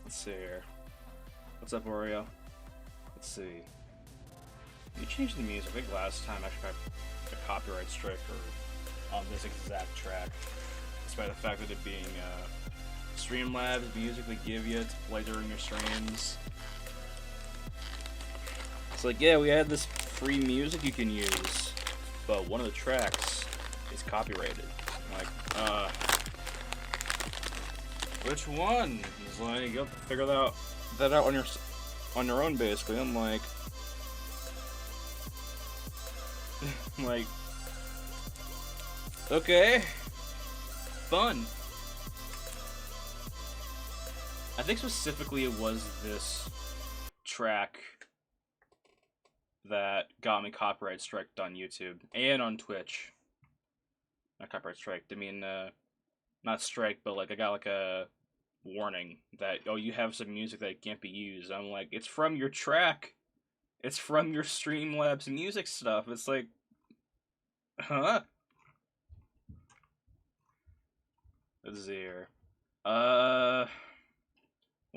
Let's see here. What's up, Oreo? Let's see. You changed the music. I think last time I actually got a copyright strike on this exact track, despite the fact that it being Streamlabs music they give you to play during your streams. It's like, yeah, we had this free music you can use, but one of the tracks is copyrighted. I'm like, which one? It's like, you have to figure that out on your own, basically. I'm like, okay, fun. I think specifically it was this track that got me copyright striked on YouTube and on Twitch. Not copyright striked. I mean, not strike, but like I got like a warning that, oh, you have some music that can't be used. I'm like, it's from your track. It's from your Streamlabs music stuff. It's like, huh? Let's see here. What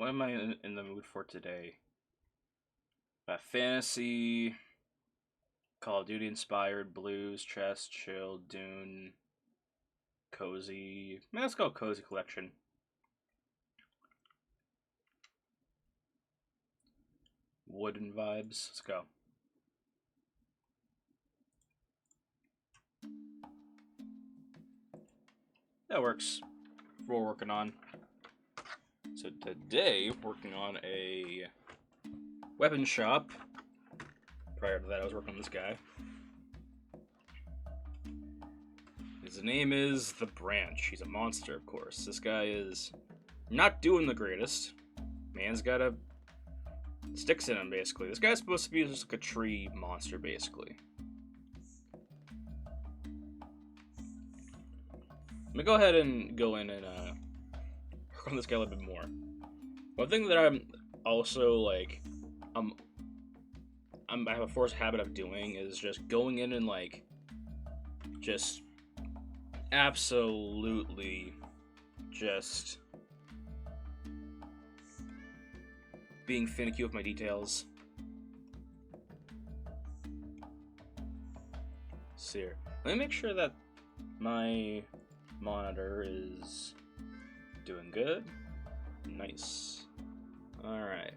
am I in the mood for today? Fantasy, Call of Duty inspired, blues, chess, chill, Dune, cozy. Let's go cozy collection. Wooden vibes. Let's go. That works. We're working on. So today, working on a weapon shop. Prior to that, I was working on this guy. His name is The Branch. He's a monster, of course. This guy is not doing the greatest. Man's got sticks in him, basically. This guy's supposed to be just like a tree monster, basically. Let me go ahead and go in and work on this guy a little bit more. One thing that I'm also like, I have a forced habit of doing is just going in and like, just absolutely just being finicky with my details. See here. Let me make sure that my monitor is doing good. Nice. Alright.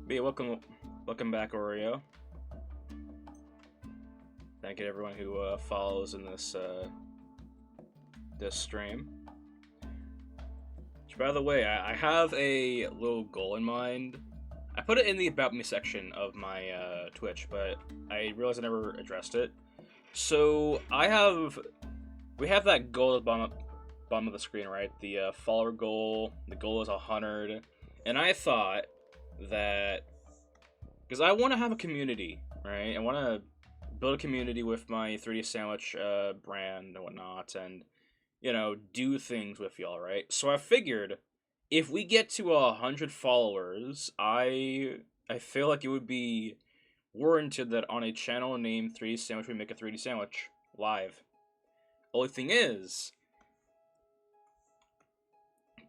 But yeah, welcome back, Oreo. Thank you to everyone who follows in this this stream. Which, by the way, I have a little goal in mind. I put it in the About Me section of my Twitch, but I realized I never addressed it. So we have that goal at the bottom of the screen, right? The follower goal. The goal is 100, and I thought that because I want to have a community, right? I want to build a community with my 3D sandwich brand and whatnot, and you know, do things with y'all, right? So I figured if we get to 100 followers, I feel like it would be warranted that on a channel named 3D Sandwich we make a 3D sandwich live. Only thing is,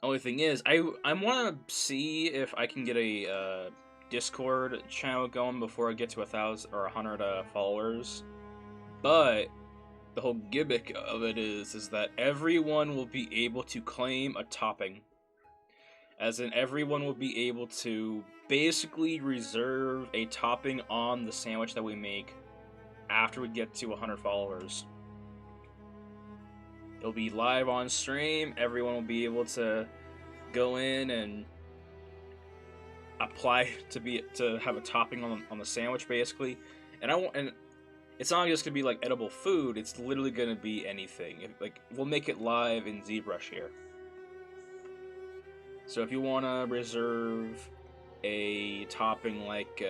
I want to see if I can get a Discord channel going before I get to 1,000 or 100 followers. But the whole gimmick of it is that everyone will be able to claim a topping. As in, everyone will be able to basically reserve a topping on the sandwich that we make after we get to 100 followers. It'll be live on stream. Everyone will be able to go in and apply to have a topping on the sandwich, basically. And it's not just gonna be like edible food. It's literally gonna be anything. We'll make it live in ZBrush here. So if you want to reserve a topping like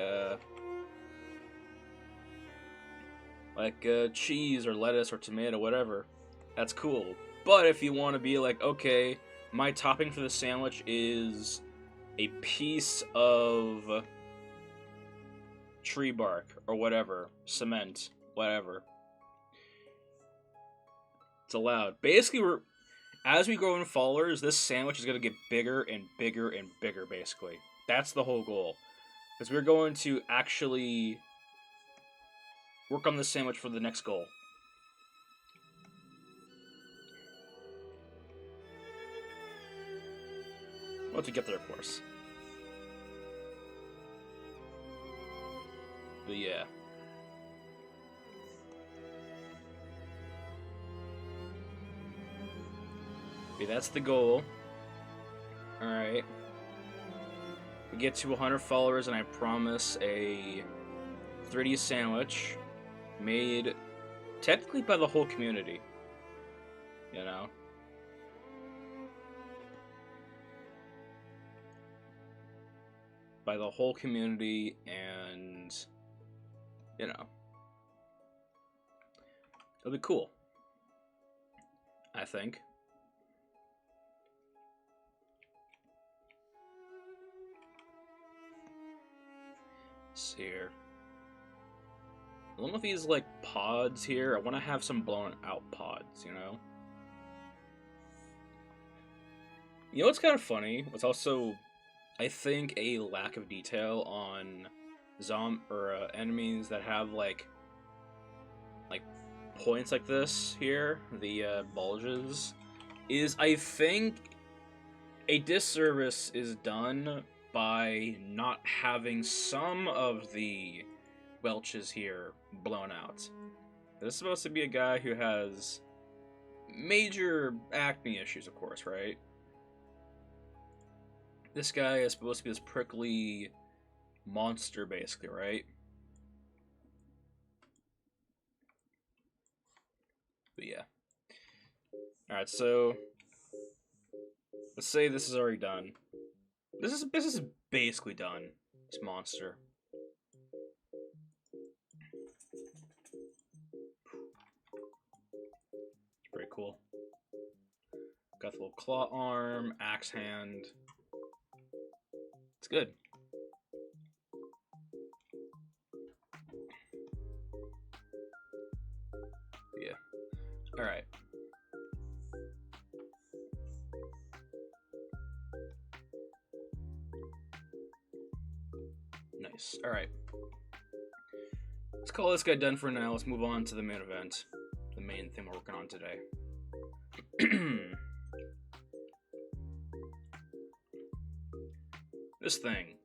cheese or lettuce or tomato, whatever, that's cool. But if you want to be like, okay, my topping for the sandwich is a piece of tree bark or whatever, cement, whatever, it's allowed. Basically, as we grow in followers, this sandwich is going to get bigger and bigger and bigger, basically. That's the whole goal. Because we're going to actually work on this sandwich for the next goal. Once we get there, of course. But yeah. Okay, that's the goal. Alright. We get to 100 followers, and I promise a 3D sandwich made technically by the whole community. You know? By the whole community, and you know, it'll be cool, I think. Let's see here. One of these like pods here, I want to have some blown out pods, you know? You know what's kind of funny? What's also, I think, a lack of detail on enemies that have like points like this here, the bulges, is I think a disservice is done by not having some of the welches here blown out. This is supposed to be a guy who has major acne issues, of course, right? This guy is supposed to be this prickly monster, basically, right? But yeah. Alright, so let's say this is already done. This is basically done. This monster. It's pretty cool. Got the little claw arm, axe hand. It's good. Yeah. Alright. Nice. Alright. Let's call this guy done for now. Let's move on to the main event. The main thing we're working on today. This thing,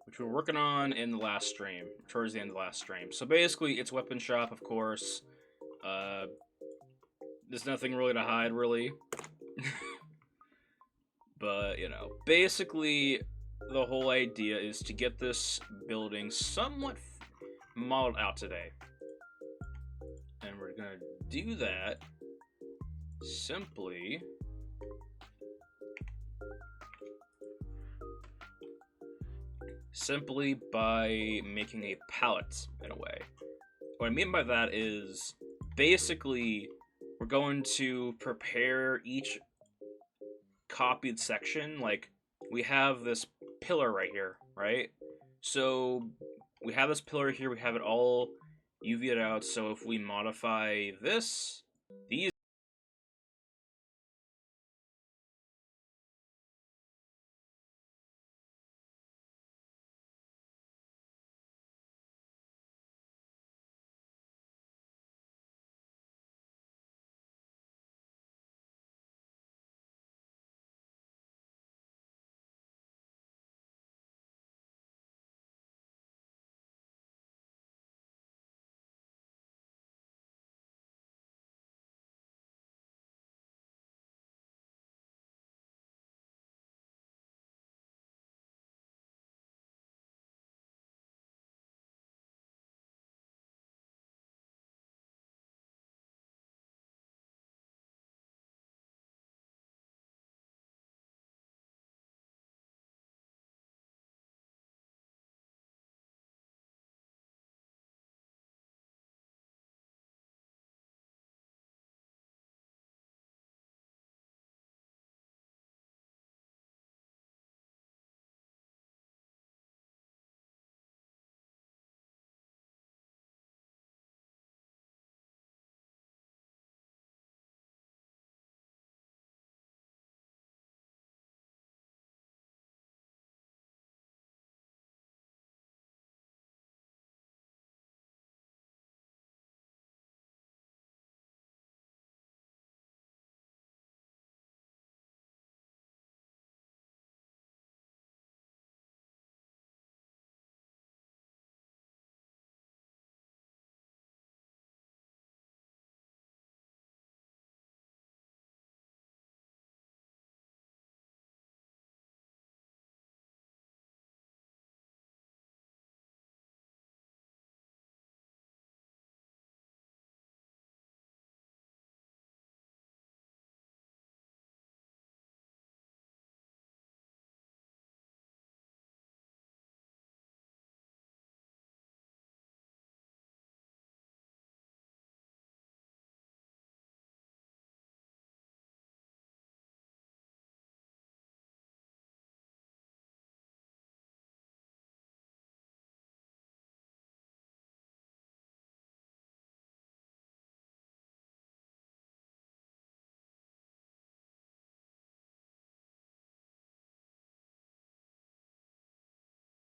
which we were working on in the last stream, towards the end of the last stream. So basically, it's weapon shop, of course. There's nothing really to hide, really. But, you know, basically, the whole idea is to get this building somewhat modeled out today. And we're gonna do that simply by making a palette, in a way. What I mean by that is, basically, we're going to prepare each copied section. Like, we have this pillar right here, right? So, we have this pillar here, we have it all UV'd out, so if we modify this, these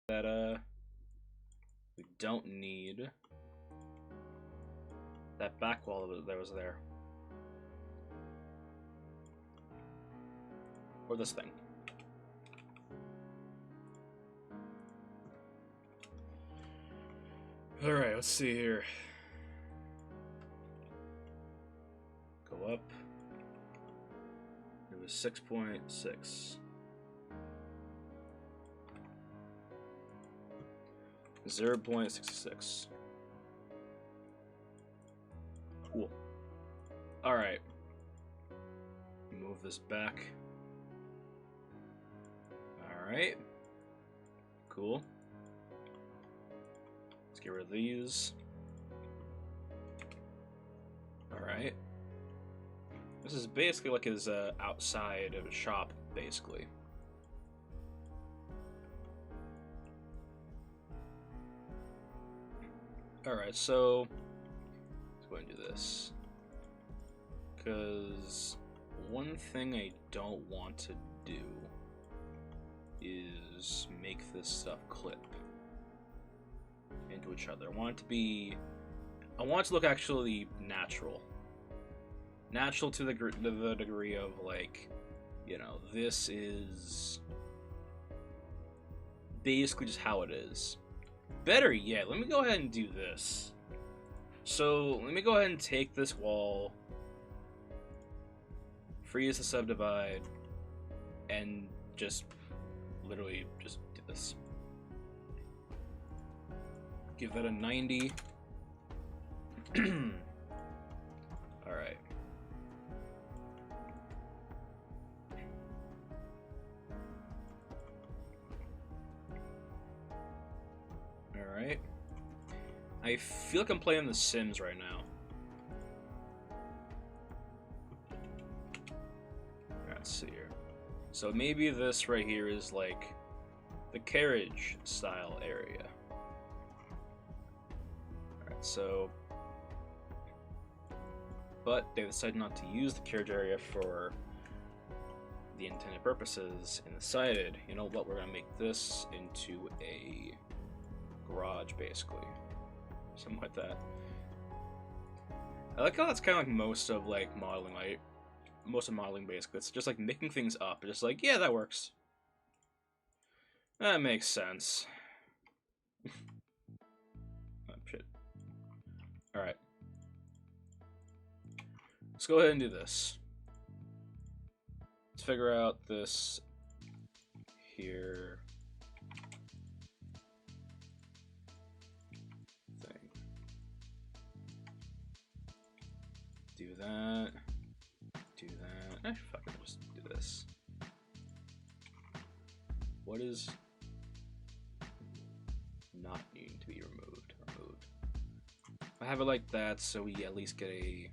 that we don't need that back wall that was there. Or this thing. Alright, let's see here. Go up. It was 6.6. 0.66. Cool. Alright. Move this back. Alright. Cool. Let's get rid of these. Alright. This is basically like his outside of a shop, basically. Alright, so let's go ahead and do this. Because one thing I don't want to do is make this stuff clip into each other. I want it to look actually natural. Natural to the degree of, like, you know, this is basically just how it is. Better yet, let me go ahead and do this. So, let me go ahead and take this wall, freeze the subdivide, and just literally just do this. Give that a 90. Alright. Alright. I feel like I'm playing The Sims right now. Let's see here. So maybe this right here is like the carriage style area. Alright, so... But they decided not to use the carriage area for the intended purposes and decided, you know what, we're gonna make this into a garage, basically. Something like that. I like how that's kind of like most of like modeling, like most of modeling basically. It's just like making things up. It's just like, yeah, that works. That makes sense. Oh, shit. Alright. Let's go ahead and do this. Let's figure out this here thing. Do that. Do that. Actually, fuck it, just do this. What is not needing to be removed? I have it like that, so we at least get a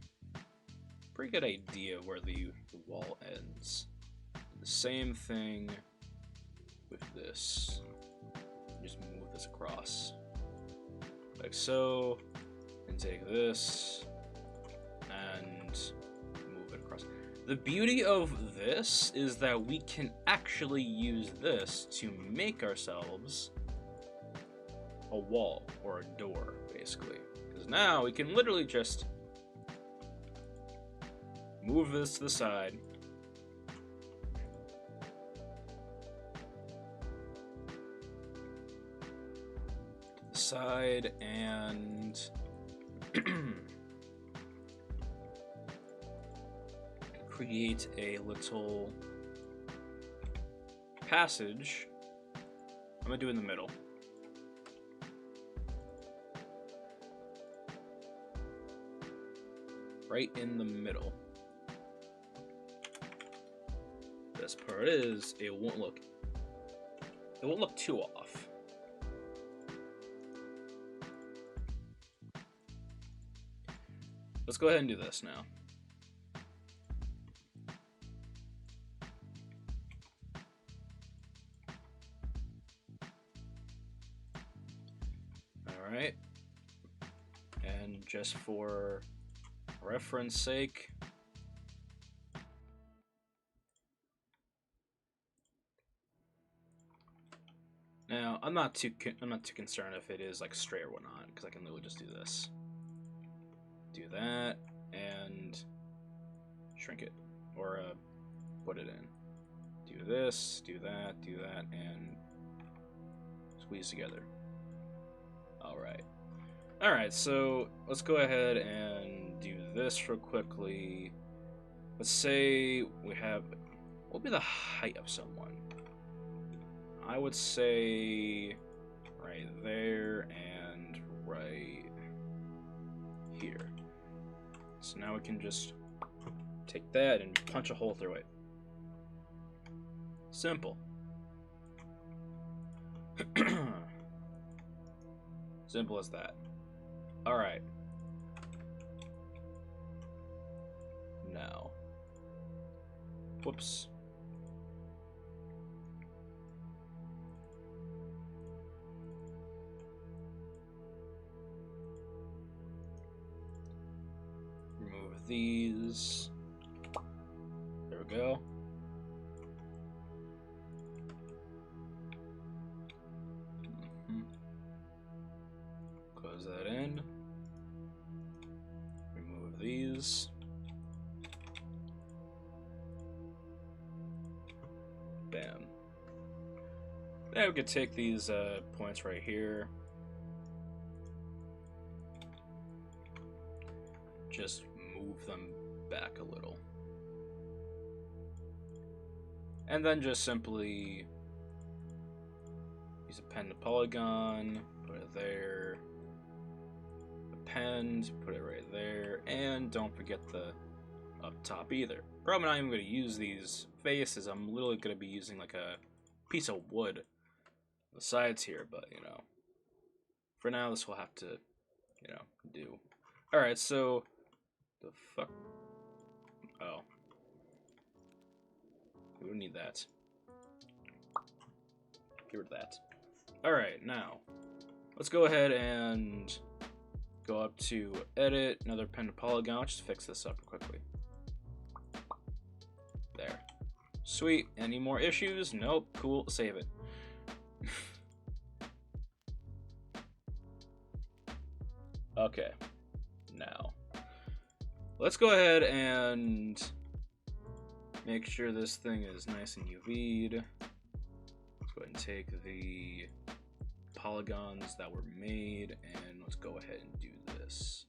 pretty good idea of where the wall ends. The same thing with this. Just move this across. Like so. And take this. And move it across. The beauty of this is that we can actually use this to make ourselves a wall or a door, basically. Because now we can literally just move this to the side. And create a little passage. I'm gonna do it in the middle. Right in the middle. Best part is it won't look too off. Let's go ahead and do this now. Alright. And just for reference sake, Now, I'm not too concerned if it is like straight or whatnot, because I can literally just do this. Do that, and shrink it. Or put it in. Do this, do that, and squeeze together. Alright. Alright, so let's go ahead and do this real quickly. Let's say we have... What would be the height of someone? I would say right there and right here. So now we can just take that and punch a hole through it. Simple. Simple as that. Alright. Now. Whoops. Remove these. There we go. Close that in. Remove these. Bam. Now we could take these points right here. Just move them back a little. And then just simply use a pen to polygon, put it there. Append, put it right there. And don't forget the up top either. Probably not even going to use these faces. I'm literally going to be using like a piece of wood on the sides here, but you know, for now this will have to, you know, do. Alright, so the fuck? Oh. We don't need that. Get rid of that. Alright, now let's go ahead and go up to edit, another pen to polygon. Let's just fix this up quickly. There. Sweet. Any more issues? Nope. Cool. Save it. Okay. Now, let's go ahead and make sure this thing is nice and UV'd. Let's go ahead and take the polygons that were made and let's go ahead and do this.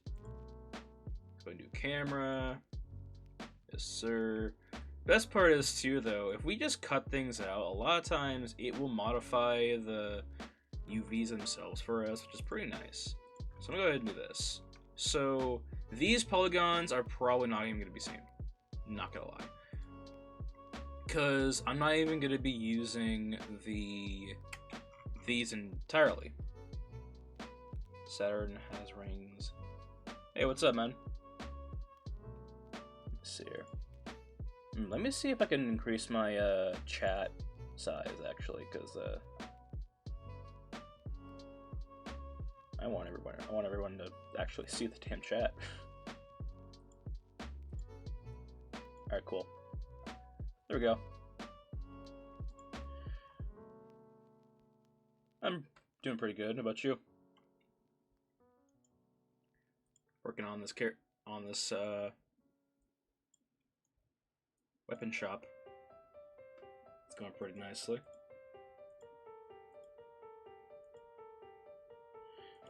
Let's go ahead and do camera. Yes, sir. Best part is too, though, if we just cut things out, a lot of times it will modify the UVs themselves for us, which is pretty nice. So I'm gonna go ahead and do this. So these polygons are probably not even going to be seen. Not gonna lie. Because I'm not even going to be using these entirely. Saturn has rings. Hey, what's up, man? Let's see here. Let me see if I can increase my chat size, actually, because I want everyone to actually see the damn chat. Alright, cool. There we go. I'm doing pretty good. How about you? Working on this weapon shop. It's going pretty nicely.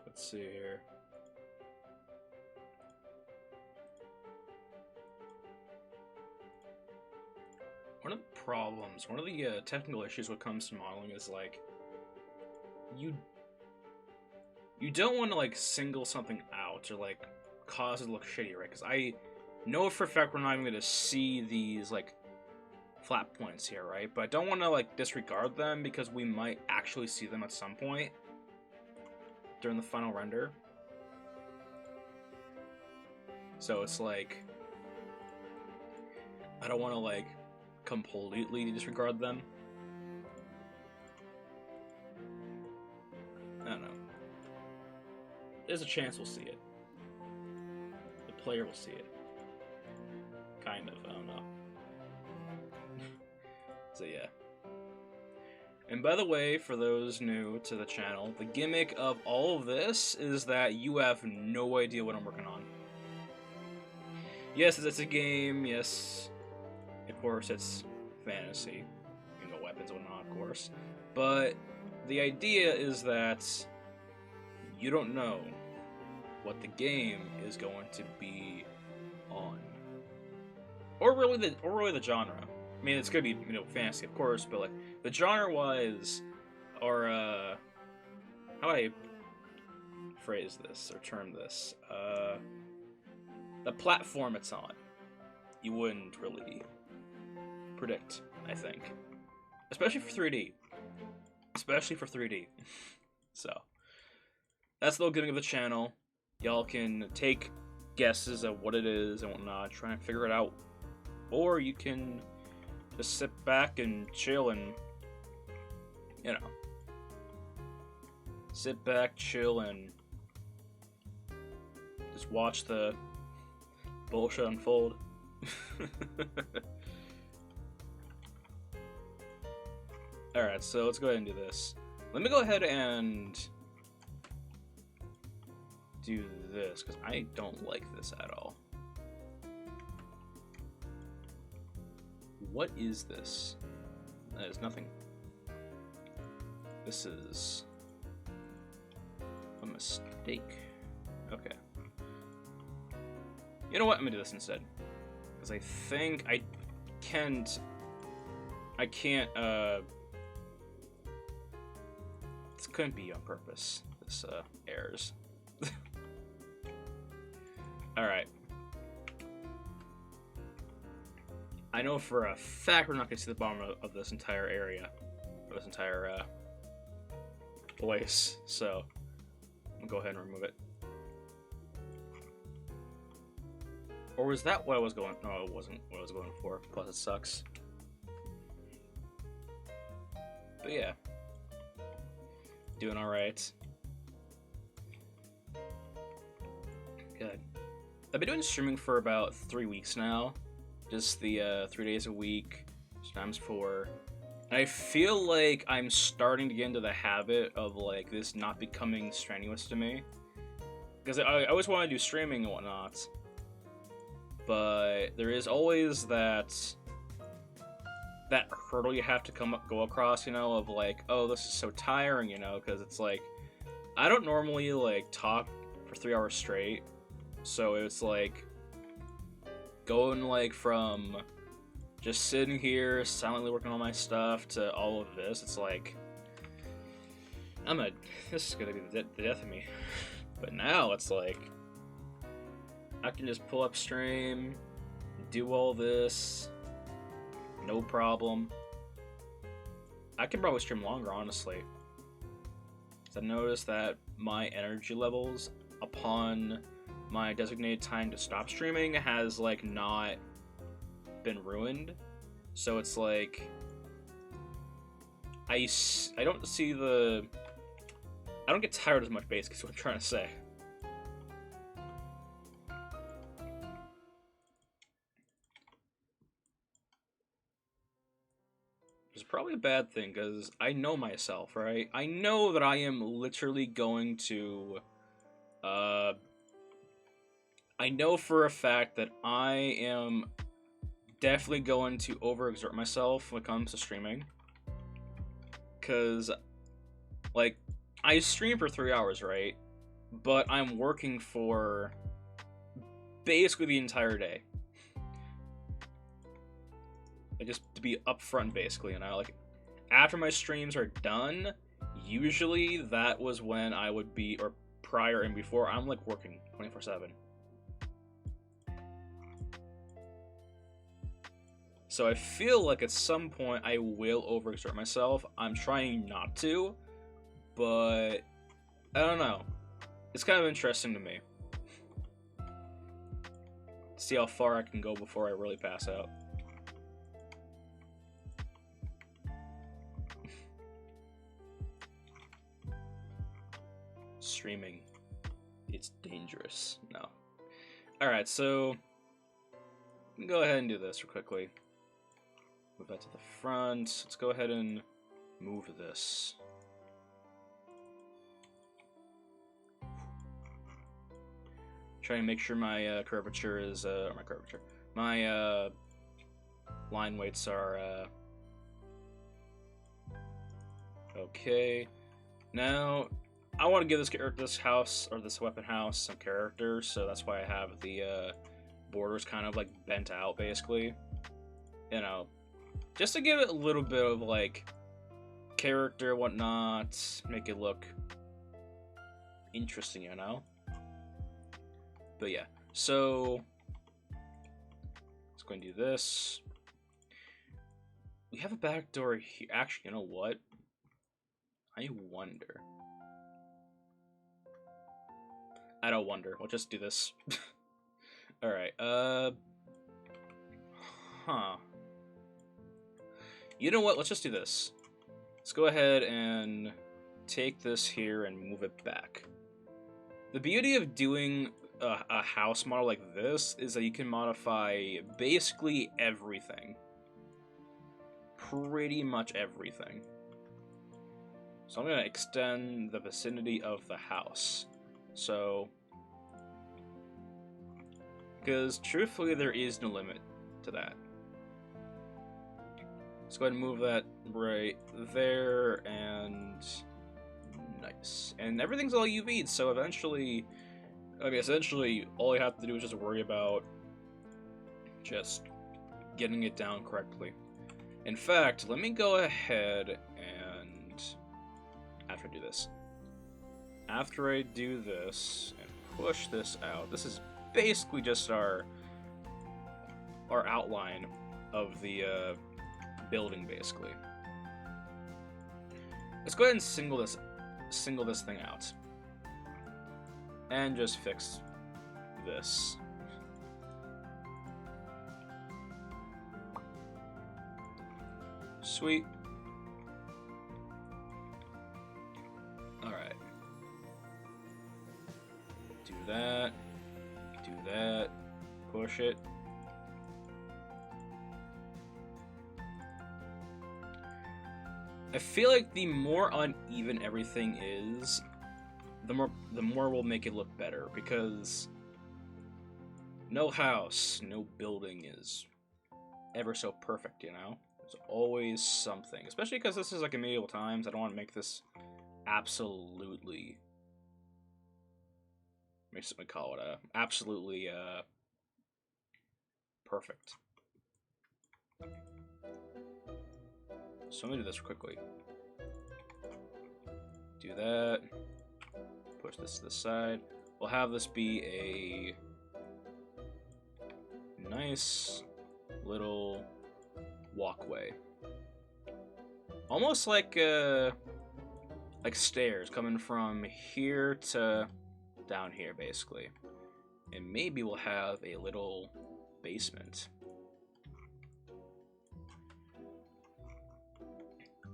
Let's see here. One of the problems, one of the technical issues when it comes to modeling is like you don't want to like single something out or like cause it to look shitty, right? Because I know for a fact we're not even going to see these like flat points here, right? But I don't want to like disregard them because we might actually see them at some point during the final render. So it's like I don't want to like completely disregard them. I don't know. There's a chance we'll see it. The player will see it. Kind of, I don't know. So yeah. And by the way, for those new to the channel, the gimmick of all of this is that you have no idea what I'm working on. Yes, it's a game, yes, of course it's fantasy, you know, weapons and whatnot, of course, but the idea is that you don't know what the game is going to be on. Or really the genre. I mean, it's gonna be, you know, fantasy, of course, but like the genre-wise, or how would I phrase this or term this? The platform it's on, you wouldn't really predict, I think, especially for 3D. Especially for 3D. So that's the little gimmick of the channel. Y'all can take guesses of what it is and whatnot, try and figure it out, or you can just sit back and chill and, you know, sit back, chill, and just watch the bullshit unfold. Alright, so let's go ahead and do this. Let me go ahead and do this, because I don't like this at all. What is this? That is nothing. This is a mistake. Okay. You know what? I'm gonna do this instead. Because I think I can't, this couldn't be on purpose. This, errors. Alright. I know for a fact we're not going to see the bottom of this entire area. Or this entire, place. So, I'm going to go ahead and remove it. Or was that what I was going... No, it wasn't what I was going for. Plus, it sucks. But yeah. Doing alright. Good. I've been doing streaming for about 3 weeks now. Just the 3 days a week, times 4. And I feel like I'm starting to get into the habit of like this not becoming strenuous to me. Because I always want to do streaming and whatnot. But there is always that hurdle you have to go across, you know, of like, oh, this is so tiring, you know, because it's like, I don't normally like talk for 3 hours straight. So it's like going like from just sitting here silently working on my stuff to all of this. It's like this is gonna be the death of me. But now it's like I can just pull up stream, do all this, no problem. I can probably stream longer, honestly. 'Cause I noticed that my energy levels upon my designated time to stop streaming has like not been ruined, so it's like I don't get tired as much, basically, is what I'm trying to say. It's probably a bad thing because I know myself, right? I know that I am literally going to I know for a fact that I am definitely going to overexert myself when it comes to streaming. Because, like, I stream for 3 hours, right? But I'm working for basically the entire day. Like, just to be upfront, basically, you know? Like, after my streams are done, usually that was when I would be, or prior and before, I'm, like, working 24/7. So I feel like at some point I will overexert myself. I'm trying not to, but I don't know. It's kind of interesting to me. See how far I can go before I really pass out. Streaming. It's dangerous. No. Alright, so go ahead and do this real quickly. Move that to the front. Let's go ahead and move this. Trying to make sure my curvature is my line weights are okay. Now I want to give this house or this weapon house some character, so that's why I have the borders kind of like bent out, basically. You know, just to give it a little bit of like character, whatnot, make it look interesting, you know. But yeah, so let's go and do this. We have a back door here. Actually, you know what? I wonder. I don't wonder. We'll just do this. Alright, huh. You know what? Let's just do this. Let's go ahead and take this here and move it back. The beauty of doing a house model like this is that you can modify basically everything. Pretty much everything. So I'm going to extend the vicinity of the house. So, because truthfully there is no limit to that. Let's go ahead and move that right there, and nice. And everything's all UV'd, so eventually, I mean, essentially, all you have to do is just worry about just getting it down correctly. In fact, let me go ahead and, after I do this and push this out, this is basically just our outline of the building, basically. Let's go ahead and single this thing out. And just fix this. Sweet. Alright. Do that, push it. I feel like the more uneven everything is, the more we'll make it look better, because no house, no building is ever so perfect, you know? There's always something, especially because this is like in medieval times. I don't want to make this absolutely, we call it absolutely perfect. So I'm gonna do this quickly. Do that. Push this to the side. We'll have this be a nice little walkway, almost like stairs coming from here to down here, basically. And maybe we'll have a little basement.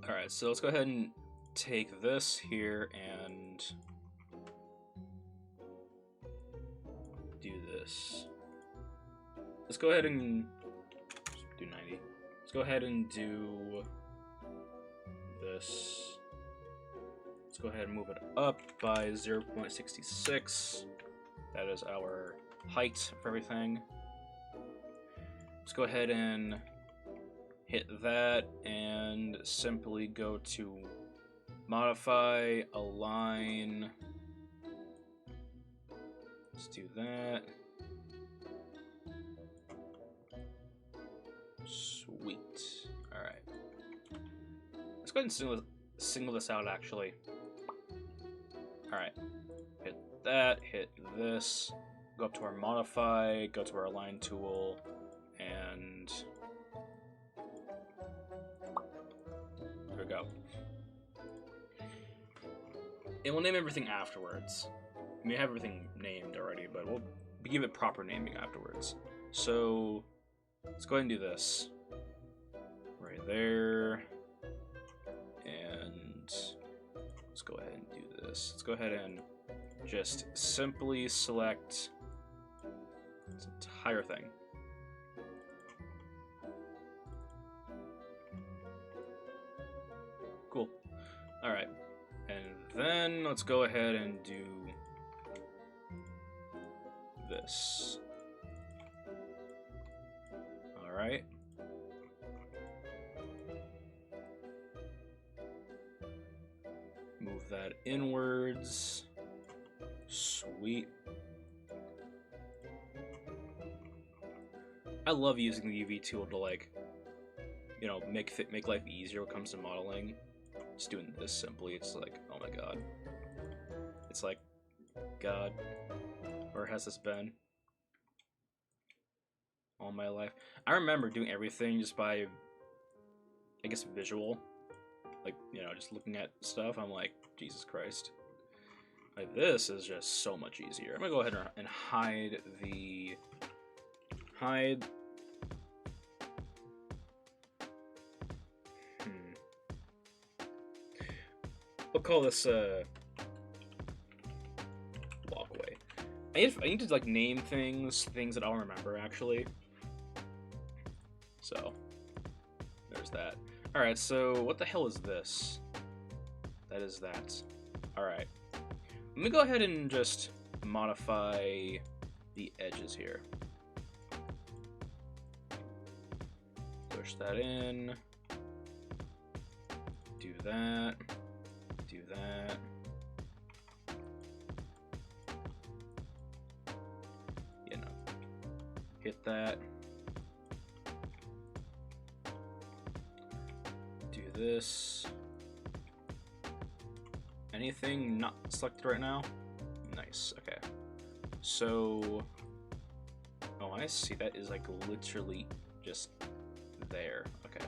Alright, so let's go ahead and take this here and do this. Let's go ahead and do 90. Let's go ahead and do this. Let's go ahead and move it up by 0.66. That is our height for everything. Let's go ahead and hit that and simply go to modify, align. Let's do that. Sweet. Alright. Let's go ahead and single this out, actually. Alright. Hit that, hit this, go up to our modify, go to our align tool, and there we go. And we'll name everything afterwards. We have everything named already, but we'll give it proper naming afterwards. So let's go ahead and do this. Right there. And let's go ahead and do this. Let's go ahead and just simply select this entire thing. Cool. Alright. And then let's go ahead and do this. Alright. Move that inwards. Sweet. I love using the UV tool to, like, you know, make life easier when it comes to modeling. Just doing this simply, it's like, oh my god. It's like, God, where has this been? All my life. I remember doing everything just by, I guess, visual. Like, you know, just looking at stuff, I'm like, Jesus Christ. Like, this is just so much easier. I'm gonna go ahead and hide the... We'll call this, walkway. I need to, like, name things that I'll remember, actually. So, there's that. Alright, so what the hell is this? That is that. Alright. Let me go ahead and just modify the edges here. Push that in. Do that. Do that. You know. Hit that. Do this. Anything not selected right now? Nice, okay. So... Oh, I see. That is, like, literally just there. Okay.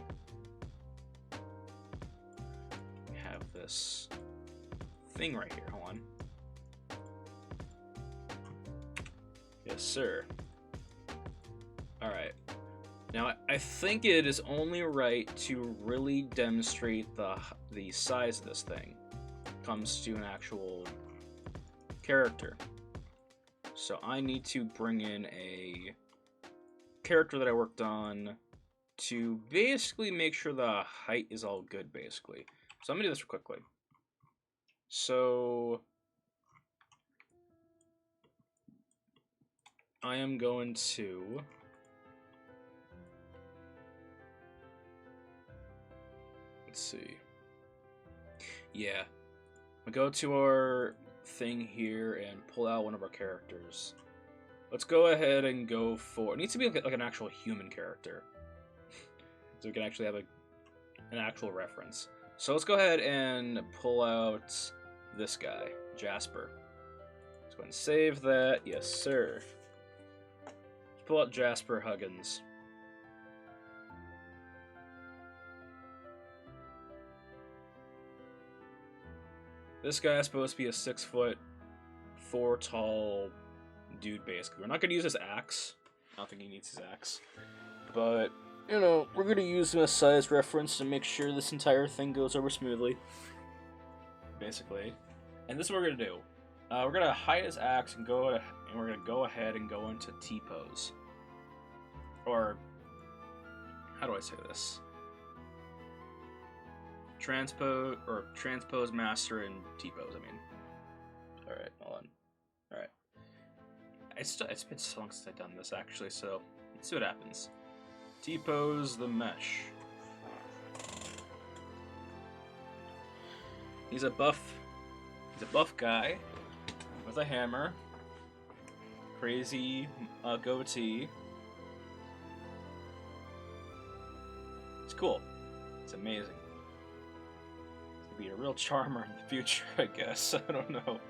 We have this thing right here. Hold on. Yes, sir. Alright. Now, I think it is only right to really demonstrate the size of this thing comes to an actual character. So I need to bring in a character that I worked on to basically make sure the height is all good, basically. So I'm gonna do this real quickly. So I am going to let's see. Yeah. We go to our thing here and pull out one of our characters. Let's go ahead and go for... It needs to be like an actual human character. So we can actually have an actual reference. So let's go ahead and pull out this guy, Jasper. Let's go ahead and save that. Yes, sir. Let's pull out Jasper Huggins. This guy is supposed to be a 6'4" tall dude, basically. We're not going to use his axe. I don't think he needs his axe. But, you know, we're going to use him as size reference to make sure this entire thing goes over smoothly. Basically. And this is what we're going to do. We're going to hide his axe and we're going to go ahead and go into T-pose. Or, how do I say this? Transpose master and T-pose, I mean. Alright, hold on. Alright. It's been so long since I've done this, actually, so let's see what happens. T-pose the mesh. He's a buff guy with a hammer. Crazy goatee. It's cool. It's amazing. Be a real charmer in the future, I guess. I don't know.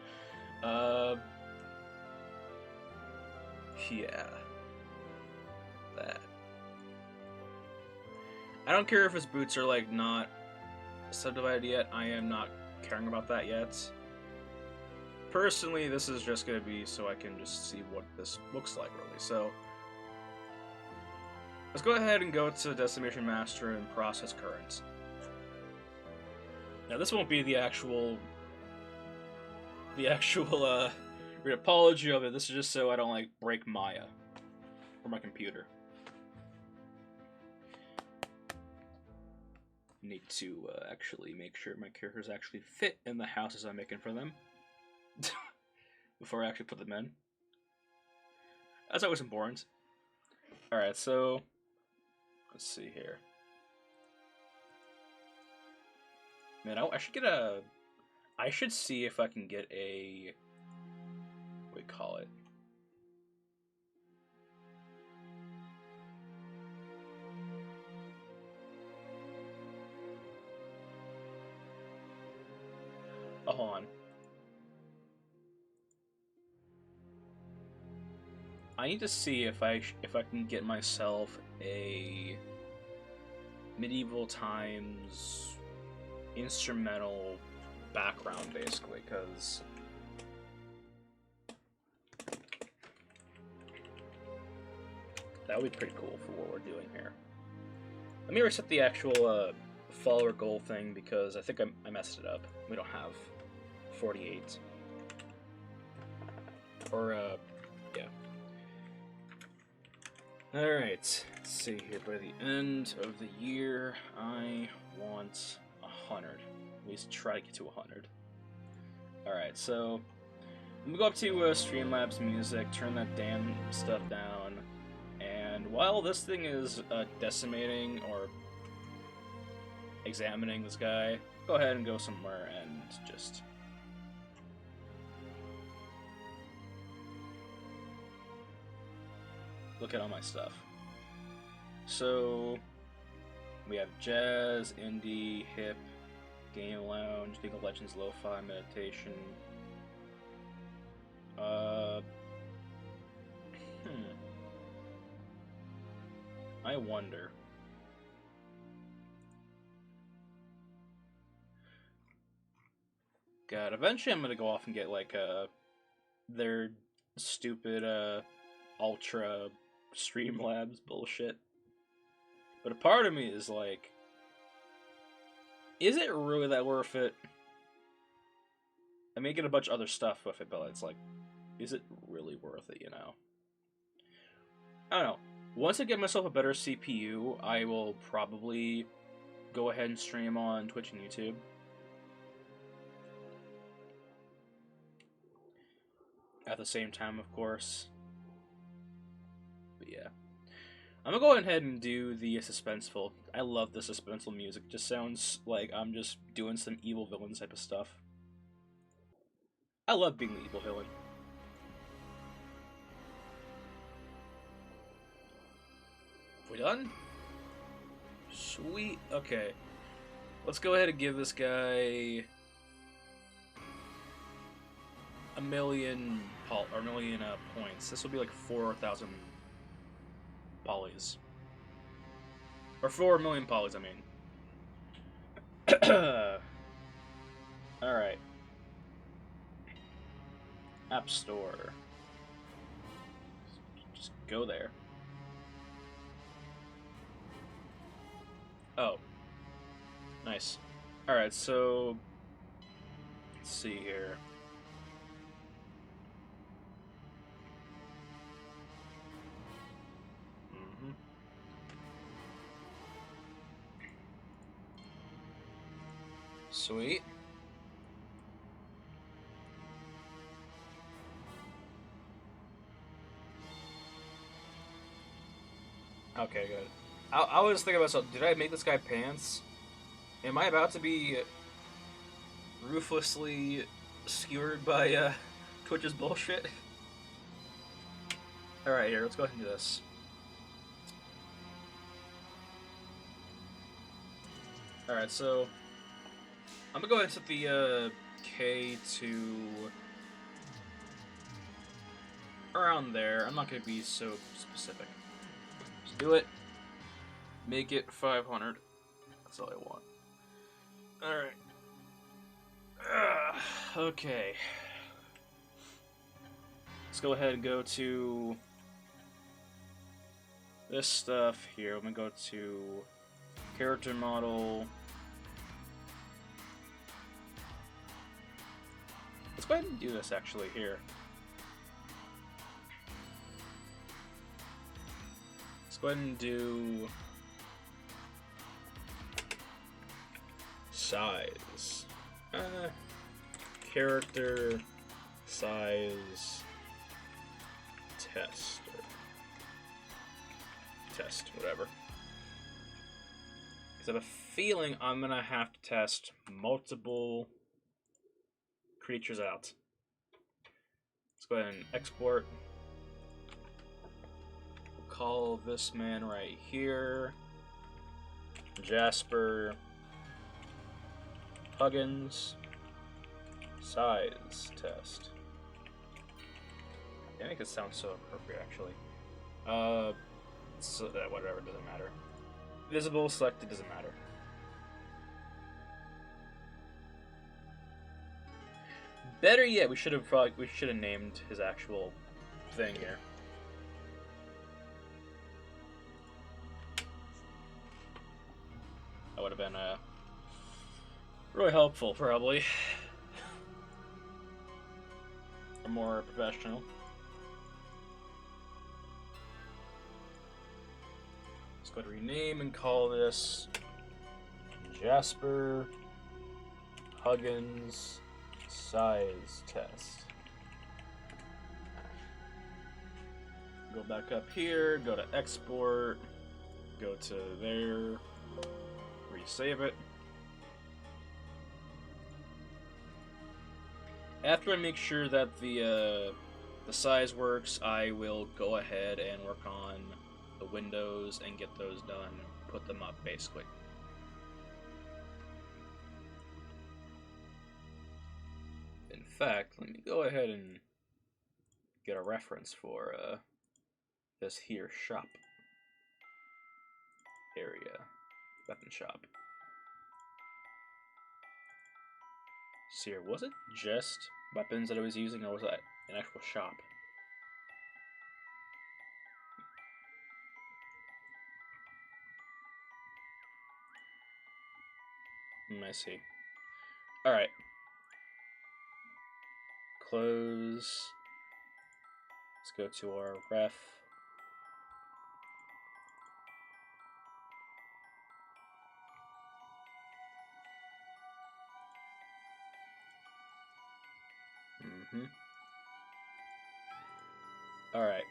Yeah. That. I don't care if his boots are, like, not subdivided yet. I am not caring about that yet. Personally, this is just gonna be so I can just see what this looks like, really. So, let's go ahead and go to Decimation Master and process current. Now this won't be the actual apology of it. This is just so I don't, like, break Maya or my computer. need to actually make sure my characters actually fit in the houses I'm making for them before I actually put them in. That's always important. Alright, so let's see here. Man, I should get a... I should see if I can get a... what do we call it? Oh, hold on. I need to see if I can get myself a medieval times instrumental background, basically, because that would be pretty cool for what we're doing here. Let me reset the actual follower goal thing because I think I messed it up. We don't have 48. Or, yeah. Alright, let's see here. By the end of the year, I want 100. At least try to get to 100. Alright, so let me go up to Streamlabs music, turn that damn stuff down, and while this thing is decimating or examining this guy, go ahead and go somewhere and just... look at all my stuff. So we have jazz, indie, hip, game lounge, League of Legends, lo-fi, meditation. I wonder. God, eventually I'm gonna go off and get like their stupid ultra Streamlabs bullshit. But a part of me is like, is it really that worth it? I may get a bunch of other stuff with it, but it's like, is it really worth it, you know? I don't know. Once I get myself a better CPU, I will probably go ahead and stream on Twitch and YouTube. At the same time, of course. But yeah. I'm gonna go ahead and do the suspenseful. I love the suspenseful music. It just sounds like I'm just doing some evil villain type of stuff. I love being the evil villain. We done? Sweet. Okay. Let's go ahead and give this guy a million points. This will be like 4,000 polys. Or 4 million polys, I mean. Alright. App Store. Just go there. Oh. Nice. Alright, so... let's see here. Sweet. Okay, good. I was thinking about myself, did I make this guy pants? Am I about to be ruthlessly skewered by Twitch's bullshit? Alright, here, let's go ahead and do this. Alright, so I'm gonna go ahead and set the K to around there. I'm not gonna be so specific. Just do it. Make it 500. That's all I want. Alright. Okay. Let's go ahead and go to this stuff here. I'm gonna go to character model. Let's go ahead and do this actually here. Let's go ahead and do size. Character size test. Test, whatever. Because I have a feeling I'm gonna have to test multiple creatures out. Let's go ahead and export. We'll call this man right here Jasper Huggins size test. They make it sound so appropriate, actually. So that whatever, doesn't matter. Visible, selected, doesn't matter. Better yet, we should have named his actual thing here. That would have been really helpful, probably. Or more professional. Let's go to rename and call this Jasper Huggins size test. Go back up here, go to export, go to there, resave it. After I make sure that the size works, I will go ahead and work on the windows and get those done, put them up basically. In fact, let me go ahead and get a reference for this here shop area, weapon shop. See here, was it just weapons that I was using, or was that an actual shop? I see. Alright. Close. Let's go to our ref. Alright.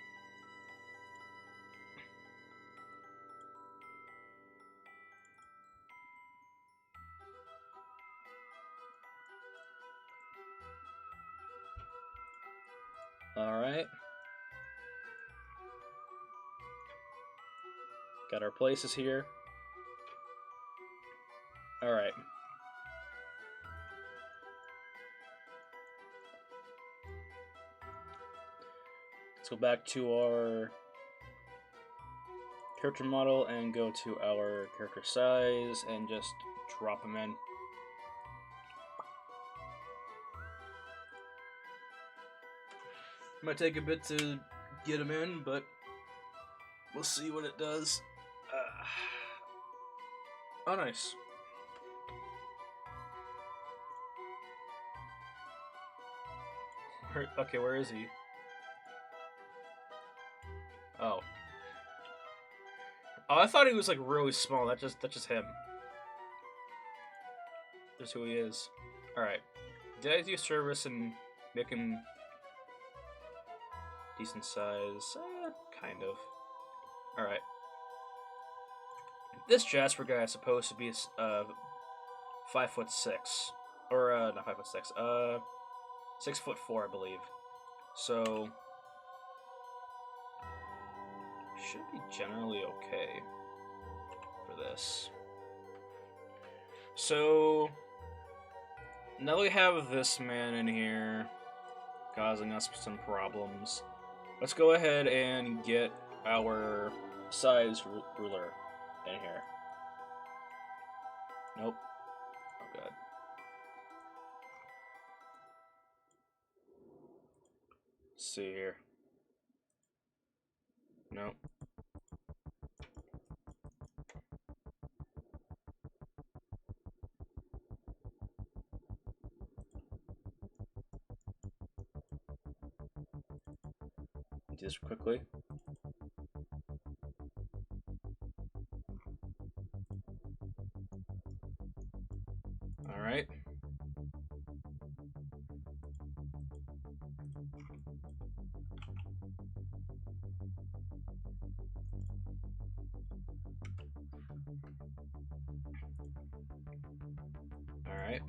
Alright. Got our places here. Alright. Let's go back to our character model and go to our character size and just drop them in. Might take a bit to get them in, but we'll see what it does. Oh, nice. Okay, where is he? Oh. Oh, I thought he was like really small. That's just him. Just who he is. Alright. Did I do service and make him decent size? Kind of. Alright. This Jasper guy is supposed to be 5'6", or not 5'6", 6'4", I believe. So should be generally okay for this. So now we have this man in here causing us some problems. Let's go ahead and get our size ruler in here. Nope. Oh god. Let's see here. Nope. Do this quickly. Alright. Alright.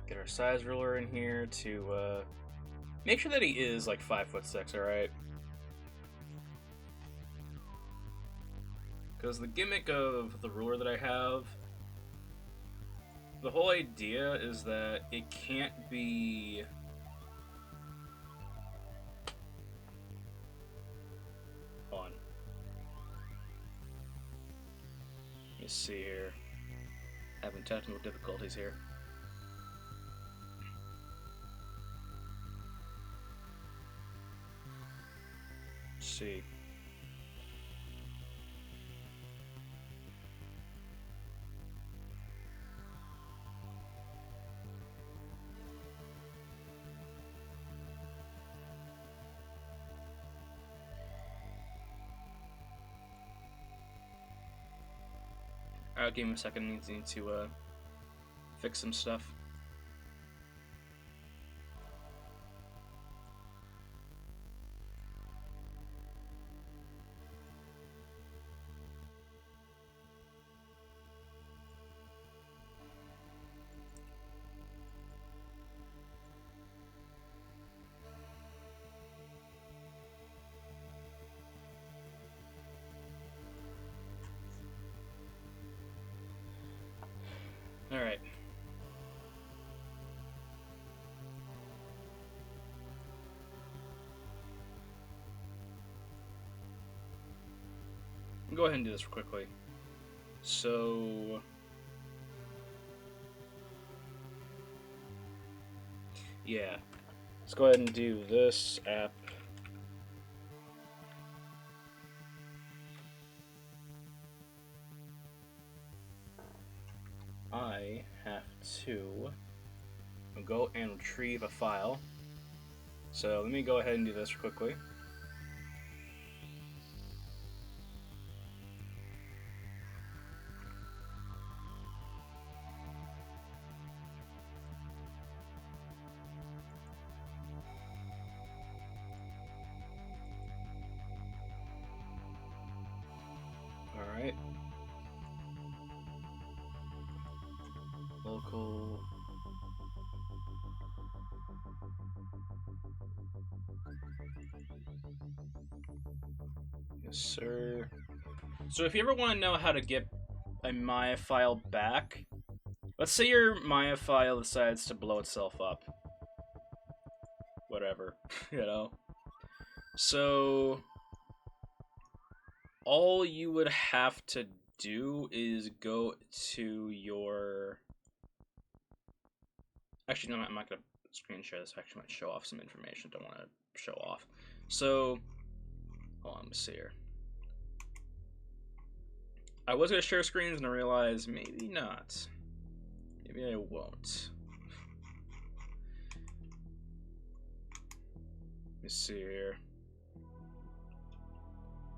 Get our size ruler in here to make sure that he is like 5'6", alright? Because the gimmick of the ruler that I have, the whole idea is that it can't be... on. Let me see here. Having technical difficulties here. Let's see. Alright, give me a second. I need to fix some stuff. Alright. Go ahead and do this quickly. So... yeah. Let's go ahead and do this app. I have to go and retrieve a file. So let me go ahead and do this quickly. Alright. Local. Yes, sir. So if you ever want to know how to get a Maya file back, let's say your Maya file decides to blow itself up. Whatever, you know. So all you would have to do is go to your... actually, no, I'm not going to screen share this. I actually might show off some information. Don't want to show off. So, hold on, let me see here. I was going to share screens and I realized maybe not. Maybe I won't. Let me see here.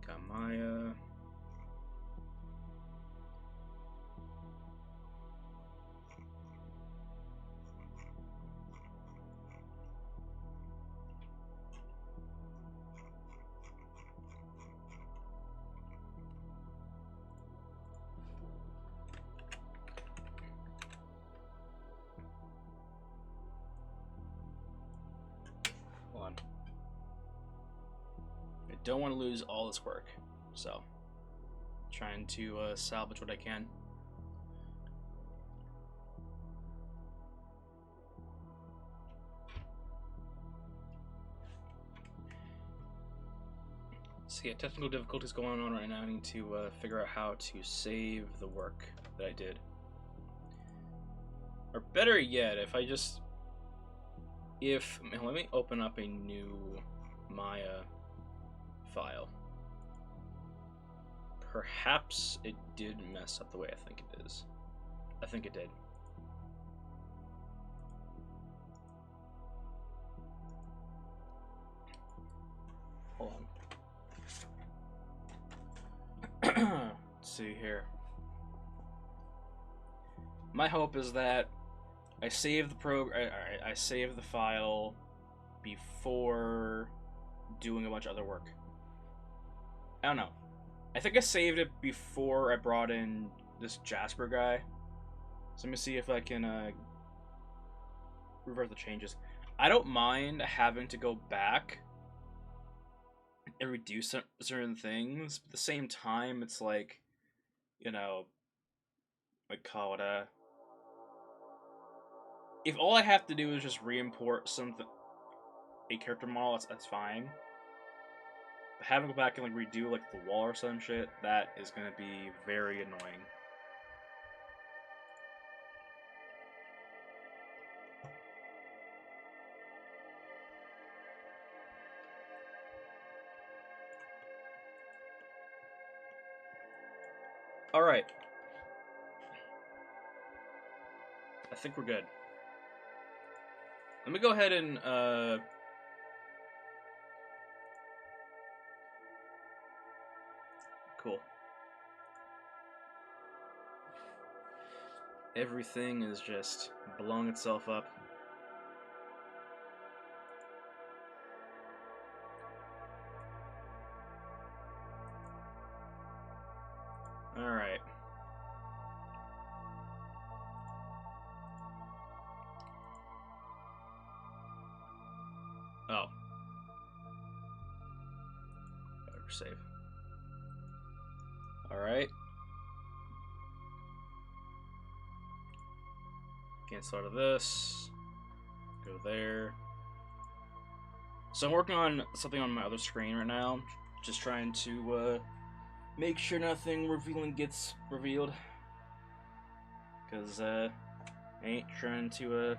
Got Maya. Hold on. I don't want to lose all this work, so trying to salvage what I can. So yeah, technical difficulties going on right now. I need to figure out how to save the work that I did. Or better yet, if I just... let me open up a new Maya file. Perhaps it did mess up the way I think it is. I think it did. Hold on. Let's see here. my hope is that I save I save the file before doing a bunch of other work. I don't know. I think I saved it before I brought in this Jasper guy. So let me see if I can revert the changes. I don't mind having to go back and reduce certain things, but at the same time, it's like, you know, I call it if all I have to do is just re-import a character model, that's fine. But having to go back and like redo like the wall or some shit, that is gonna be very annoying. Alright. I think we're good. Let me go ahead and, cool. Everything is just blowing itself up. Alright. Oh. Better save. Alright. Cancel out of this. Go there. So I'm working on something on my other screen right now. Just trying to make sure nothing revealing gets revealed. Because I ain't trying to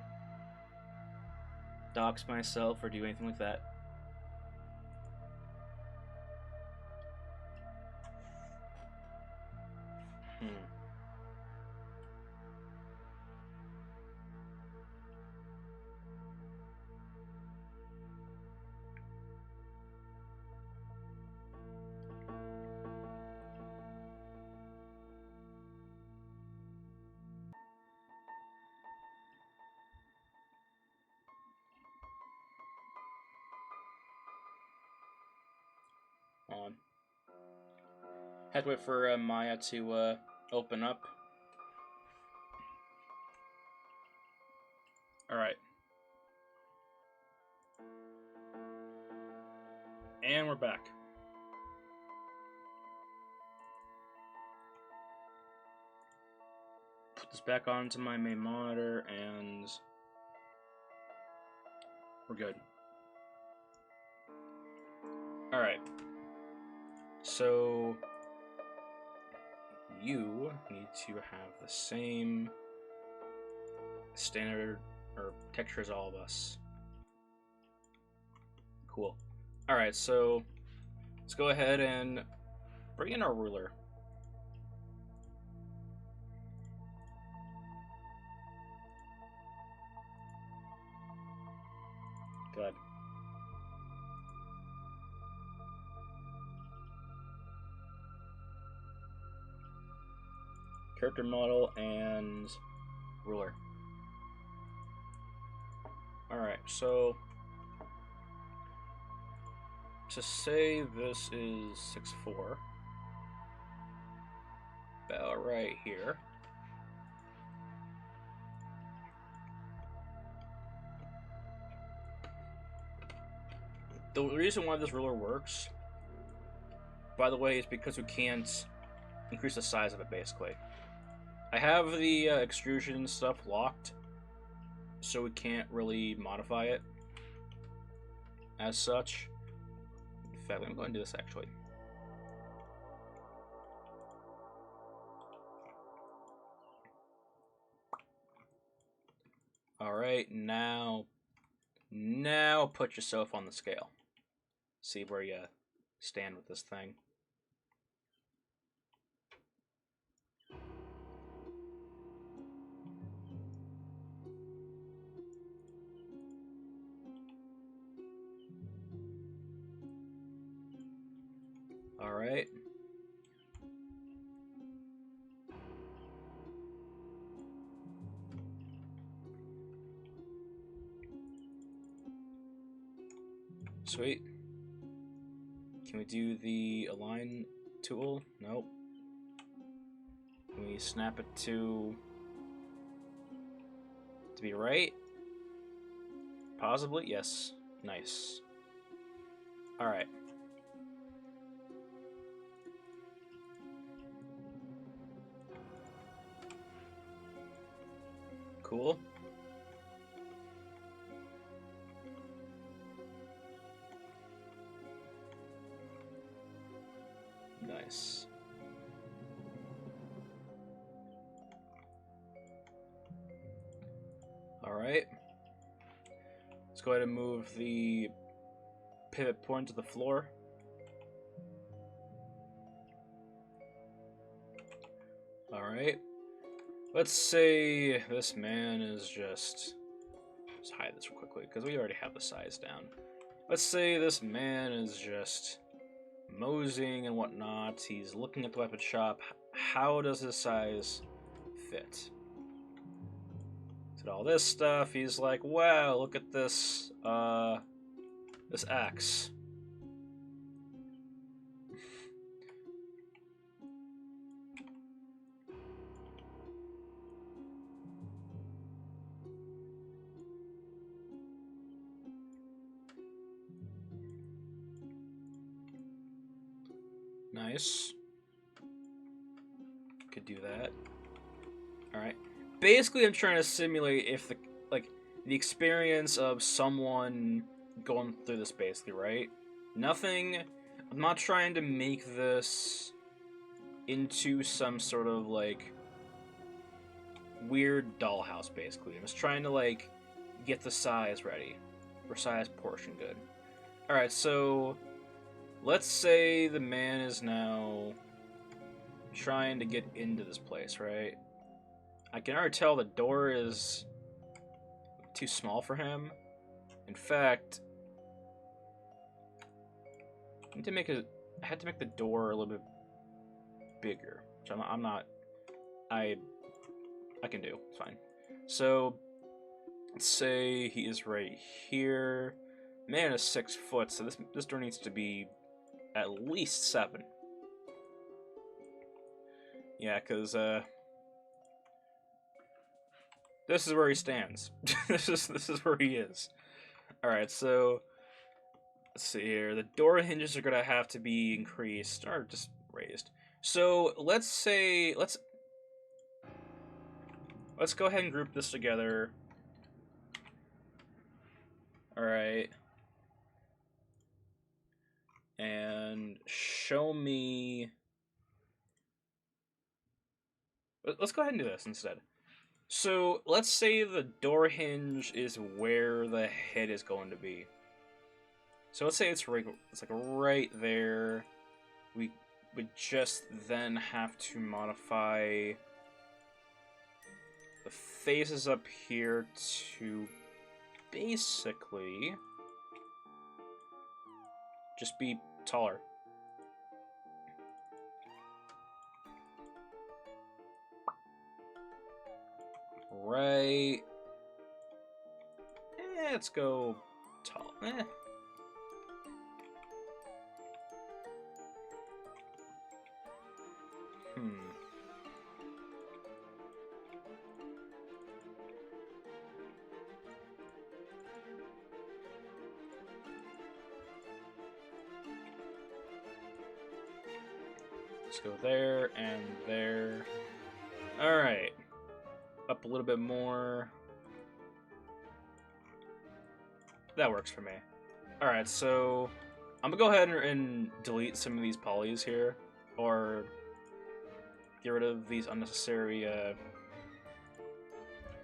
dox myself or do anything like that. Had to wait for Maya to open up. Alright. And we're back. Put this back onto my main monitor and we're good. Alright. So you need to have the same standard or texture as all of us. Cool. Alright, so let's go ahead and bring in our ruler. Good. Character model and ruler. Alright, so to say this is 6'4", about right here. The reason why this ruler works, by the way, is because we can't increase the size of it, basically. I have the extrusion stuff locked, so we can't really modify it as such. In fact, let me go and do this, actually. Alright, now put yourself on the scale. See where you stand with this thing. Alright. Sweet. Can we do the align tool? Nope. Can we snap it to be right? Possibly, yes. Nice. Alright. Cool. Nice. Alright. Let's go ahead and move the pivot point to the floor. Alright. Let's say this man is just... Let's hide this real quickly, because we already have the size down. Let's say this man is just moseying and whatnot. He's looking at the weapon shop. How does his size fit? All this stuff, he's like, wow, look at this, this axe. Nice. Could do that. Alright. Basically, I'm trying to simulate if the experience of someone going through this, basically, right? Nothing. I'm not trying to make this into some sort of like weird dollhouse, basically. I'm just trying to like get the size ready, or size portion good. All right, so let's say the man is now trying to get into this place, right? I can already tell the door is too small for him. In fact, I had to make the door a little bit bigger, which I'm not. I can do. It's fine. So let's say he is right here. Man is 6 foot, so this door needs to be at least 7. Yeah, because this is where he stands. this is where he is. All right, so let's see here. The door hinges are gonna have to be increased or just raised. So let's go ahead and group this together. All right, and show me. Let's go ahead and do this instead. So let's say the door hinge is where the head is going to be. So let's say it's like right there. We would just then have to modify the faces up here to basically just be taller. Right. Let's go tall. Let's go there and there. Alright. Up a little bit more. That works for me. Alright, so I'm gonna go ahead and delete some of these polys here, or get rid of these unnecessary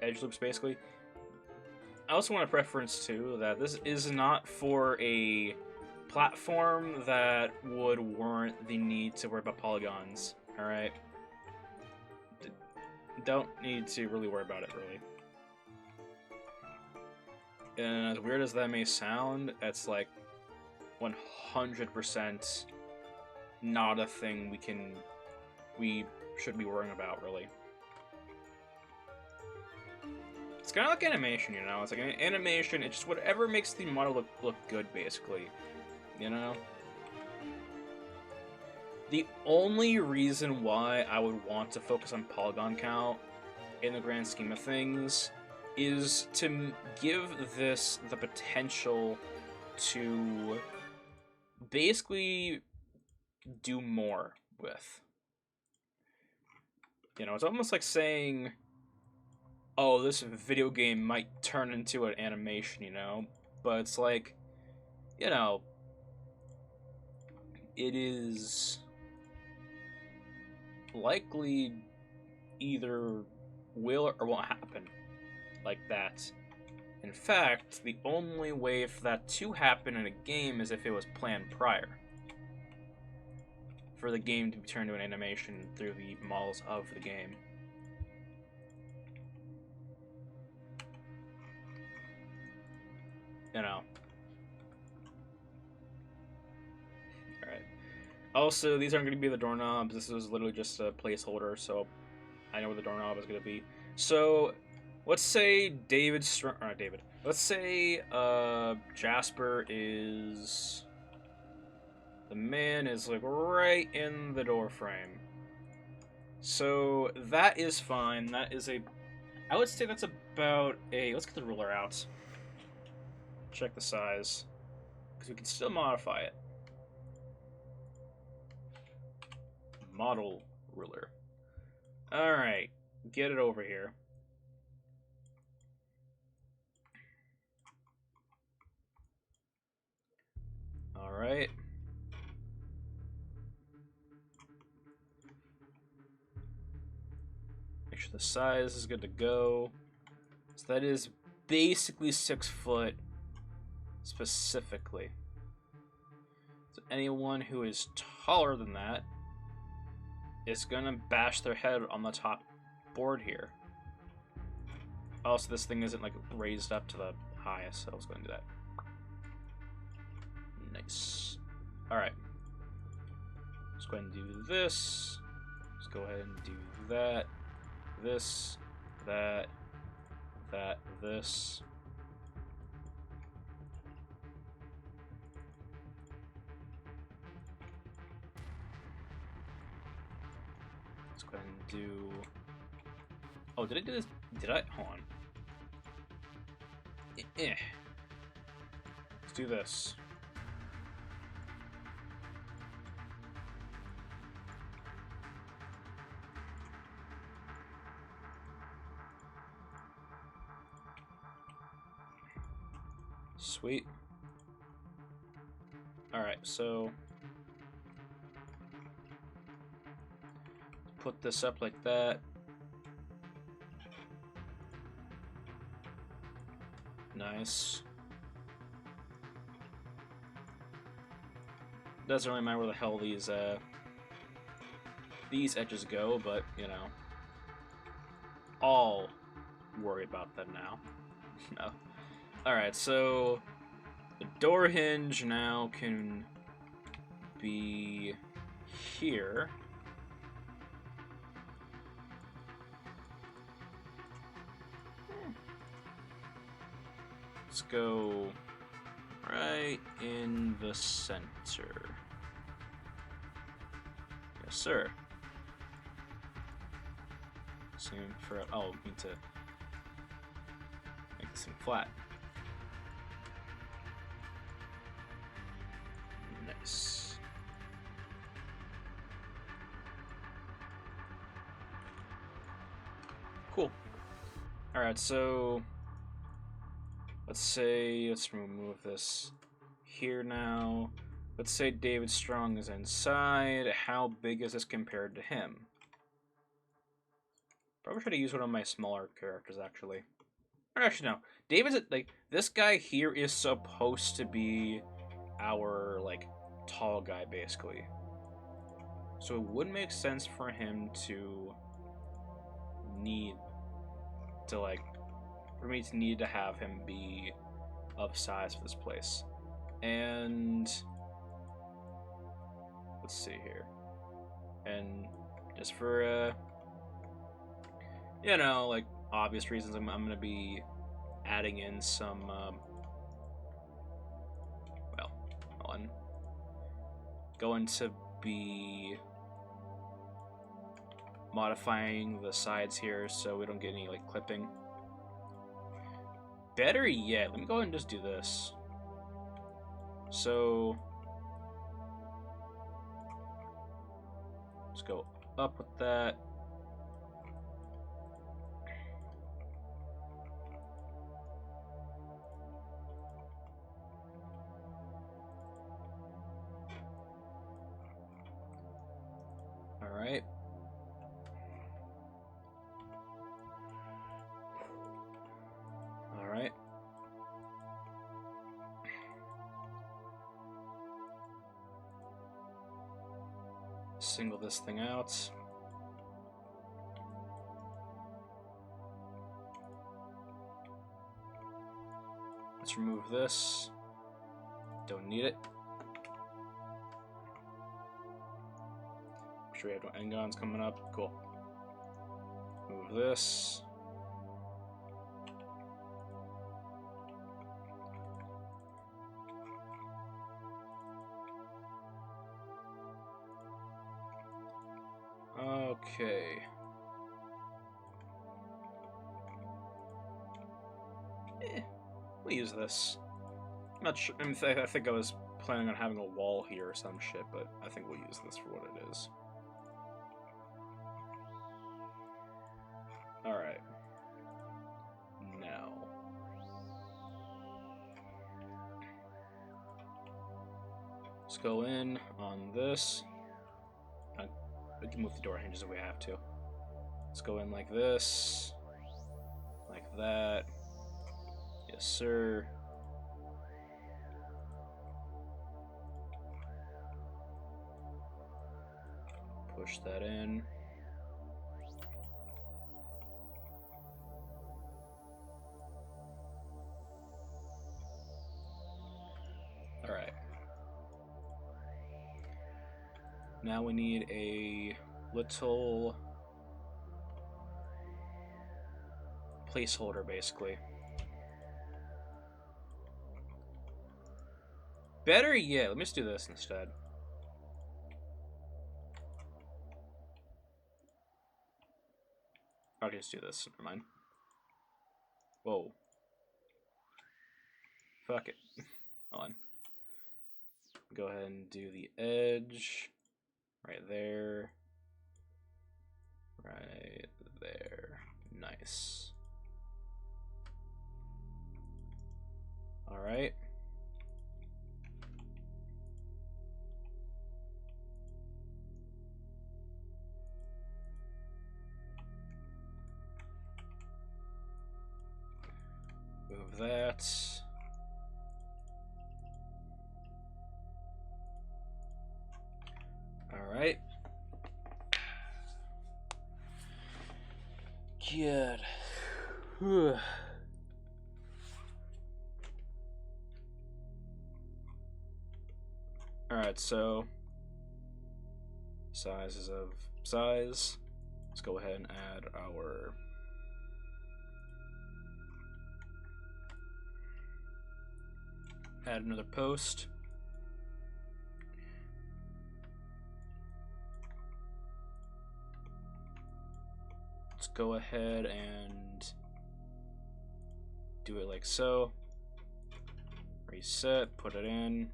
edge loops, basically. I also want to preference, too, that this is not for a platform that would warrant the need to worry about polygons, alright? Don't need to really worry about it, really. And as weird as that may sound, it's like 100% not a thing we should be worrying about, really. It's kind of like animation, you know? It's like an animation, it's just whatever makes the model look good, basically. You know? The only reason why I would want to focus on polygon count in the grand scheme of things is to give this the potential to basically do more with. You know, it's almost like saying, oh, this video game might turn into an animation, you know? But it's like, you know, it is likely either will or won't happen like that. In fact, the only way for that to happen in a game is if it was planned prior. For the game to be turned to an animation through the models of the game. You know. Alright. Also, these aren't going to be the doorknobs. This is literally just a placeholder, so I know where the doorknob is going to be. So, let's say let's say Jasper is... The man is like right in the door frame. So that is fine. That is I would say that's about let's get the ruler out. Check the size. Because we can still modify it. Model ruler. Alright. Get it over here. Alright. Make sure the size is good to go. So that is basically 6 foot specifically. So anyone who is taller than that is gonna bash their head on the top board here. Also, this thing isn't like raised up to the highest, so I was going to do that. Nice. Alright. Let's go ahead and do this. Let's go ahead and do that. This, that, this. Let's go ahead and do... Oh, did I do this? Did I? Hold on. Let's do this. Sweet. Alright, so put this up like that. Nice. Doesn't really matter where the hell these edges go, but you know, I'll worry about them now. No. Alright, so the door hinge now can be here. Let's go right in the center. Yes, sir. Same for... Oh, need to make this thing flat. Nice. Cool. Alright, so let's remove this here now. Let's say David Strong is inside. How big is this compared to him? Probably should have used one of my smaller characters, actually. Or actually, no. David's, like, this guy here is supposed to be our, like, tall guy, basically. So it would make sense for him to need to, like, for me to need to have him be of size for this place. And let's see here. And just for, you know, like, obvious reasons, I'm going to be adding in some, well, hold on. Going to be modifying the sides here so we don't get any like clipping. Better yet, let me go ahead and just do this. So let's go up with that. All right. All right. Single this thing out. Let's remove this. Don't need it. Make sure we have no endgons coming up. Cool. Move this. Okay. We'll use this. I'm not sure. I mean, I think I was planning on having a wall here or some shit, but I think we'll use this for what it is. Alright. Now. Let's go in on this. We can move the door hinges if we have to. Let's go in like this. Like that. Yes, sir. Push that in. Alright. Now we need a little placeholder, basically. Better yet, let me just do this instead. I'll just do this, never mind. Whoa. Fuck it. Hold on. Go ahead and do the edge. Right there. Right there. Nice. Alright. Move that. Alright. Good. Whew. Alright, so sizes of size. Let's go ahead and add our add another post. Let's go ahead and do it like so. Reset, put it in.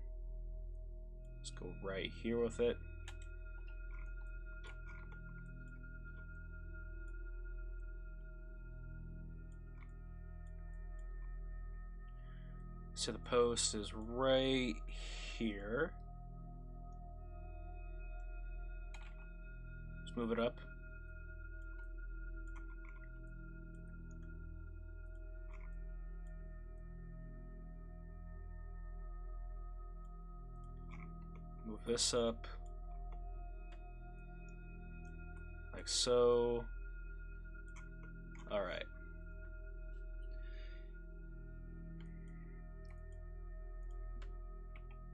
Let's go right here with it. So the post is right here. Let's move it up. Move this up. Like so. All right.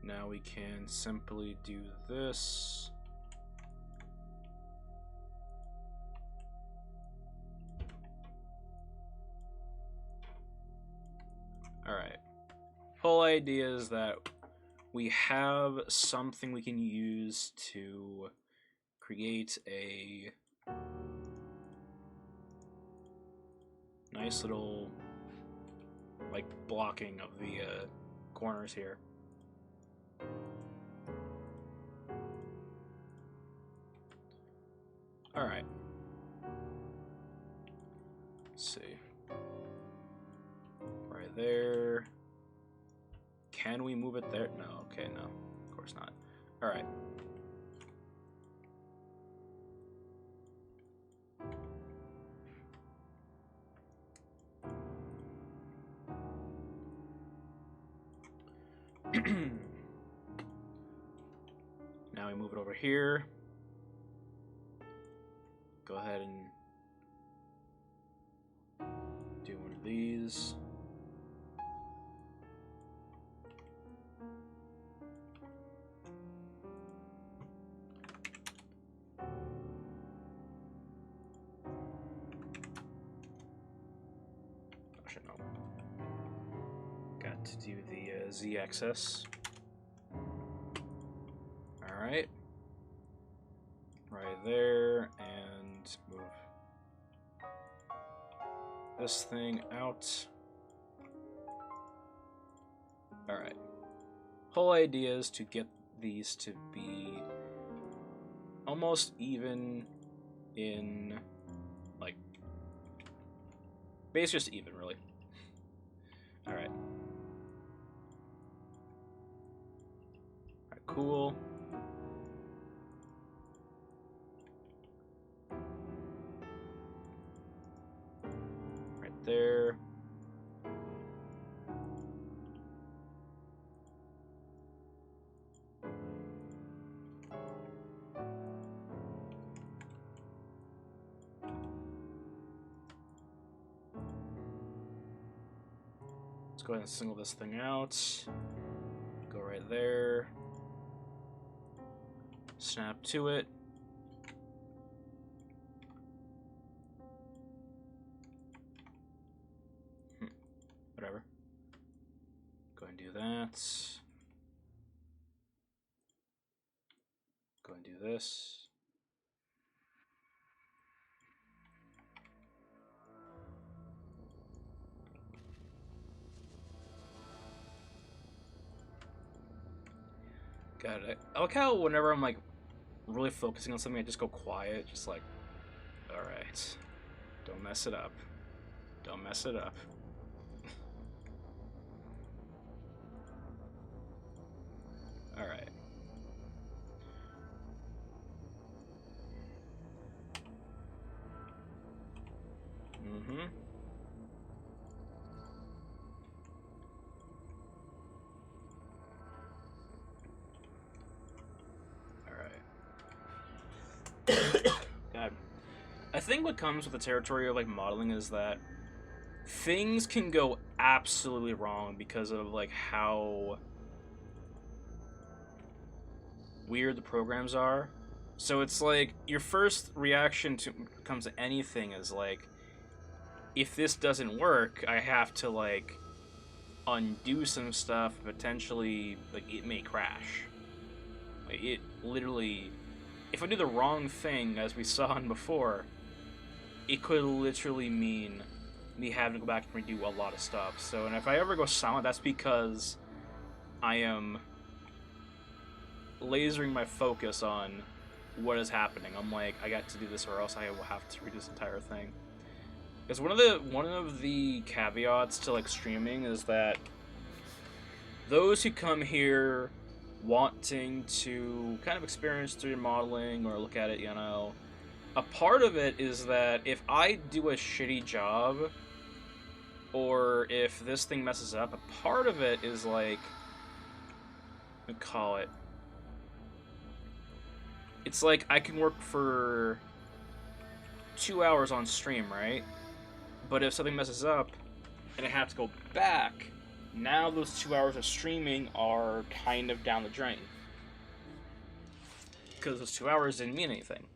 Now we can simply do this. Alright. Whole idea is that we have something we can use to create a nice little, like, blocking of the corners here. Alright. Let's see. Right there. Can we move it there? No, okay, no. Of course not. Alright. Now we move it over here. Go ahead and do one of these. Actually, no. Got to do the z-axis. Alright. Right there, and move this thing out. Alright. Whole idea is to get these to be almost even in, like, base just even, really. Alright. Alright, cool. Right there. Let's go ahead and single this thing out. Go right there. Snap to it. Whatever. Go ahead and do that. Go ahead and do this. Got it. I like how whenever I'm like really focusing on something, I just go quiet, just like, alright. Don't mess it up. Don't mess it up. Alright. Mm-hmm. God. I think what comes with the territory of like modeling is that things can go absolutely wrong because of like how weird the programs are. So it's like your first reaction to comes to anything is like, if this doesn't work, I have to like undo some stuff. Potentially, like it may crash. Like it literally, if I do the wrong thing, as we saw in before, it could literally mean me having to go back and redo a lot of stuff. So, and if I ever go silent, that's because I am lasering my focus on what is happening. I'm like, I got to do this or else I will have to redo this entire thing. Because one of the caveats to like streaming is that those who come here wanting to kind of experience 3D modeling or look at it, you know, a part of it is that if I do a shitty job or if this thing messes up, a part of it is like, we call it, it's like I can work for 2 hours on stream, right? But if something messes up and I have to go back, now those 2 hours of streaming are kind of down the drain. Because those 2 hours didn't mean anything.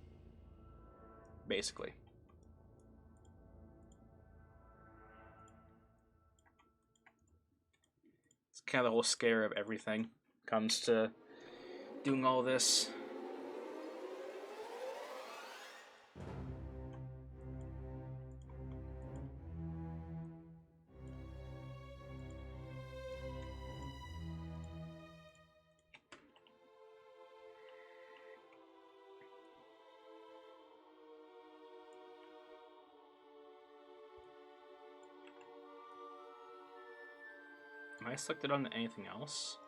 Basically. kind of the whole scare of everything comes to doing all this. Am I selected on anything else?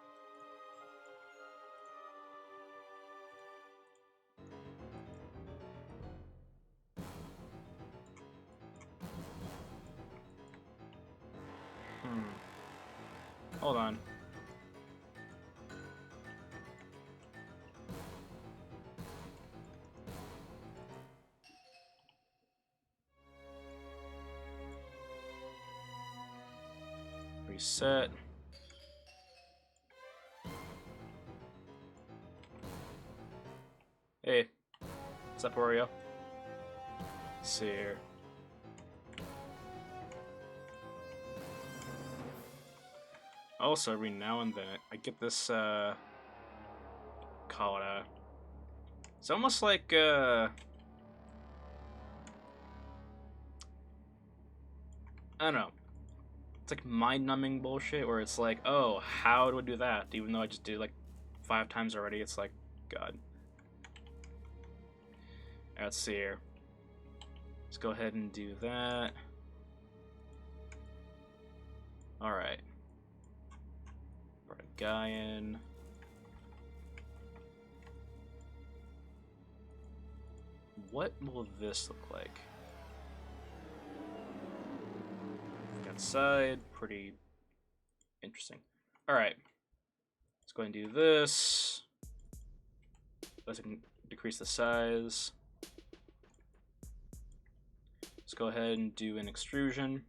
Hold on. Reset. Hey, what's up, Oreo? Let's see here. Also, every now and then, I get this, call it a... It's almost like, I don't know. It's like mind-numbing bullshit, where it's like, oh, how do I do that? Even though I just did it like 5 times already, it's like, God. Let's see here. Let's go ahead and do that. Alright. Put a guy in. What will this look like? Outside, pretty interesting. Alright. Let's go ahead and do this. Let's decrease the size. Let's go ahead and do an extrusion.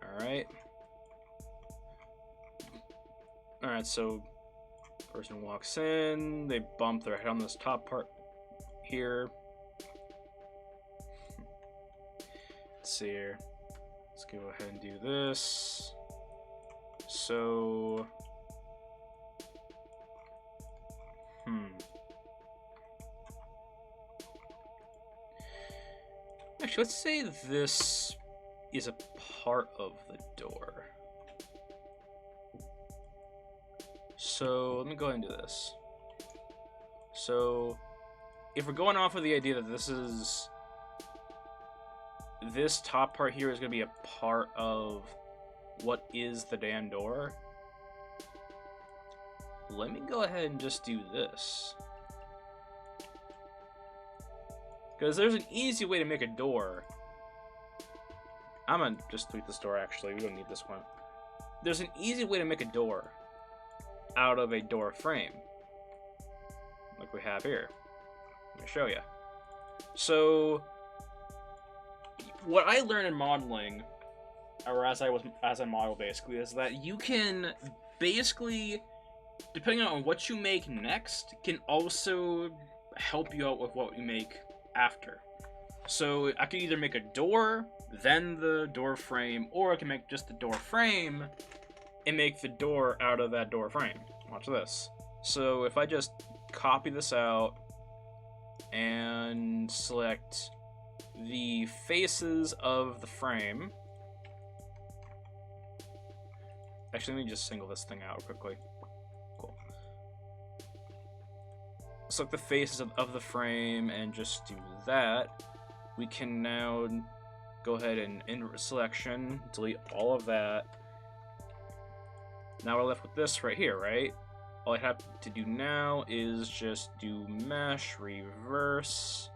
Alright. Alright, so person walks in, they bump their head on this top part here. Let's see here. Let's go ahead and do this. So actually, let's say this is a part of the door. So let me go ahead and do this. So if we're going off of the idea that this top part here is going to be a part of what is the damn door, let me go ahead and just do this. Because there's an easy way to make a door. I'm gonna just delete this door, actually. We don't need this one. There's an easy way to make a door out of a door frame, like we have here. Let me show you. So, what I learned in modeling, or as I model basically, is that you can basically, depending on what you make next, can also help you out with what you make after. So I could either make a door, then the door frame, or I can make just the door frame and make the door out of that door frame. Watch this. So if I just copy this out and select the faces of the frame. Actually, let me just single this thing out quickly. Cool. Select the faces of the frame and just do that. We can now go ahead and invert selection, delete all of that. Now we're left with this right here, right? All I have to do now is just do mesh, reverse,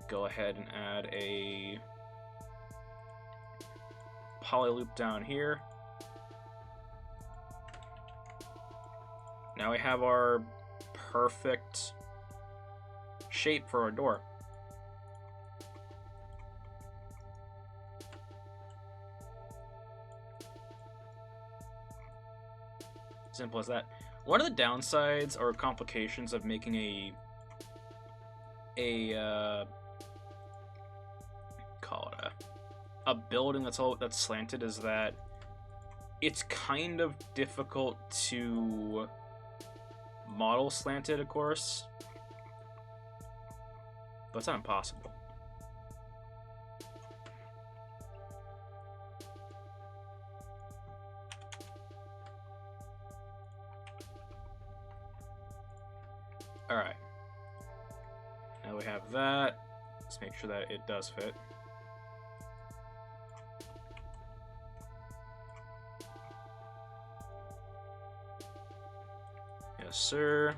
go ahead and add a poly loop down here. Now we have our perfect shape for our door. Simple as that. One of the downsides or complications of making a building that's slanted is that it's kind of difficult to model slanted, of course, but it's not impossible. Alright. Now we have that. Let's make sure that it does fit. Yes, sir.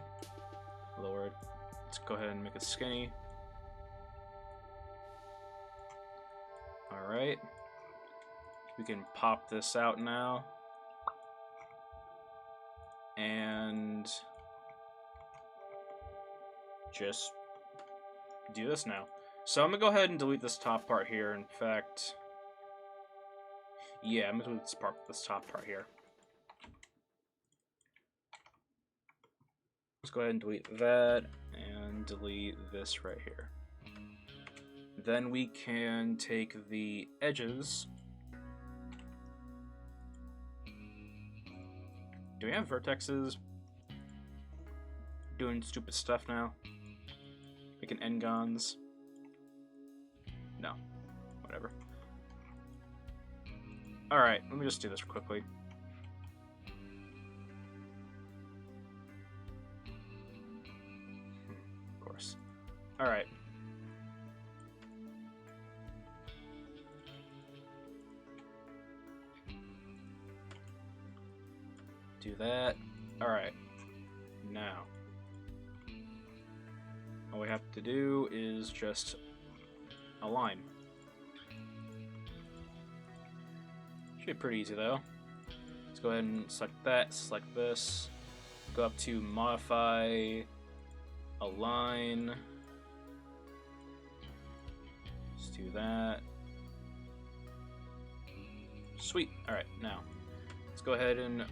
Lord. Let's go ahead and make it skinny. Alright. We can pop this out now. And just do this now. So I'm gonna go ahead and delete this top part here. In fact, yeah, I'm gonna delete this top part here. Let's go ahead and delete that and delete this right here. Then we can take the edges. Do we have vertexes doing stupid stuff now? Making n-gons? No. Whatever. Alright, let me just do this quickly. Of course. Alright. Do that. Alright. Now. All we have to do is just align. Should be pretty easy though. Let's go ahead and select that, select this, go up to modify, align. Let's do that. Sweet. Alright, now let's go ahead and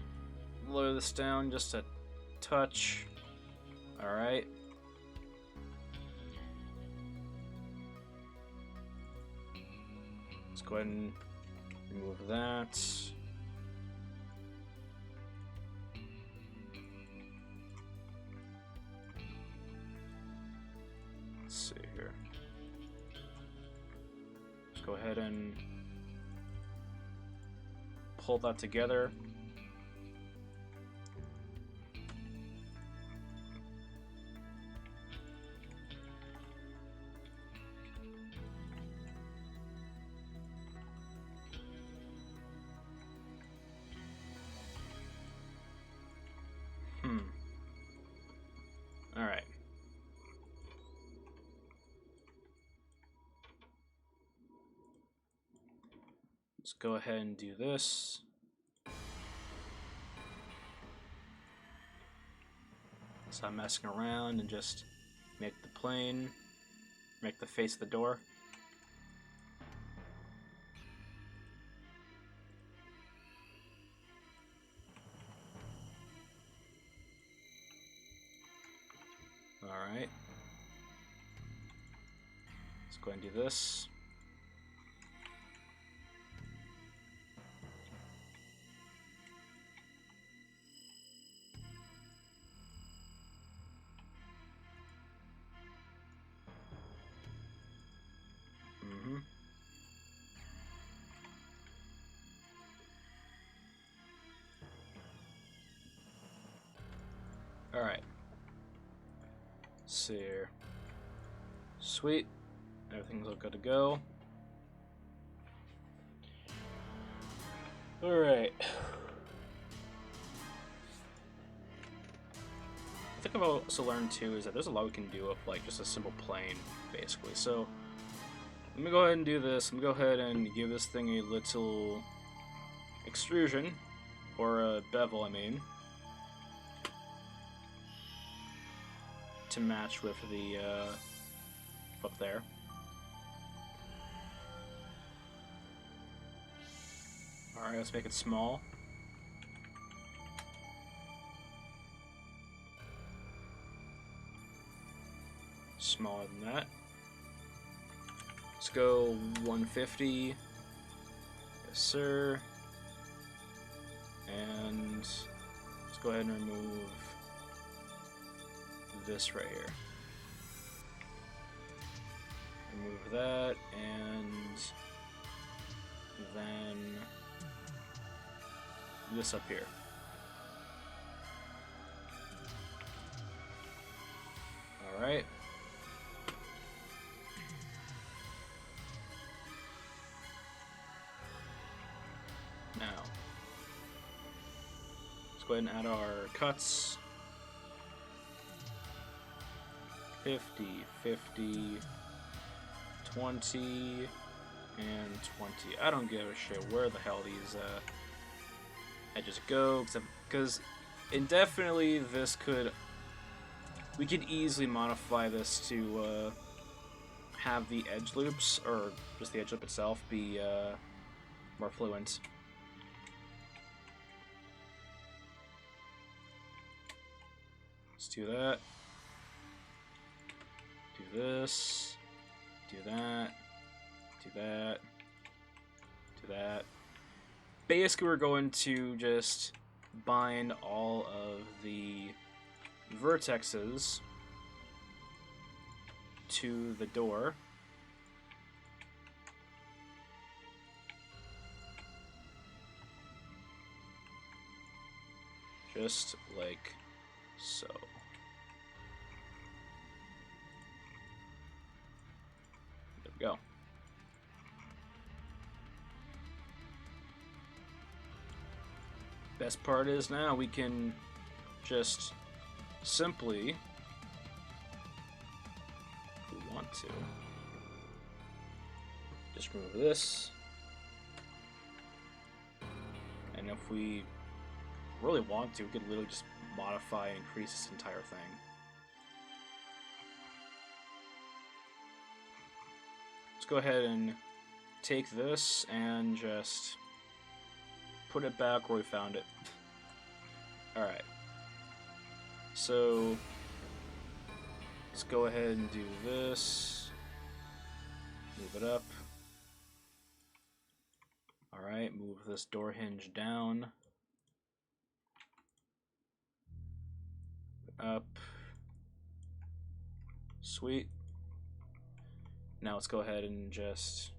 lower this down just a touch. Alright. Let's go ahead and remove that. Let's see here. Let's go ahead and pull that together. Alright. Let's go ahead and do this. Stop messing around and just make the plane, make the face of the door. Alright. Let's go ahead and do this. Alright. See here. Sweet. Everything's all good to go. Alright. I think I've also learned too is that there's a lot we can do with like just a simple plane, basically. So let me go ahead and do this. Let me go ahead and give this thing a little extrusion, or a bevel, I mean, to match with the up there. Alright, let's make it small. Smaller than that. Let's go 150 Yes, sir. And let's go ahead and remove this right here. Remove that, and then this up here. Alright. Now, let's go ahead and add our cuts. 50, 50, 20, and 20. I don't give a shit where the hell these edges go, because indefinitely this could... We could easily modify this to have the edge loops, or just the edge loop itself, be more fluent. Let's do that. Do this. Do that. Do that. Do that. Basically, we're going to just bind all of the vertexes to the door. Just like so. There we go. Best part is now we can just simply, if we want to, just remove this, and if we really want to, we could literally just modify and increase this entire thing. Let's go ahead and take this and just put it back where we found it. Alright. So, let's go ahead and do this. Move it up. Alright, move this door hinge down. Up. Sweet. Now let's go ahead and just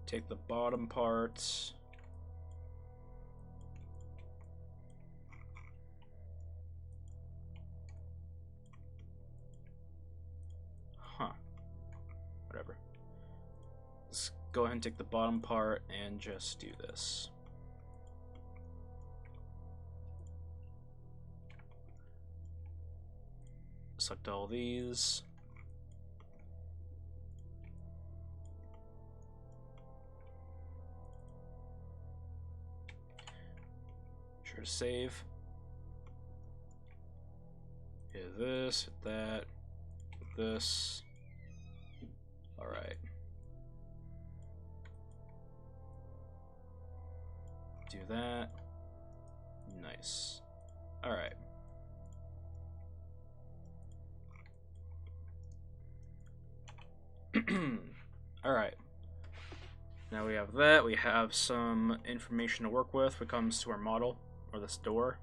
take the bottom parts. Whatever. Let's go ahead and take the bottom part and just do this. Select all these. Sure to save. Hit this, hit that, hit this. Alright. Do that. Nice. Alright. Alright. Now we have that. We have some information to work with when it comes to our model, or this door.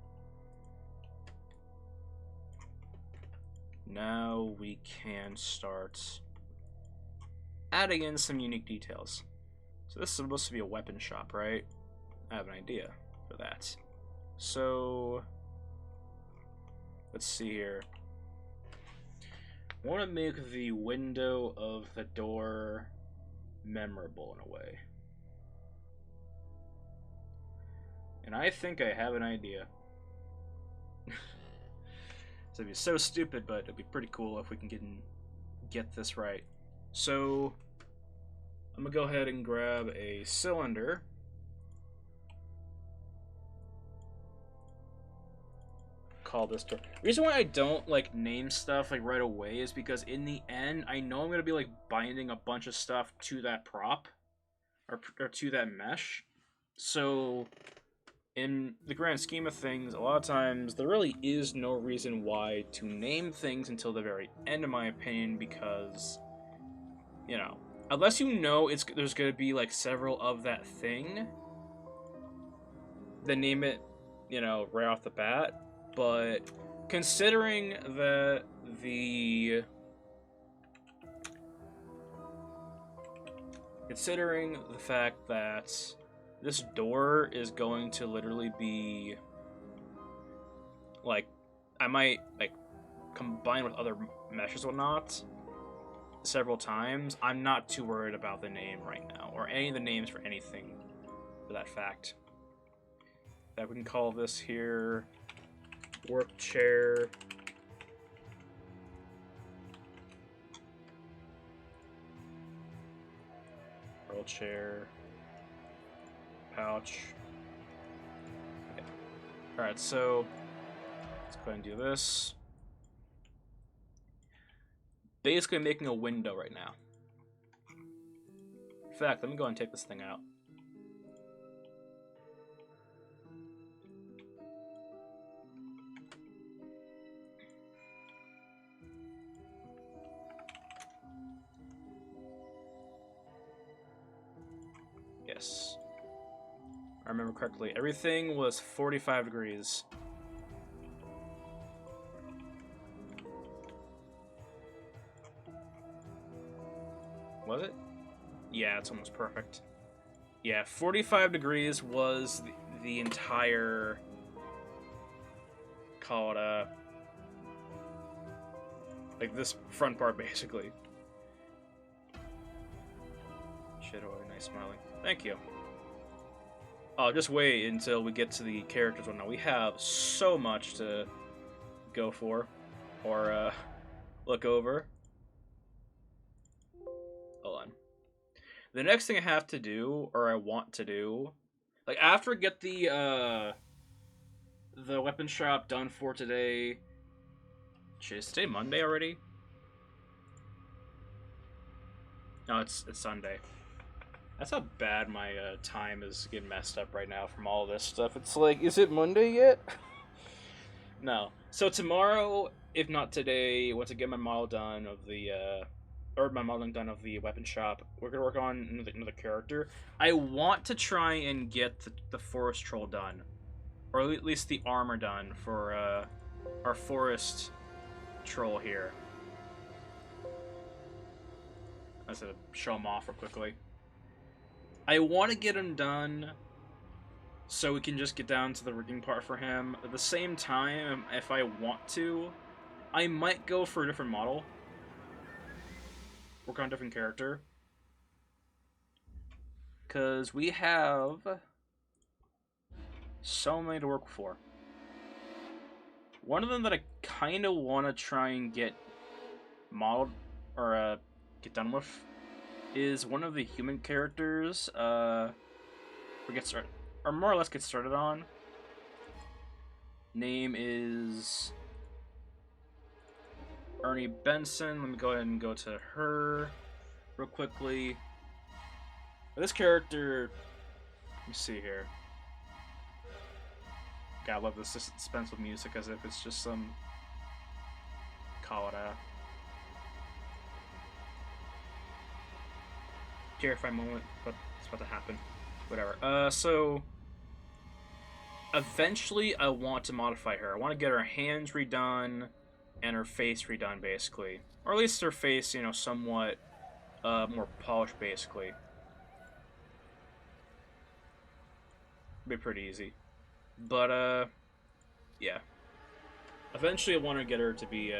Now we can start adding in some unique details. So this is supposed to be a weapon shop, right? I have an idea for that. So let's see here. I want to make the window of the door memorable in a way. And I think I have an idea. So it'd be so stupid, but it'd be pretty cool if we can get this right. So I'm gonna go ahead and grab a cylinder. Call this door. The reason why I don't like name stuff like right away is because in the end I know I'm gonna be like binding a bunch of stuff to that prop or to that mesh. So in the grand scheme of things, a lot of times there really is no reason why to name things until the very end, in my opinion, because you know, unless you know there's gonna be like several of that thing, then name it, you know, right off the bat. But considering that considering the fact that this door is going to literally be like, I might like combine with other meshes or whatnot several times, I'm not too worried about the name right now, or any of the names for anything for that fact. That we can call this here work chair. Roll chair. Pouch. Okay. Alright, so let's go ahead and do this. Basically making a window right now. In fact, let me go and take this thing out. Yes. I remember correctly. Everything was 45 degrees. Was it? Yeah, it's almost perfect. Yeah, 45 degrees was the entire, call it like this front part basically. Shadow, nice smiling. Thank you. I'll just wait until we get to the characters one. Now we have so much to go for, or look over. Hold on. The next thing I have to do, or I want to do, like after I get the weapon shop done for today. Shit, is today Monday already? No, it's Sunday. That's how bad my time is getting messed up right now from all this stuff. It's like, is it Monday yet? No. So tomorrow, if not today, once I get my model done of the my modeling done of the weapon shop, we're gonna work on another character. I want to try and get the forest troll done, or at least the armor done for our forest troll here. I was gonna show him off real quickly. I want to get him done so we can just get down to the rigging part for him. At the same time, if I want to, I might go for a different model. Work on a different character. Because we have so many to work for. One of them that I kind of want to try and get modeled, or get done with, is one of the human characters we get started, or more or less get started on. Name is Ernie Benson. Let me go ahead and go to her real quickly. This character, let me see here. God, I love this suspense with music as if it's just some, call it a terrifying moment, but it's about to happen. Whatever. So eventually I want to modify her. I want to get her hands redone and her face redone, basically. Or at least her face, you know, somewhat more polished, basically. Be pretty easy. But, yeah. Eventually I want to get her to be,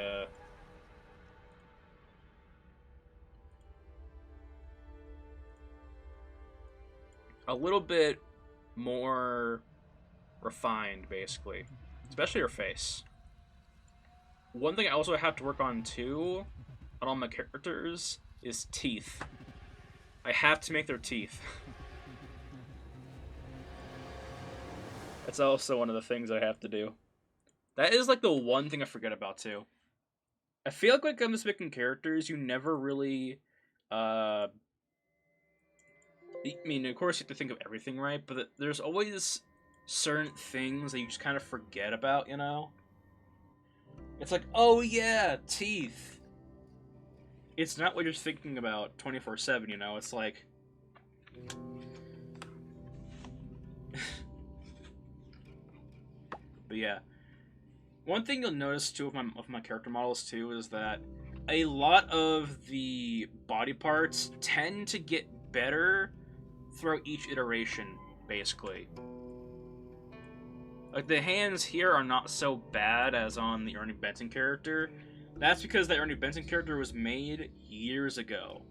a little bit more refined, basically. Especially her face. One thing I also have to work on, too, on all my characters, is teeth. I have to make their teeth. That's also one of the things I have to do. That is, like, the one thing I forget about, too. I feel like when it comes to making characters, you never really, I mean, of course you have to think of everything, right? But there's always certain things that you just kind of forget about, you know? It's like, oh yeah, teeth. it's not what you're thinking about 24/7. You know, it's like. But yeah, one thing you'll notice too of my character models too is that a lot of the body parts tend to get better throughout each iteration, basically. Like, the hands here are not so bad as on the Ernie Benson character. That's because the Ernie Benson character was made years ago.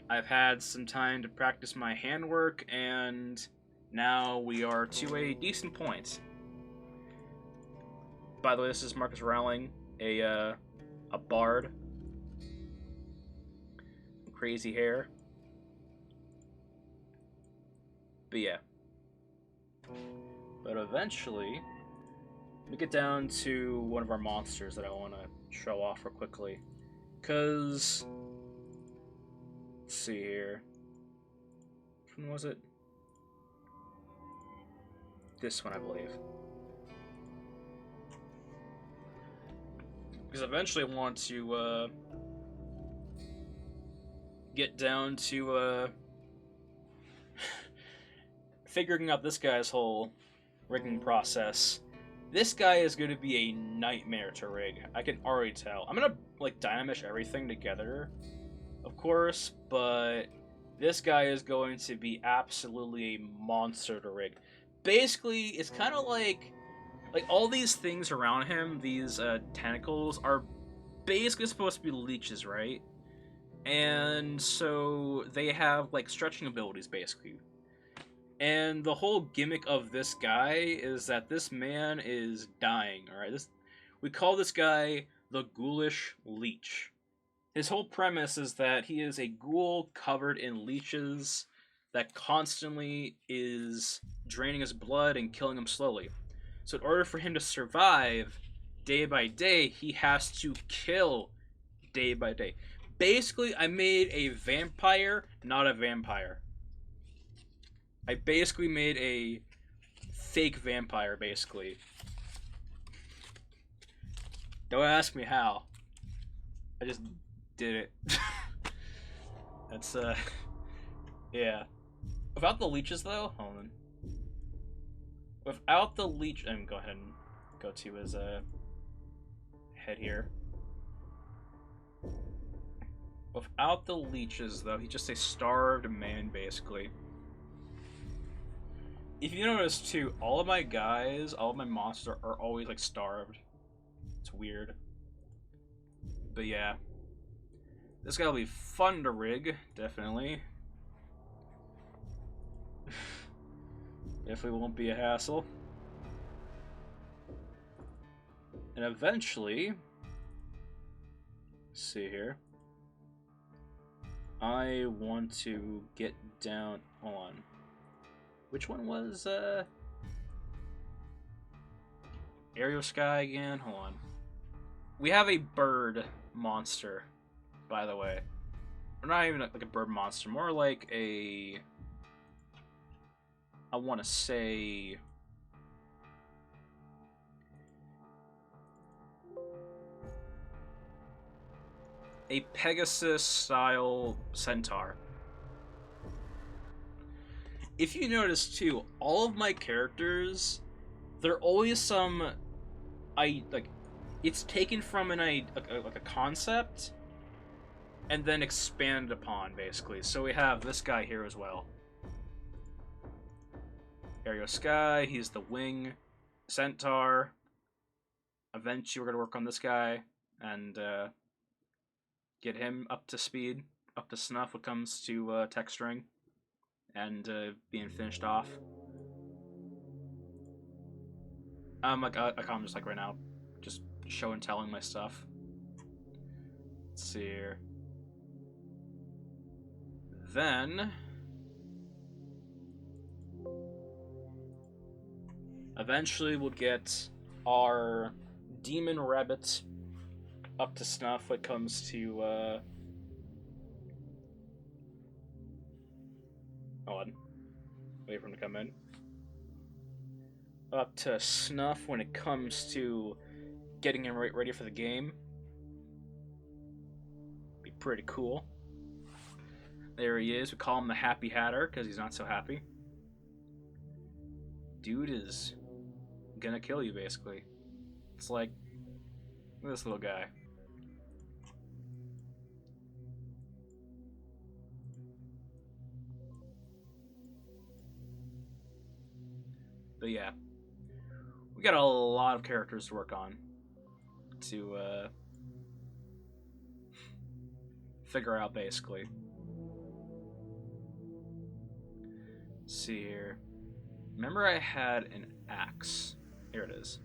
I've had some time to practice my handwork, and now we are to a decent point. By the way, this is Marcus Rowling, a bard. Crazy hair. But yeah. But eventually, we get down to one of our monsters that I want to show off real quickly. Because, let's see here. Which one was it? This one, I believe. Because eventually I want to get down to figuring out this guy's whole rigging process. This guy is going to be a nightmare to rig. I can already tell. I'm going to like dynamesh everything together, of course, but this guy is going to be absolutely a monster to rig. Basically, it's kind of like all these things around him, these tentacles, are basically supposed to be leeches, right? And so they have like stretching abilities, basically. And the whole gimmick of this guy is that this man is dying, alright? We call this guy the Ghoulish Leech. His whole premise is that he is a ghoul covered in leeches that constantly is draining his blood and killing him slowly. So in order for him to survive day by day, he has to kill day by day. Basically, I made a vampire, not a vampire. I basically made a fake vampire, basically. Don't ask me how. I just did it. That's, yeah. Without the leeches, though, hold on. Without the leech, and go ahead and go to his, head here. Without the leeches, though, he's just a starved man, basically. If you notice, too, all of my guys, all of my monsters are always, like, starved. It's weird. But yeah. This guy will be fun to rig, definitely. Definitely won't be a hassle. And eventually, let's see here. I want to get down on. Which one was Aerial Sky again? Hold on. We have a bird monster, by the way. Or not even like a bird monster, more like a, I want to say, a Pegasus-style centaur. If you notice, too, all of my characters, they're always some, it's taken from like a concept, and then expanded upon, basically. So we have this guy here as well. Aerial Sky, he's the wing centaur. Eventually we're going to work on this guy, and get him up to speed, up to snuff when it comes to texturing. And being finished off. I'm just like right now, just show and telling my stuff. Let's see here. Then eventually we'll get our demon rabbit up to snuff when it comes to hold on. Wait for him to come in. Up to snuff when it comes to getting him ready for the game. Be Pretty cool. There he is. We call him the Happy Hatter because he's not so happy. Dude is gonna kill you, basically. It's like this little guy. But yeah, we got a lot of characters to work on to figure out, basically. Let's see here. Remember I had an axe. Here it is.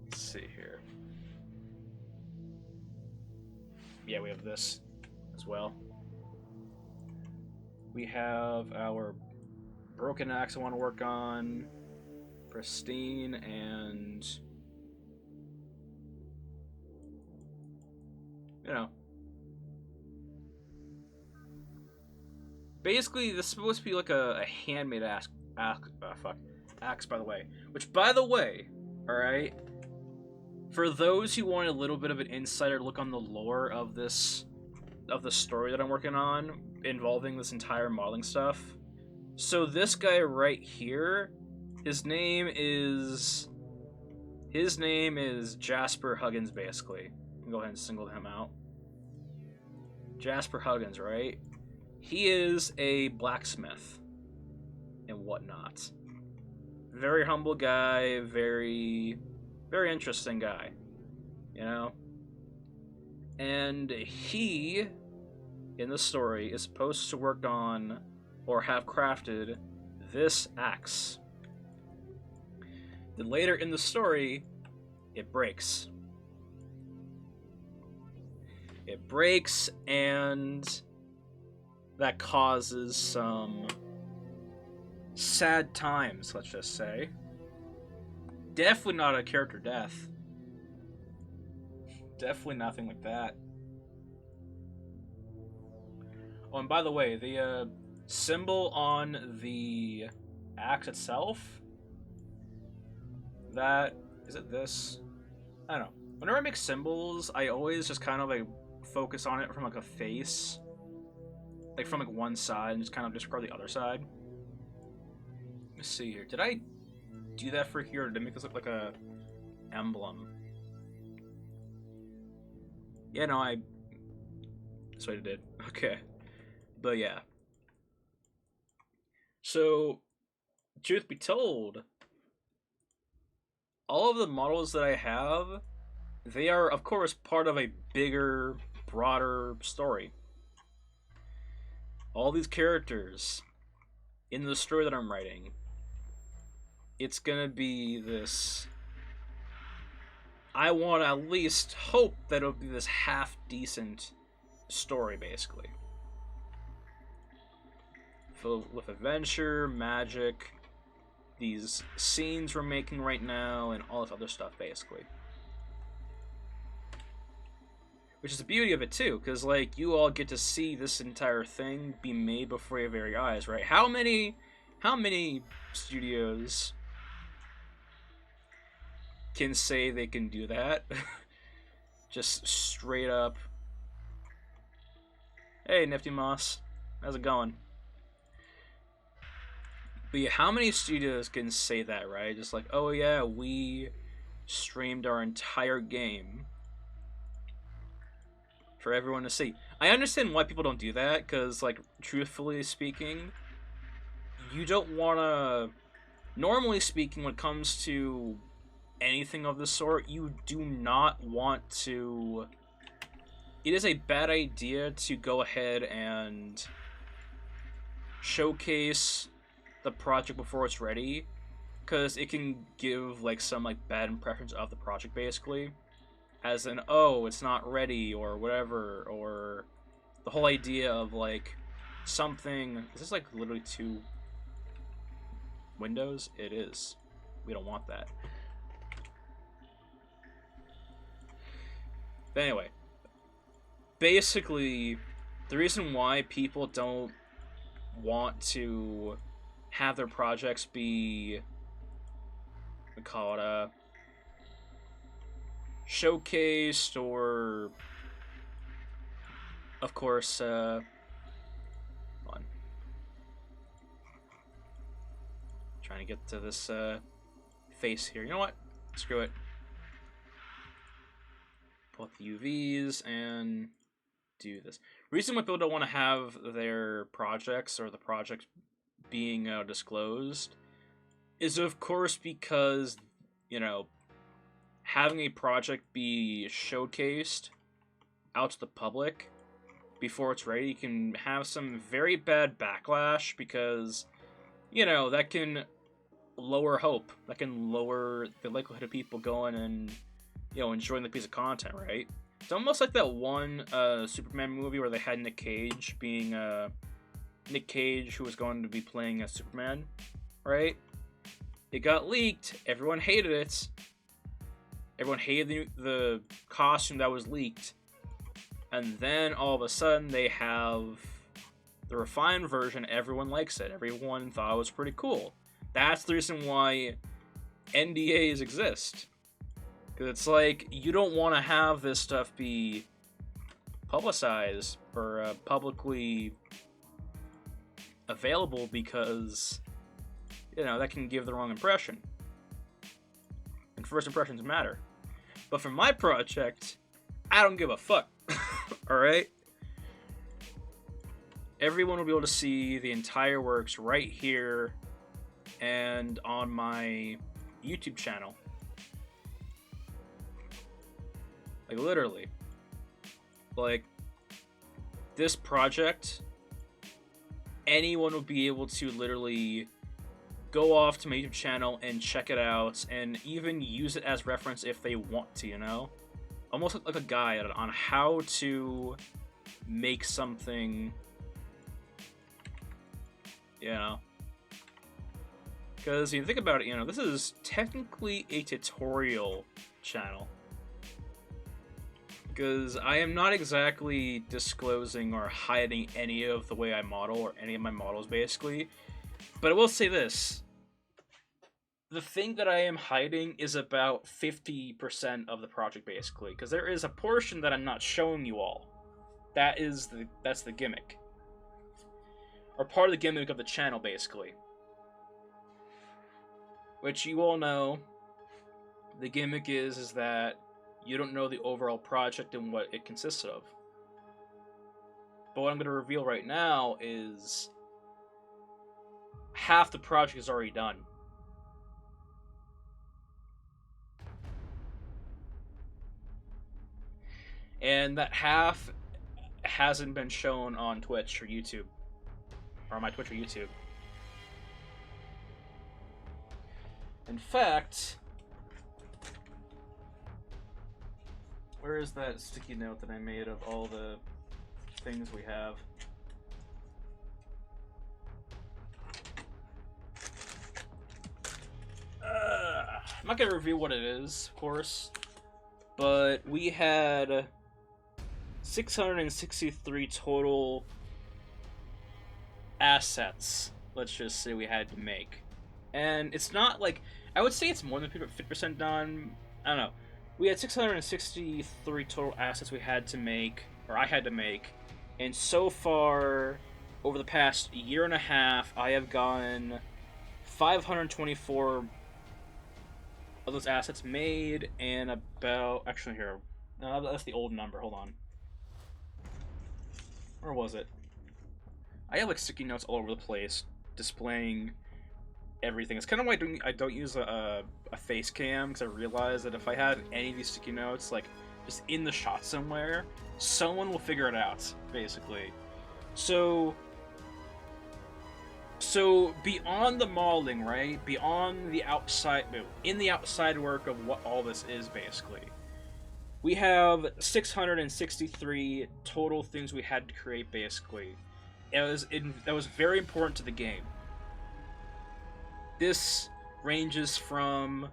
Let's see here. Yeah, we have this as well. We have our broken axe I want to work on, pristine, and you know, basically this is supposed to be like a handmade axe, by the way. Which, by the way, all right, for those who want a little bit of an insider look on the lore of this, of the story that I'm working on involving this entire modeling stuff. So this guy right here, his name is Jasper Huggins, basically. Go ahead and single him out. Jasper Huggins, right? He is a blacksmith and whatnot. Very humble guy, very interesting guy, you know? And he, in the story, is supposed to work on or have crafted this axe. Then later in the story, it breaks. It breaks, and that causes some sad times, let's just say. Definitely not a character death. Definitely nothing like that. Oh, and by the way, the symbol on the axe itself, that, is it this? I don't know. Whenever I make symbols, I always just kind of like focus on it from like a face. Like from like one side and just kind of disregard the other side. Let's see here. Did I do that for here, or did I make this look like a emblem? Yeah, no, that's what I did. Okay. But yeah. So, truth be told, all of the models that I have, they are, of course, part of a bigger, broader story. All these characters in the story that I'm writing, it's gonna be this, I want to at least hope that it'll be this half-decent story, basically. Filled with adventure, magic, these scenes we're making right now, and all this other stuff, basically. Which is the beauty of it, too, because, like, you all get to see this entire thing be made before your very eyes, right? How many studios can say they can do that? Just straight up, hey, Nifty Moss, how's it going? But yeah, how many studios can say that, right? Just like, oh yeah, we streamed our entire game for everyone to see. I understand why people don't do that, because, like, truthfully speaking, you don't want to, normally speaking, when it comes to anything of the sort, you do not want to, it is a bad idea to go ahead and showcase the project before it's ready, because it can give, like, some, like, bad impressions of the project, basically. As in, oh, it's not ready, or whatever, or the whole idea of, like, something, is this, like, literally 2 windows? It is. We don't want that. But anyway, basically, the reason why people don't want to have their projects be, we call it showcased, or of course, hold on. Trying to get to this face here. You know what? Screw it. Pull up the UVs and do this. Reason why people don't want to have their projects or the projects being disclosed is, of course, because, you know, having a project be showcased out to the public before it's ready can have some very bad backlash, because, you know, that can lower hope. That can lower the likelihood of people going and, you know, enjoying the piece of content, right? It's almost like that one Superman movie where they had Nick Cage being Nick Cage, who was going to be playing Superman, right? It got leaked. Everyone hated it. Everyone hated the costume that was leaked. And then all of a sudden they have the refined version. Everyone likes it. Everyone thought it was pretty cool. That's the reason why NDAs exist. Because it's like, you don't want to have this stuff be publicized or publicly available, because, you know, that can give the wrong impression. And first impressions matter. But for my project, I don't give a fuck. Alright? Everyone will be able to see the entire works right here and on my YouTube channel. Like, literally. Like, this project, anyone will be able to literally go off to my YouTube channel and check it out, and even use it as reference if they want to, you know? Almost like a guide on how to make something, you know? Because you think about it, you know, this is technically a tutorial channel. Because I am not exactly disclosing or hiding any of the way I model, or any of my models, basically. But I will say this. The thing that I am hiding is about 50% of the project, basically. Because there is a portion that I'm not showing you all. That's the gimmick. Or part of the gimmick of the channel, basically. Which you all know. The gimmick is that you don't know the overall project and what it consists of. But what I'm going to reveal right now is half the project is already done. And that half hasn't been shown on Twitch or YouTube. Or on my Twitch or YouTube. In fact, where is that sticky note that I made of all the things we have? I'm not going to reveal what it is, of course. But we had 663 total assets, let's just say, we had to make. And it's not like, I would say it's more than 50% done. I don't know. We had 663 total assets we had to make, or I had to make. And so far, over the past year and a half, I have gotten 524 of those assets made, and about, actually here, no, that's the old number, hold on. Where was it? I have like sticky notes all over the place, displaying everything. It's kind of why I don't use a face cam, because I realize that if I had any of these sticky notes, like, just in the shot somewhere, someone will figure it out, basically. So beyond the modeling, right? Beyond the outside, in the outside work of what all this is, basically, we have 663 total things we had to create, basically. That was very important to the game. This ranges from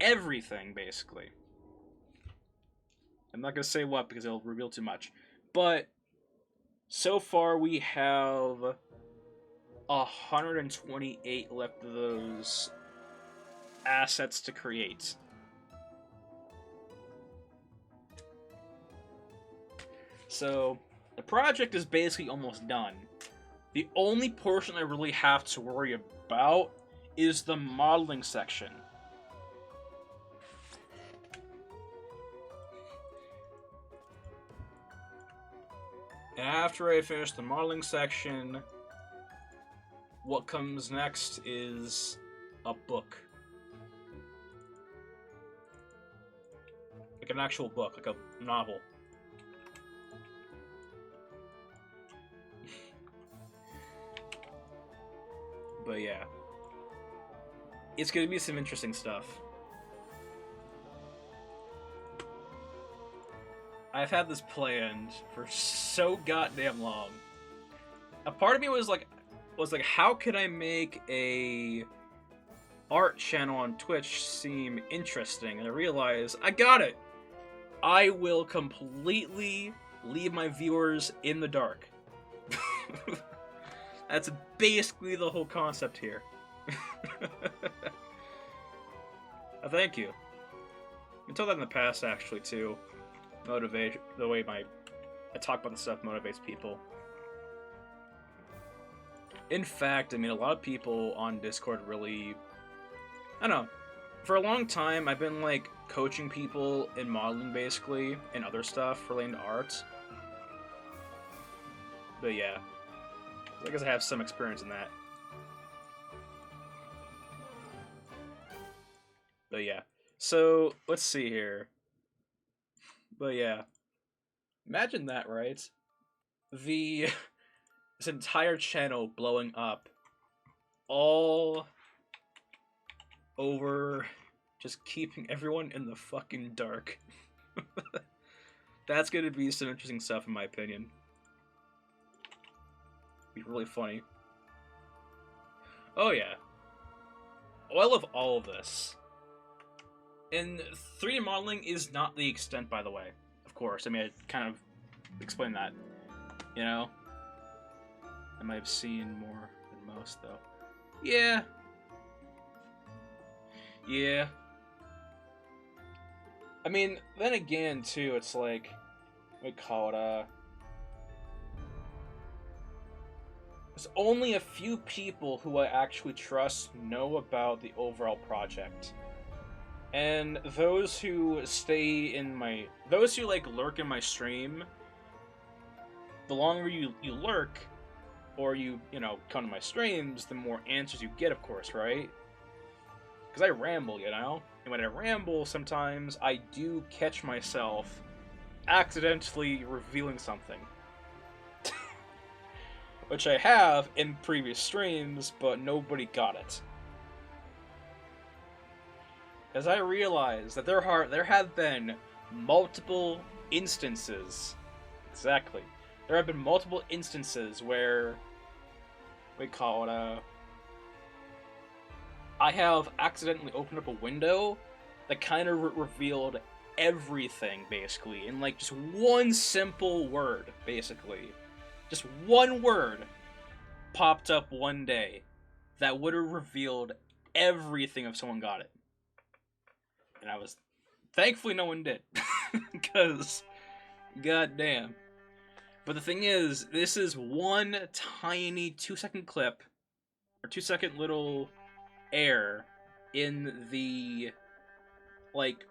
everything, basically. I'm not going to say what, because it'll reveal too much. But so far we have 128 left of those assets to create. So, the project is basically almost done. The only portion I really have to worry about is the modeling section. And after I finish the modeling section, what comes next is a book. Like an actual book, like a novel. But yeah. It's gonna be some interesting stuff. I've had this planned for so goddamn long. A part of me was like, how can I make a art channel on Twitch seem interesting? And I realized, I got it! I will completely leave my viewers in the dark. That's basically the whole concept here. Thank you. I told that in the past, actually, too. Motivate the way I talk about the stuff motivates people. In fact, I mean, a lot of people on Discord really, I don't know. For a long time, I've been like coaching people in modeling, basically, and other stuff relating to art. But yeah, I guess I have some experience in that. But yeah, so let's see here. But yeah, imagine that, right? This entire channel blowing up, all over just keeping everyone in the fucking dark. That's gonna be some interesting stuff, in my opinion. Be really funny. Oh yeah. Oh, I love all of this. And 3D modeling is not the extent, by the way. Of course, I mean, I kind of explained that. You know? I might have seen more than most, though. Yeah. Yeah. I mean, then again, too, it's like, we call it, there's only a few people who I actually trust know about the overall project. And those who those who, like, lurk in my stream, the longer you lurk, or you come to my streams, the more answers you get, of course, right? Because I ramble, you know? And when I ramble, sometimes I do catch myself accidentally revealing something. Which I have in previous streams, but nobody got it. As I realized that there have been multiple instances. Exactly. There have been multiple instances where we call it I have accidentally opened up a window that kind of revealed everything, basically, in like just one simple word, basically. Just one word popped up one day that would have revealed everything if someone got it. And thankfully no one did. Because, goddamn. But the thing is, this is one tiny 2-second clip, or 2-second little air in the, like,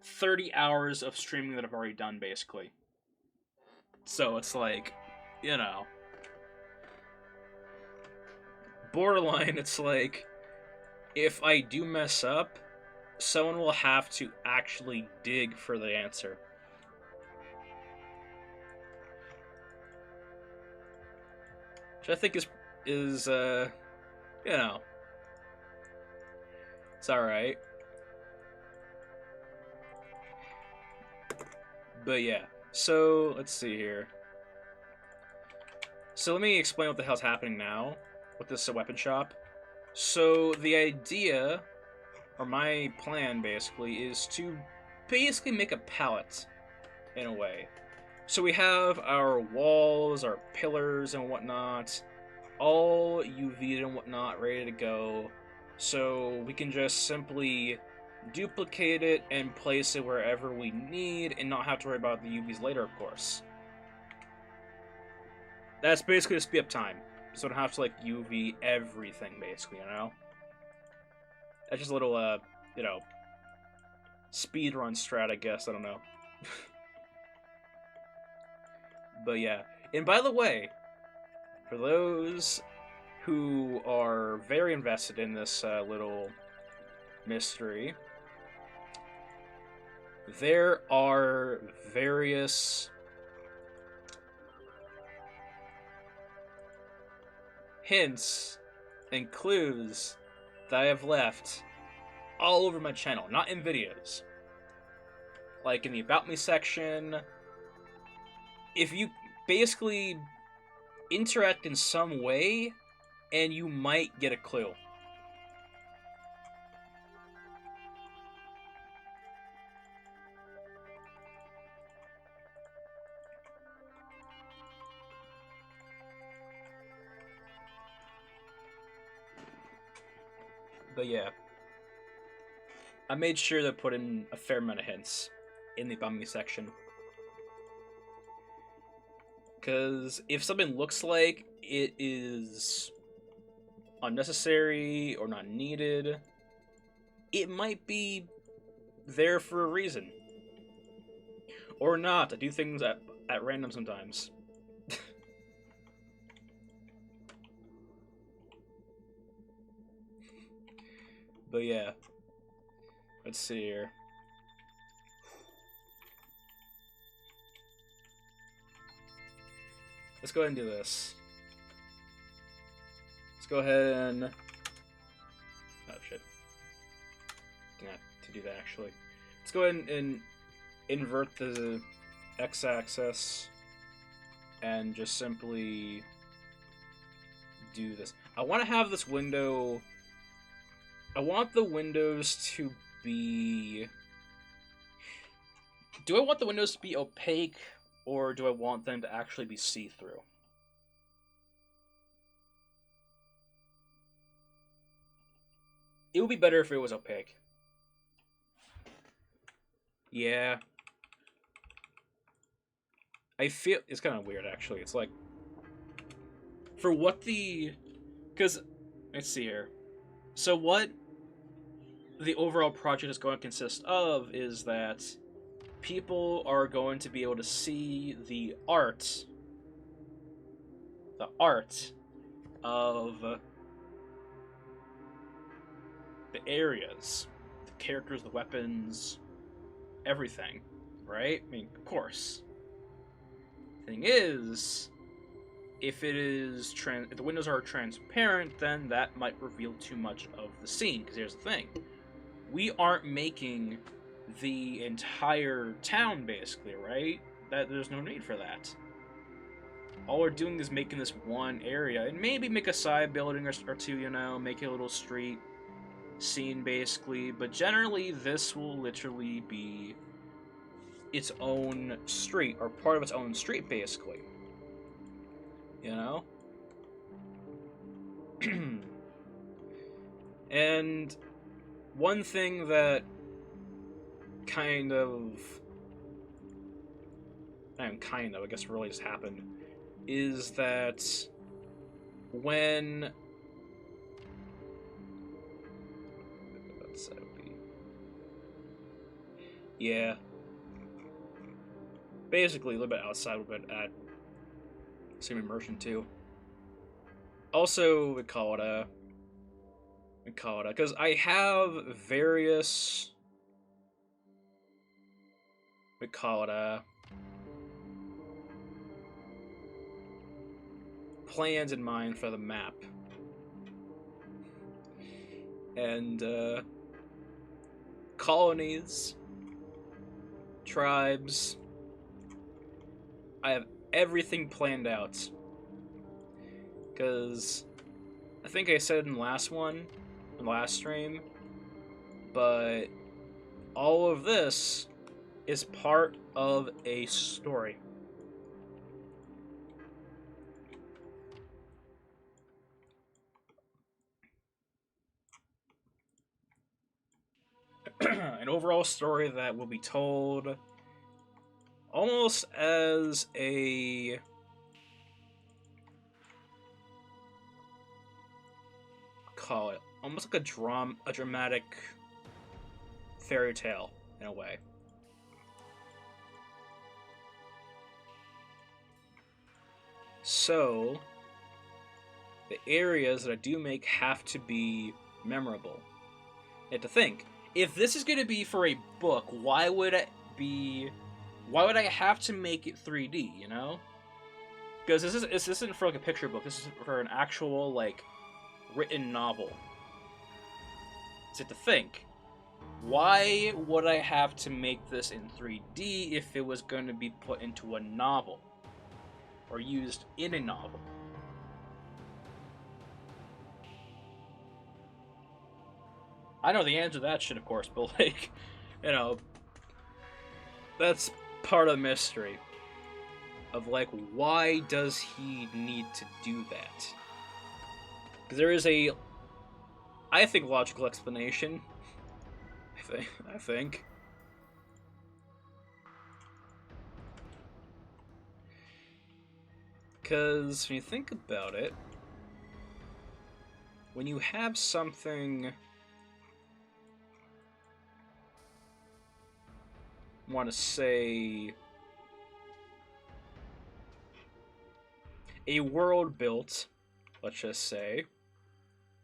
30 hours of streaming that I've already done, basically. So it's like, you know, borderline, it's like, if I do mess up, someone will have to actually dig for the answer. Which I think is you know, it's alright. But yeah, so let's see here. So let me explain what the hell's happening now with this weapon shop. So the idea, or my plan basically, is to basically make a palette, in a way. So we have our walls, our pillars and whatnot, all UV'd and whatnot, ready to go. So we can just simply duplicate it and place it wherever we need and not have to worry about the UVs later, of course. That's basically to speed up time. So I don't have to, like, UV everything, basically, you know? That's just a little, you know, speedrun strat, I guess. I don't know. But yeah. And by the way, for those who are very invested in this little mystery, there are various hints and clues that I have left all over my channel, not in videos. Like in the About Me section, if you basically interact in some way, and you might get a clue. But yeah, I made sure to put in a fair amount of hints in the About Me section. Because if something looks like it is unnecessary or not needed, it might be there for a reason. Or not. I do things at random sometimes. But yeah. Let's see here. Let's go ahead and do this. Let's go ahead and... Oh, shit. Gonna have to do that, actually. Let's go ahead and invert the x-axis and just simply do this. I want to have this window... I want the windows to be... Do I want the windows to be opaque, or do I want them to actually be see-through? It would be better if it was opaque. Yeah. I feel... It's kind of weird, actually. It's like... For what the... Because... Let's see here. So what the overall project is going to consist of is that people are going to be able to see the art of the areas, the characters, the weapons, everything, right? I mean, of course. Thing is, if the windows are transparent, then that might reveal too much of the scene. Because here's the thing: we aren't making the entire town, basically, right? There's no need for that. All we're doing is making this one area, and maybe make a side building or two, you know, make a little street scene, basically. But generally, this will literally be its own street, or part of its own street, basically. You know? And one thing that I guess really just happened, is that when... Yeah. Basically, a little bit outside, a little bit at same immersion, too. Also, we call it because I have various... plans in mind for the map. And, colonies, tribes, I have everything planned out. Because I think I said in the last stream, but all of this is part of a story. An overall story that will be told almost as a call it? Almost like a dramatic fairy tale in a way. So, the areas that I do make have to be memorable. You have to think, if this is going to be for a book, why would I have to make it 3D, you know? Because this isn't for like a picture book, this is for an actual, like, written novel. So you have to think, why would I have to make this in 3D if it was going to be put into a novel? Or used in a novel? I know the answer to that shit, of course, but, like, you know, that's part of the mystery. Of, like, why does he need to do that? Because there is a, I think, logical explanation. I think. Because when you think about it, when you have something, I want to say, a world built, let's just say.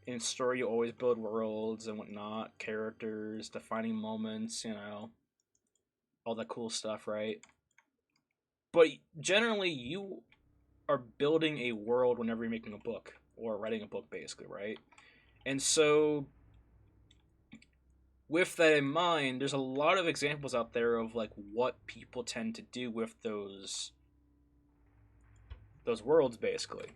In story, you always build worlds and whatnot, characters, defining moments, you know, all that cool stuff, right? But generally, you are building a world whenever you're making a book, or writing a book, basically, right? And so, with that in mind, there's a lot of examples out there of, like, what people tend to do with those worlds, basically.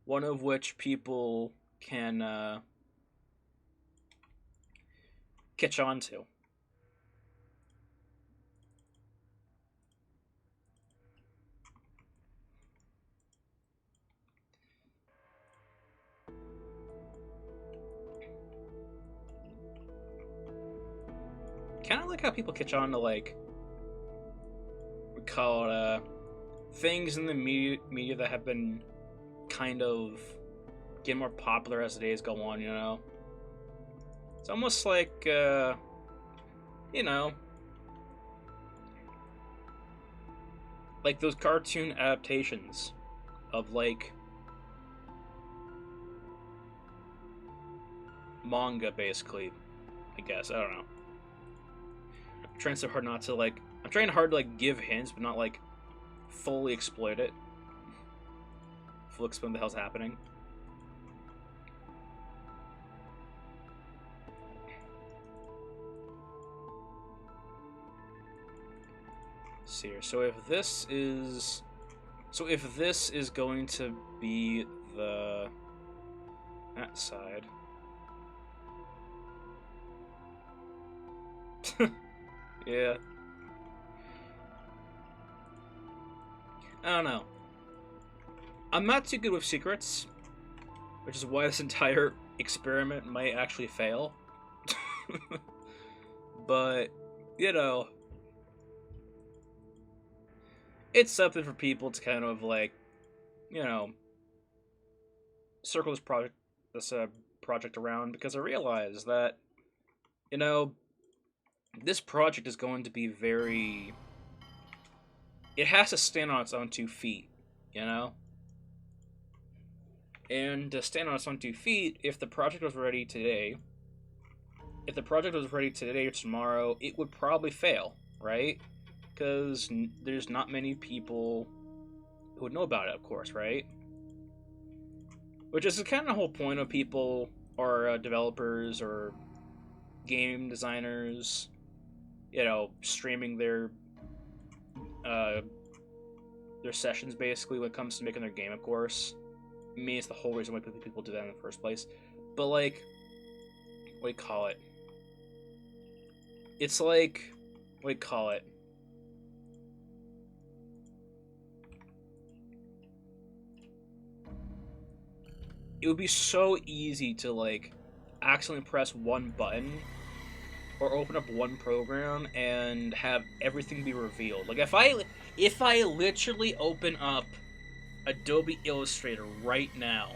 One of which people can catch on to. Kind of like how people catch on to, like, we call it, things in the media that have been kind of getting more popular as the days go on, you know? It's almost like, you know, like those cartoon adaptations of, like, manga, basically, I guess. I don't know. I'm trying so hard not to, like, I'm trying hard to, like, give hints, but not, like, fully exploit it. Fully explain what the hell's happening. Let's see here. So if this is going to be that side. Yeah. I don't know. I'm not too good with secrets, which is why this entire experiment might actually fail. But, you know, it's something for people to kind of, like, you know, circle this project around, because I realize that, you know, this project is going to be very, it has to stand on its own 2 feet, you know? And to stand on its own 2 feet, if the project was ready today, or tomorrow, it would probably fail, right? Because there's not many people who would know about it, of course, right? Which is kind of the whole point of people, or developers, or game designers, you know, streaming their sessions, basically, when it comes to making their game, of course. I mean, it's the whole reason why people do that in the first place. But, like, what do you call it? It's like, what do you call it? It would be so easy to, like, accidentally press one button or open up one program and have everything be revealed. Like, if I literally open up Adobe Illustrator right now,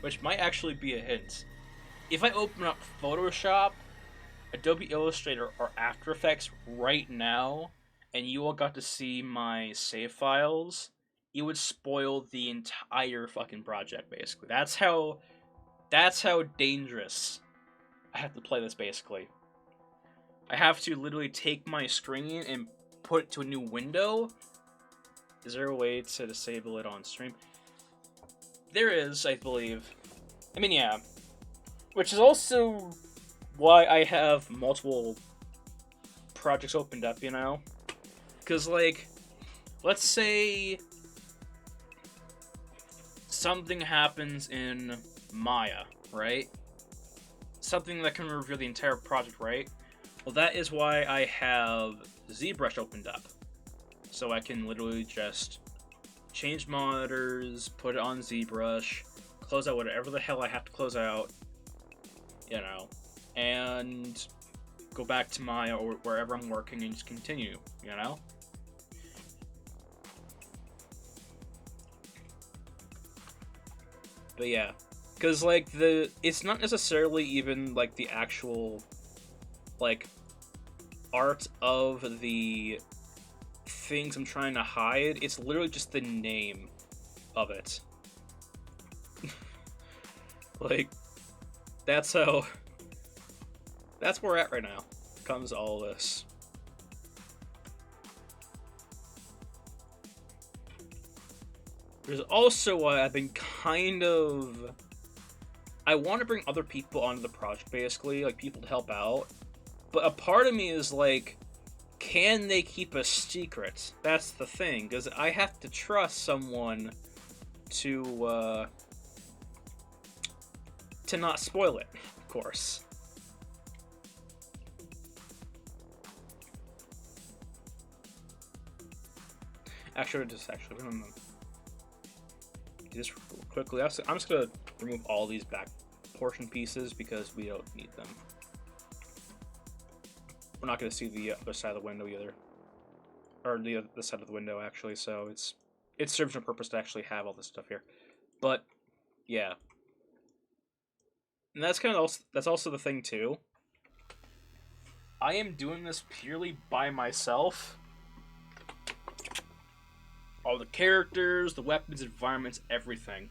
which might actually be a hint. If I open up Photoshop, Adobe Illustrator, or After Effects right now, and you all got to see my save files, it would spoil the entire fucking project, basically. That's how dangerous I have to play this, basically. I have to literally take my screen and put it to a new window. Is there a way to disable it on stream? There is, I believe. I mean, yeah. Which is also why I have multiple projects opened up, you know? Because, like, let's say something happens in Maya, right? Something that can reveal the entire project, right? Well, that is why I have ZBrush opened up. So I can literally just change monitors, put it on ZBrush, close out whatever the hell I have to close out, you know, and go back to Maya or wherever I'm working and just continue, you know? But yeah, because, like, it's not necessarily even, like, the actual, like, art of the things I'm trying to hide. It's literally just the name of it. Like, that's where we're at right now. Comes all this. There's also why I've been kind of... I want to bring other people onto the project, basically, like people to help out. But a part of me is like, can they keep a secret? That's the thing, because I have to trust someone to not spoil it, of course. Actually, we're gonna do this quickly. I'm just gonna remove all these back portion pieces because we don't need them. We're not gonna see the other side of the window either, or the side of the window actually. So it serves no purpose to actually have all this stuff here. But yeah, and that's also the thing too. I am doing this purely by myself. All the characters, the weapons, environments, everything.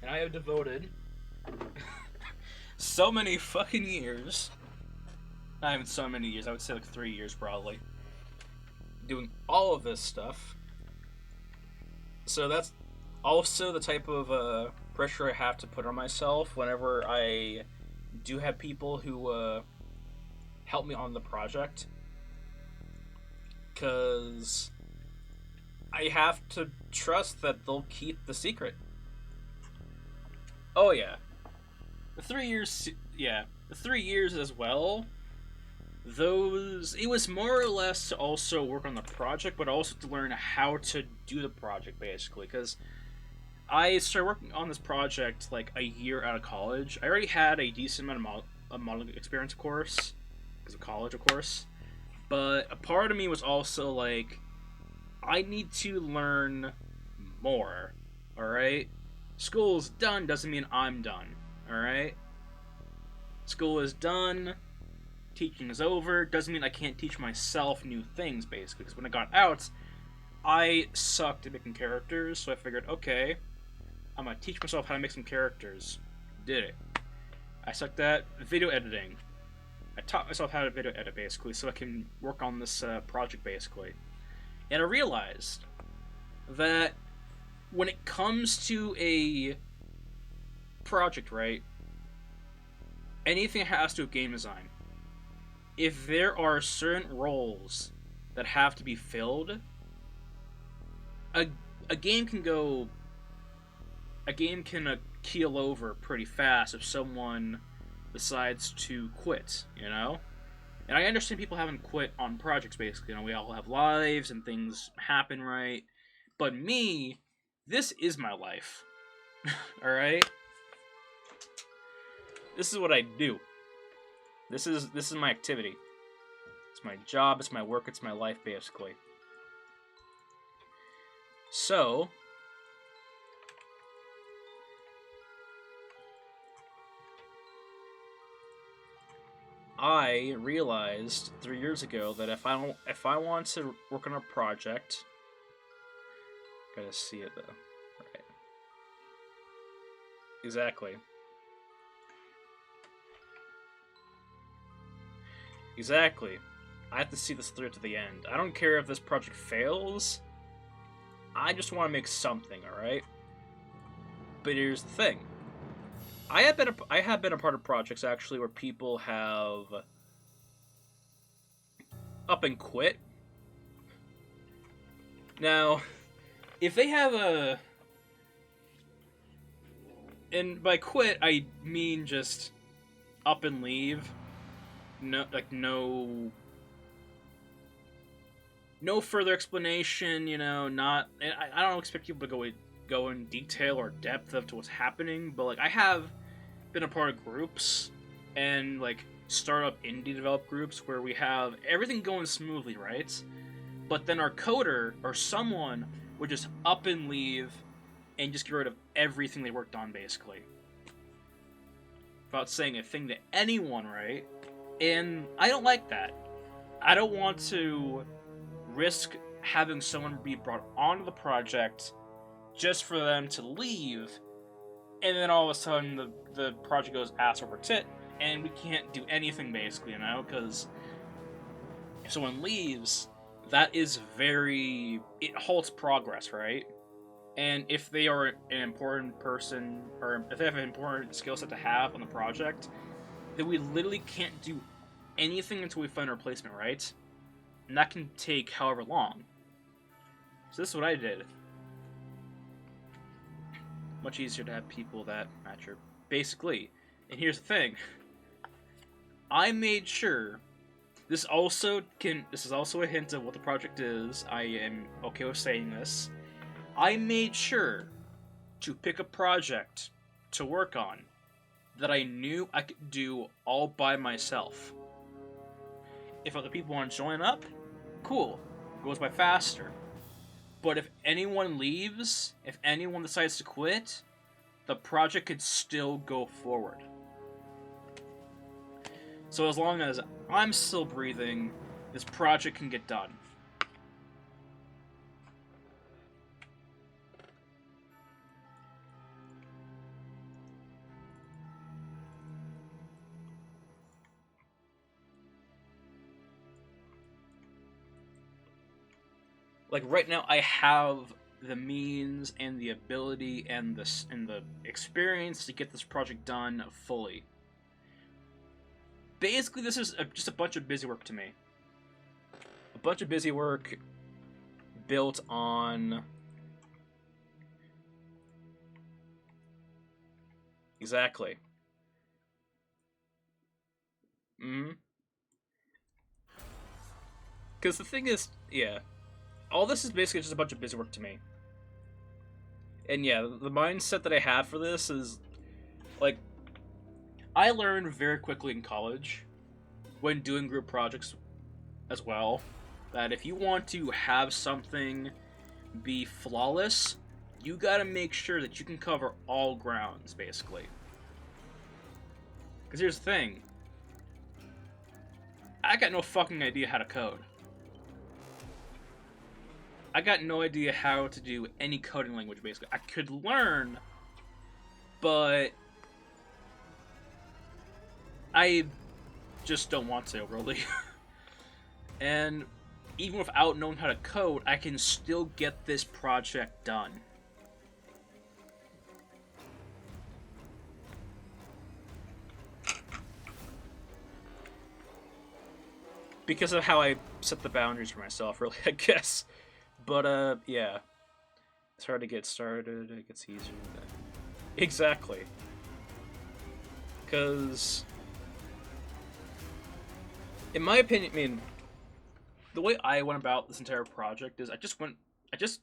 And I have devoted so many fucking years. Not even so many years, I would say like 3 years probably. Doing all of this stuff. So that's also the type of pressure I have to put on myself whenever I do have people who help me on the project, because I have to trust that they'll keep the secret. Oh yeah, the 3 years, yeah, the 3 years as well. It was more or less to also work on the project, but also to learn how to do the project, basically, because I started working on this project like a year out of college. I already had a decent amount of modeling experience, of course, of college, of course, but a part of me was also like, I need to learn more. All right, school's done doesn't mean I'm done. All right, school is done, teaching is over, doesn't mean I can't teach myself new things, basically, because when I got out, I sucked at making characters, so I figured, okay, I'm gonna teach myself how to make some characters. Did it. I sucked at video editing. I taught myself how to video edit, basically, so I can work on this project, basically. And I realized that when it comes to a project, right, anything that has to do with game design, if there are certain roles that have to be filled, a game can keel over pretty fast if someone decides to quit, you know? And I understand people haven't quit on projects, basically. You know, we all have lives and things happen, right? But me, this is my life. Alright? This is what I do. This is my activity. It's my job, it's my work, it's my life, basically. So, I realized 3 years ago that if I want to work on a project, gotta see it though. Right. Exactly. Exactly. I have to see this through to the end. I don't care if this project fails. I just want to make something, alright? But here's the thing. I have been a part of projects, actually, where people have up and quit. Now, if they have a... And by quit, I mean just up and leave. No further explanation, not... And I don't expect people to go in detail or depth of to what's happening, but, like, I have been a part of groups and, like, startup indie developed groups where we have everything going smoothly, right? But then our coder or someone would just up and leave and just get rid of everything they worked on, basically. Without saying a thing to anyone, right? And I don't like that. I don't want to risk having someone be brought onto the project just for them to leave, and then all of a sudden the project goes ass over tit, and we can't do anything, basically, because if someone leaves, that is it halts progress, right? And if they are an important person, or if they have an important skill set to have on the project, then we literally can't do anything until we find a replacement, right? And that can take however long. So this is what I did. Much easier to have people that match your... Basically. And here's the thing. I made sure... This is also a hint of what the project is. I am okay with saying this. I made sure to pick a project to work on that I knew I could do all by myself. If other people want to join up, cool. Goes by faster. But if anyone leaves, if anyone decides to quit, the project could still go forward. So as long as I'm still breathing, this project can get done. Like, right now, I have the means and the ability and the experience to get this project done fully. Basically, this is just a bunch of busy work to me. A bunch of busy work built on... Exactly. Because the thing is, yeah... All this is basically just a bunch of busy work to me. And yeah, the mindset that I have for this is, like, I learned very quickly in college, when doing group projects as well, that if you want to have something be flawless, you gotta make sure that you can cover all grounds, basically. Because here's the thing. I got no fucking idea how to code. I got no idea how to do any coding language, basically. I could learn, but I just don't want to, really. And even without knowing how to code, I can still get this project done. Because of how I set the boundaries for myself, really, I guess. But, yeah. It's hard to get started, it gets easier. Exactly. Because... in my opinion, I mean... the way I went about this entire project is I just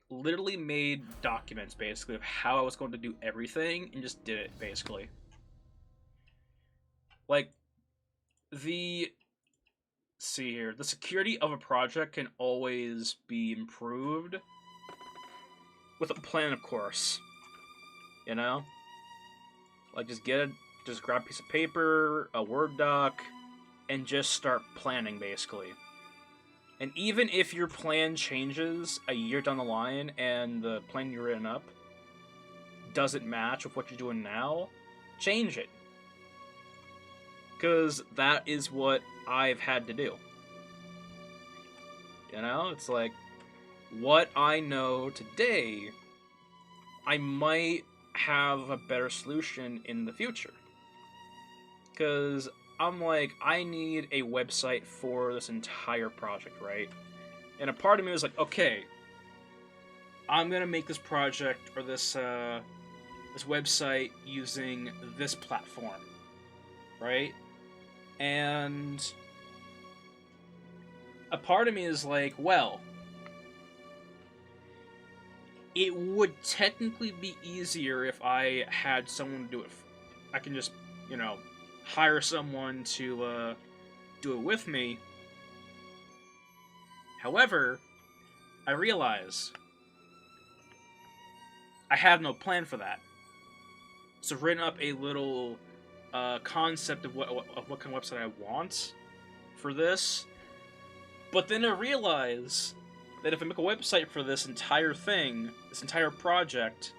literally made documents, basically, of how I was going to do everything, and just did it, basically. Like, the see here. The security of a project can always be improved with a plan, of course. You know? Like, just grab a piece of paper, a Word doc, and just start planning, basically. And even if your plan changes a year down the line and the plan you're written up doesn't match with what you're doing now, change it. Because that is what I've had to do. You know, it's like, what I know today, I might have a better solution in the future. Because I'm like, I need a website for this entire project, right? And a part of me was like, okay, I'm gonna make this project or this website using this platform, right? And a part of me is like, well, it would technically be easier if I had someone do it. I can just, hire someone to do it with me. However, I realize I have no plan for that. So I've written up a little concept of what kind of website I want for this. But then I realize that if I make a website for this entire thing, this entire project,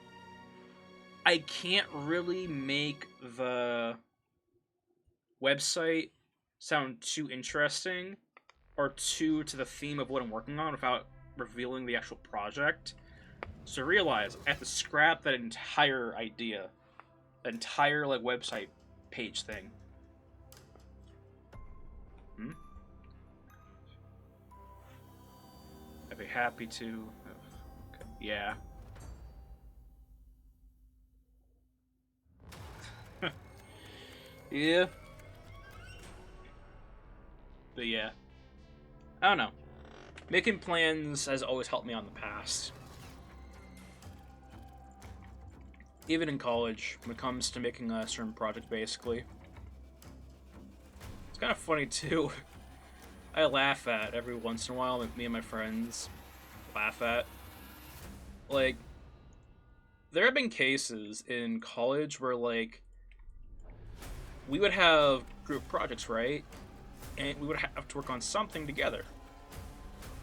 I can't really make the website sound too interesting or too to the theme of what I'm working on without revealing the actual project. So I realize I have to scrap that entire idea, that entire website page thing. I'd be happy to. Okay. Yeah. Yeah. But yeah. I don't know. Making plans has always helped me on the past. Even in college, when it comes to making a certain project, basically. It's kind of funny, too. I laugh at every once in a while, me and my friends laugh at. Like, there have been cases in college where, we would have group projects, right? And we would have to work on something together.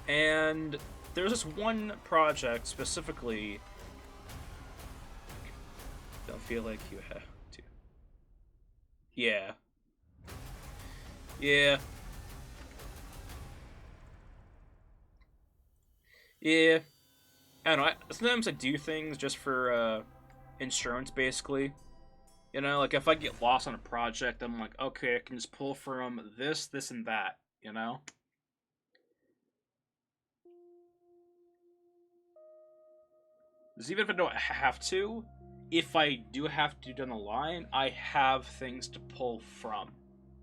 And there's this one project specifically. Don't feel like you have to. Yeah. Yeah. Yeah. I don't know. Sometimes I do things just for insurance, basically. Like if I get lost on a project, I'm like, okay, I can just pull from this, this, and that, Because even if I don't have to, if I do have to down the line, I have things to pull from,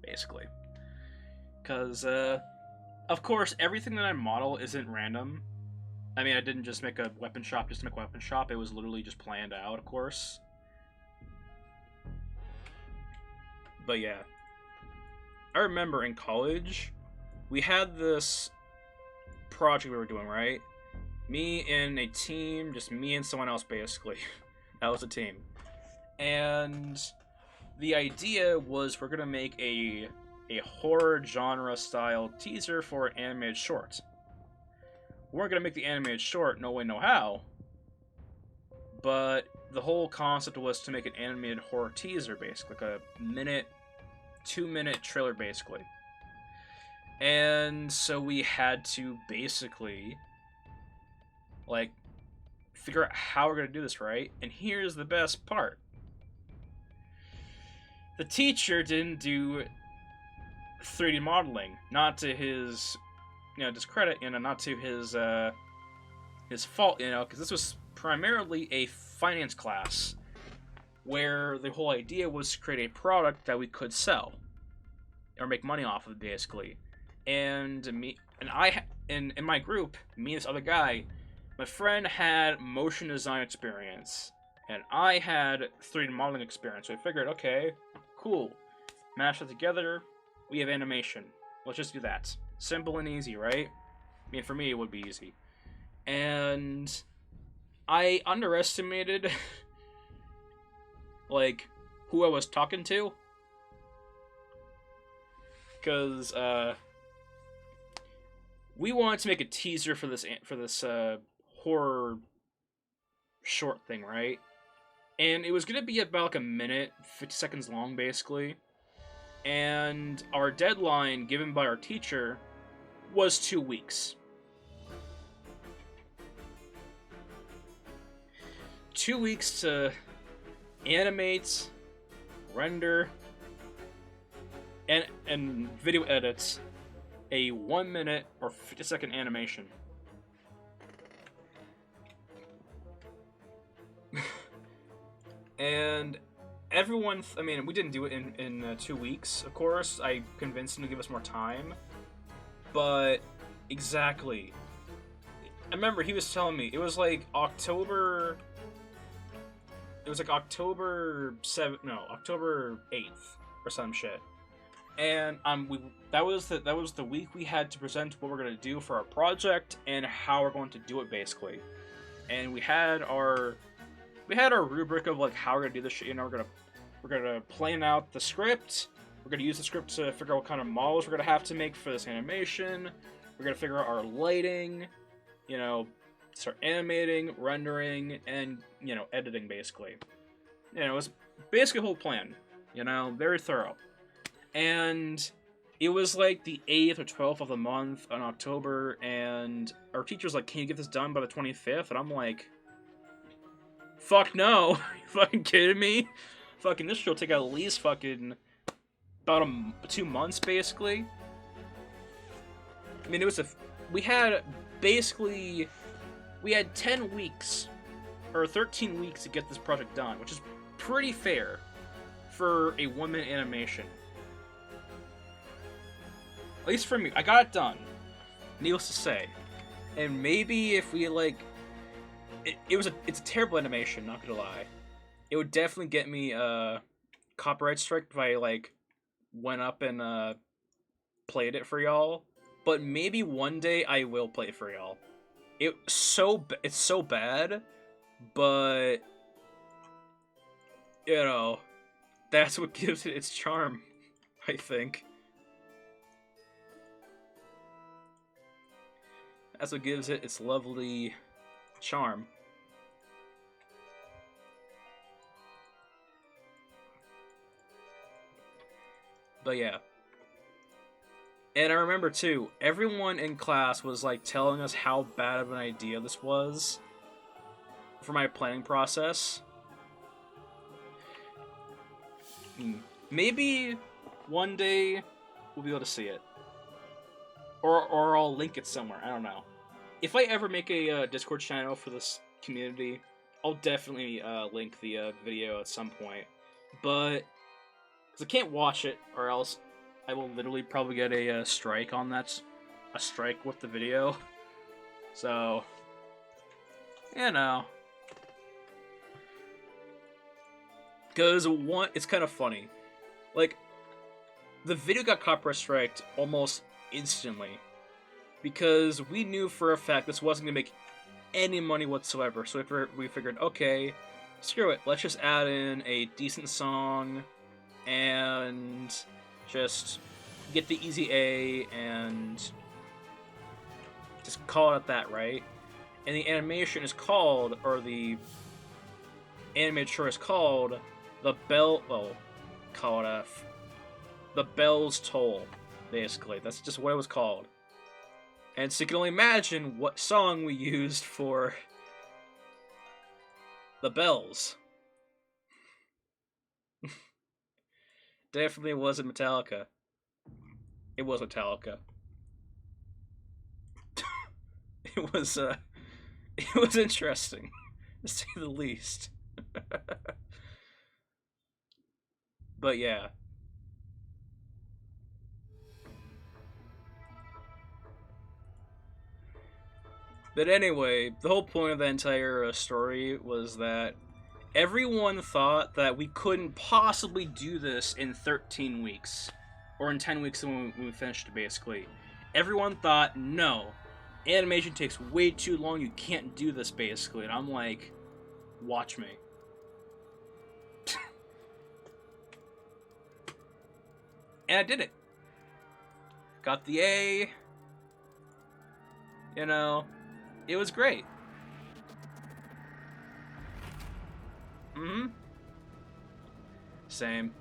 basically. Because, of course, everything that I model isn't random. I mean, I didn't just make a weapon shop just to make a weapon shop. It was literally just planned out, of course. But yeah. I remember in college, we had this project we were doing, right? Me and a team, just me and someone else, basically. That was a team. And the idea was we're going to make a horror genre style teaser for an animated short. We weren't going to make the animated short, no way, no how. But the whole concept was to make an animated horror teaser, basically. Like a 2-minute trailer, basically. And so we had to basically, figure out how we're going to do this, right? And here's the best part. The teacher didn't do 3D modeling. Not to his, discredit, not to his fault, because this was primarily a finance class where the whole idea was to create a product that we could sell or make money off of, basically. And in my group, me and this other guy, my friend had motion design experience, and I had 3D modeling experience. So I figured, okay, cool, mash it together. We have animation. Let's just do that. Simple and easy, right? I mean, for me, it would be easy. And I underestimated, like, who I was talking to. Because, we wanted to make a teaser for this horror short thing, right? And it was going to be about like a minute, 50 seconds long, basically. And our deadline given by our teacher was 2 weeks. 2 weeks to animate, render, and video edits a 1 minute or 50-second animation. And everyone, I mean, we didn't do it in 2 weeks, of course. I convinced him to give us more time. But, exactly. I remember he was telling me, it was like October 7th, no, October 8th, or some shit. And that was the week we had to present what we're gonna do for our project and how we're going to do it, basically. And we had our rubric of like how we're gonna do this shit. You know, we're gonna plan out the script. We're gonna use the script to figure out what kind of models we're gonna have to make for this animation. We're gonna figure out our lighting. You know, start animating, rendering, and editing, basically. It was basically a whole plan. Very thorough. And it was like the 8th or 12th of the month in October, and our teacher's like, "Can you get this done by the 25th?" And I'm like, "Fuck no." You fucking kidding me? Fucking this should take at least fucking about 2 months, basically. I mean, we had 10 weeks or 13 weeks to get this project done, which is pretty fair for a 1-minute animation. At least for me, I got it done. Needless to say. And maybe if we it's a terrible animation, not gonna lie. It would definitely get me copyright strike if I went up and played it for y'all. But maybe one day I will play it for y'all. It's so bad, but that's what gives it its charm, I think. That's what gives it its lovely charm. But yeah. And I remember too, everyone in class was telling us how bad of an idea this was for my planning process. Maybe one day we'll be able to see it. Or I'll link it somewhere, I don't know. If I ever make a Discord channel for this community, I'll definitely link the video at some point. But, because I can't watch it, or else I will literally probably get a strike on that. A strike with the video. So, Because it's kind of funny. The video got copyright striked almost instantly. Because we knew for a fact this wasn't going to make any money whatsoever. So we figured, okay, screw it. Let's just add in a decent song and just get the easy A and just call it that, right? And the animation is called, or the animated short is called, The Bell's Toll, basically. That's just what it was called. And so you can only imagine what song we used for the bells. Definitely wasn't Metallica. It was Metallica. It was interesting, to say the least. But yeah. But anyway, the whole point of the entire story was that everyone thought that we couldn't possibly do this in 13 weeks. Or in 10 weeks when we finished it, basically. Everyone thought, no, animation takes way too long, you can't do this, basically. And I'm like, watch me. And I did it. Got the A. You know, it was great. Mm-hmm. Same.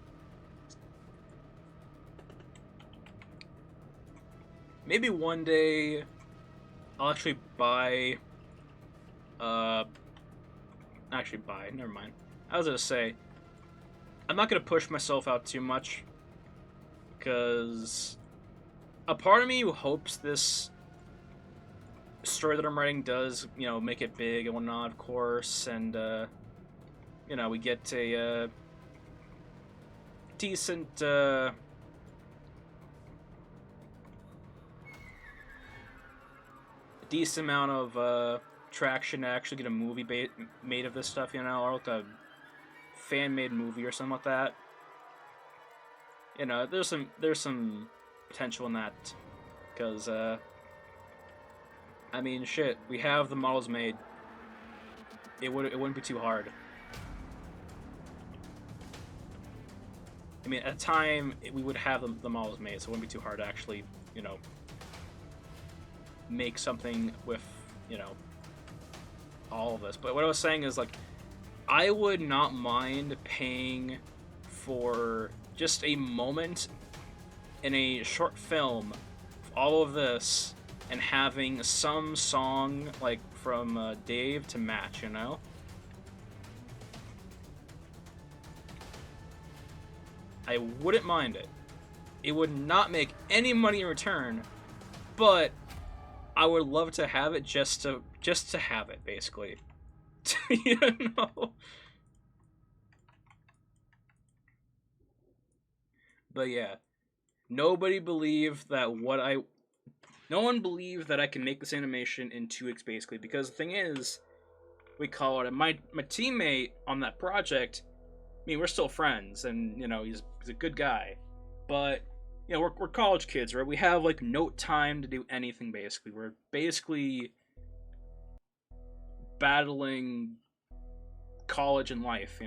Maybe one day I'll actually buy. Actually buy. Never mind. I was gonna say, I'm not gonna push myself out too much because a part of me hopes this story that I'm writing does, make it big and whatnot, of course, and we get a decent. Decent amount of traction to actually get a movie made of this stuff, or like a fan-made movie or something like that. There's some potential in that, because I mean, shit, we have the models made. It wouldn't be too hard. I mean, at the time we would have the models made, so it wouldn't be too hard to actually, make something with, all of this. But what I was saying is, like, I would not mind paying for just a moment in a short film of all of this and having some song, like, from Dave to match, I wouldn't mind it. It would not make any money in return, but I would love to have it just to have it, basically. you know. But yeah, nobody believed that no one believed that I can make this animation in 2 weeks, basically, because the thing is, we call it my teammate on that project. I mean, we're still friends, and he's a good guy, but we're college kids, right? We have like no time to do anything. Basically, we're basically battling college and life.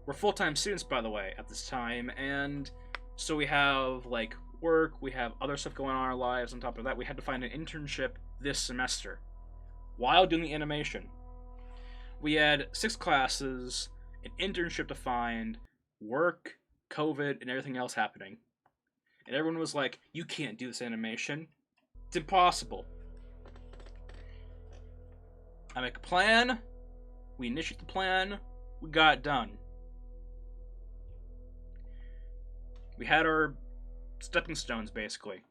We're full-time students, by the way, at this time, and so we have like work, we have other stuff going on in our lives. On top of that, we had to find an internship this semester while doing the animation. We had 6 classes, an internship to find, work, COVID, and everything else happening. And everyone was like, you can't do this animation. It's impossible. I make a plan, we initiate the plan, we got it done. We had our stepping stones, basically.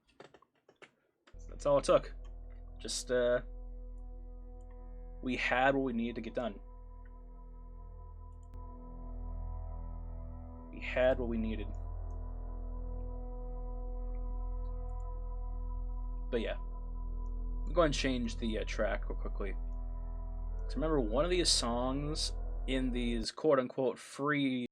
That's all it took. Just, we had what we needed to get done. We had what we needed. But yeah, I'm going to change the track real quickly. So remember, one of these songs in these quote-unquote free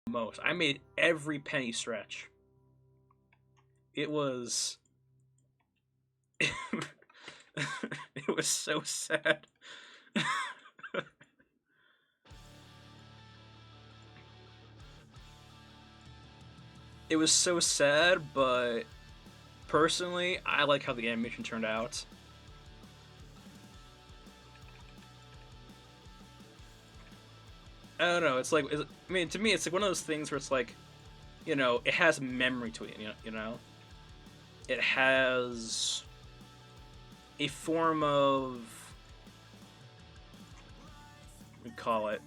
most. I made every penny stretch. It was... it was so sad. It was so sad, but personally, I like how the animation turned out. I don't know. It's like, I mean, to me, it's like one of those things where it's like, you know, it has memory to it. You know, it has a form of, we call it,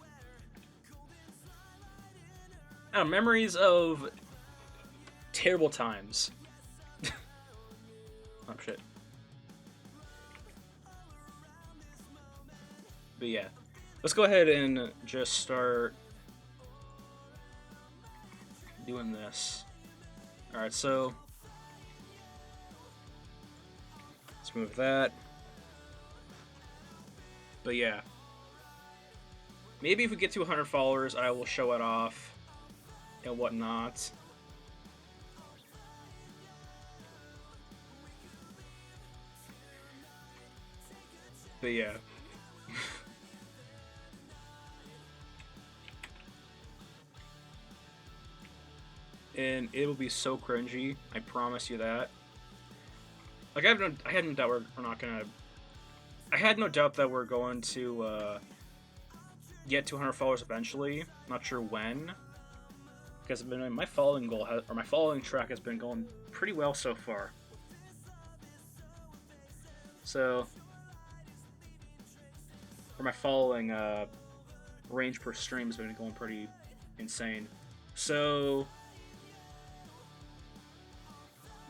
I don't know, memories of terrible times. Oh shit. But yeah, let's go ahead and just start doing this. Alright, so let's move that. But yeah, maybe if we get to 100 followers, I will show it off and whatnot. But yeah. And it will be so cringy, I promise you that. Like, I had no doubt we're not gonna... I had no doubt that we're going to get to 100 followers eventually. Not sure when. Because my following goal or my following track has been going pretty well so far. So, for my following range per stream has been going pretty insane. So,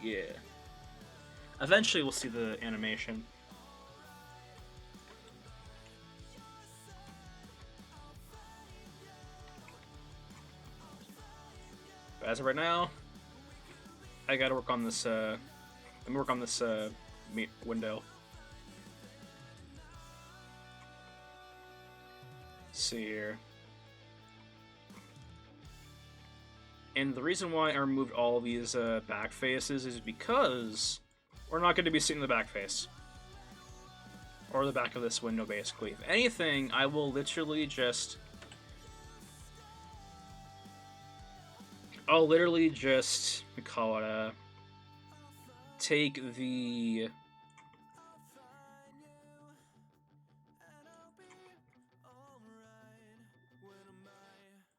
yeah. Eventually we'll see the animation. But as of right now, I gotta work on this, window. Let's see here. And the reason why I removed all of these back faces is because we're not going to be seeing the back face. Or the back of this window, basically. If anything, I will literally just... I'll literally just... we call it take the...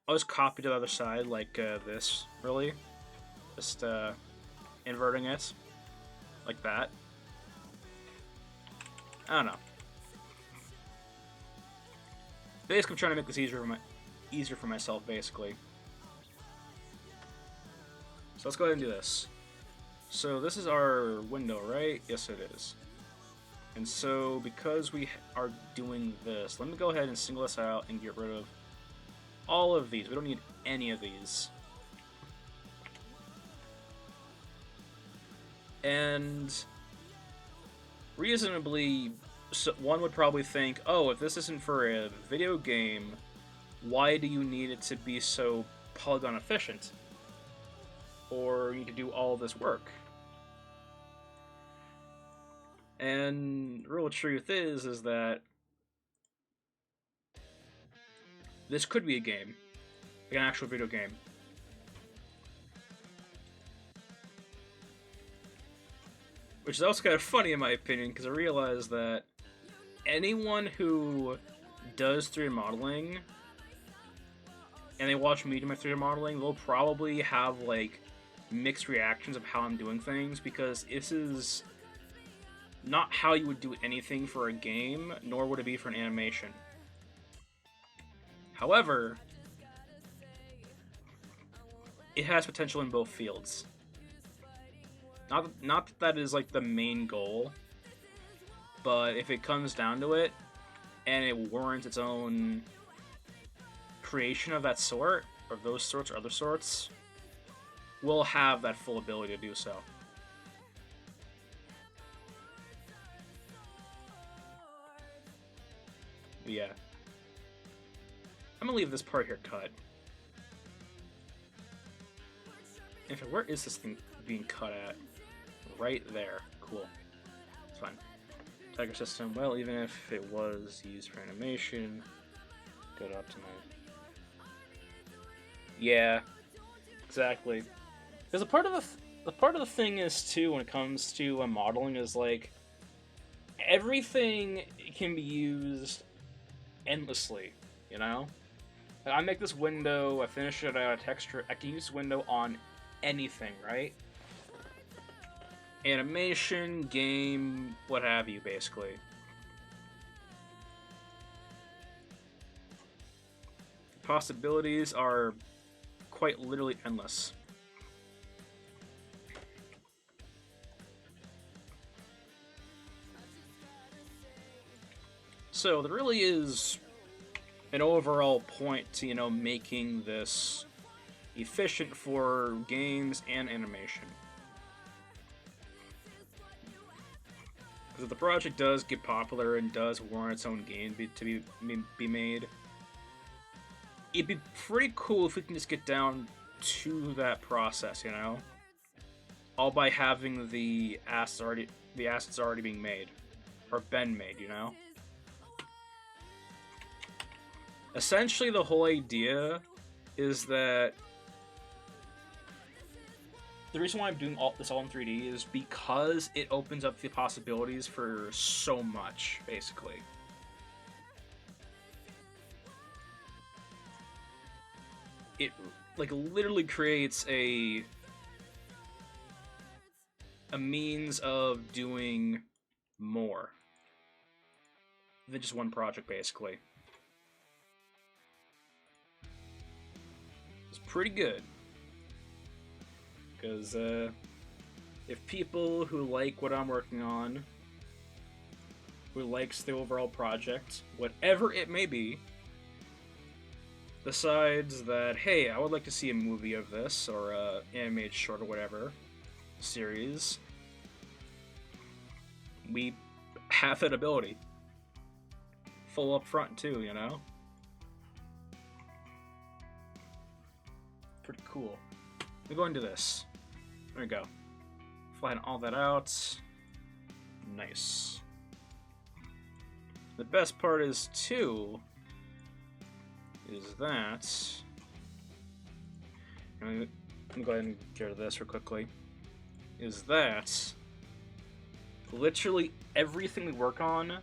I'll just copy to the other side, like this, really. Just inverting it. Like that. I don't know. Basically, I'm trying to make this easier for myself, basically. So let's go ahead and do this. So this is our window, right? Yes, it is. And so because we are doing this, let me go ahead and single this out and get rid of all of these. We don't need any of these. And reasonably, one would probably think, oh, if this isn't for a video game, why do you need it to be so polygon efficient? Or you need to do all this work? And the real truth is that this could be a game, like an actual video game. Which is also kind of funny in my opinion, because I realize that anyone who does 3D modeling and they watch me do my 3D modeling, they'll probably have like mixed reactions of how I'm doing things, because this is not how you would do anything for a game, nor would it be for an animation. However, it has potential in both fields. Not that is like the main goal, but if it comes down to it, and it warrants its own creation of that sort, or those sorts, or other sorts, we'll have that full ability to do so. But yeah. I'm gonna leave this part here cut. In fact, where is this thing being cut at? Right there. Cool. It's fine. Tiger system. Well, even if it was used for animation, go to optimize. Yeah, exactly. Because a part of the thing is too, when it comes to modeling, is like everything can be used endlessly. You know, like, I make this window, I finish it out of texture. I can use this window on anything, right? Animation, game, what have you, basically. Possibilities are quite literally endless. So there really is an overall point to, making this efficient for games and animation. Because if the project does get popular and does warrant its own game to be made, it'd be pretty cool if we can just get down to that process, all by having the assets already being made or been made, Essentially, the whole idea is that the reason why I'm doing this all in 3D is because it opens up the possibilities for so much, basically. It literally creates a means of doing more than just one project, basically. It's pretty good. Because if people who like what I'm working on, who likes the overall project, whatever it may be, decides that, hey, I would like to see a movie of this, or a animated short or whatever series, we have that ability. Full up front too, Pretty cool. Let me go into this. There we go. Flatten all that out. Nice. The best part is too, is that, let me go ahead and get rid of this real quickly, is that literally everything we work on,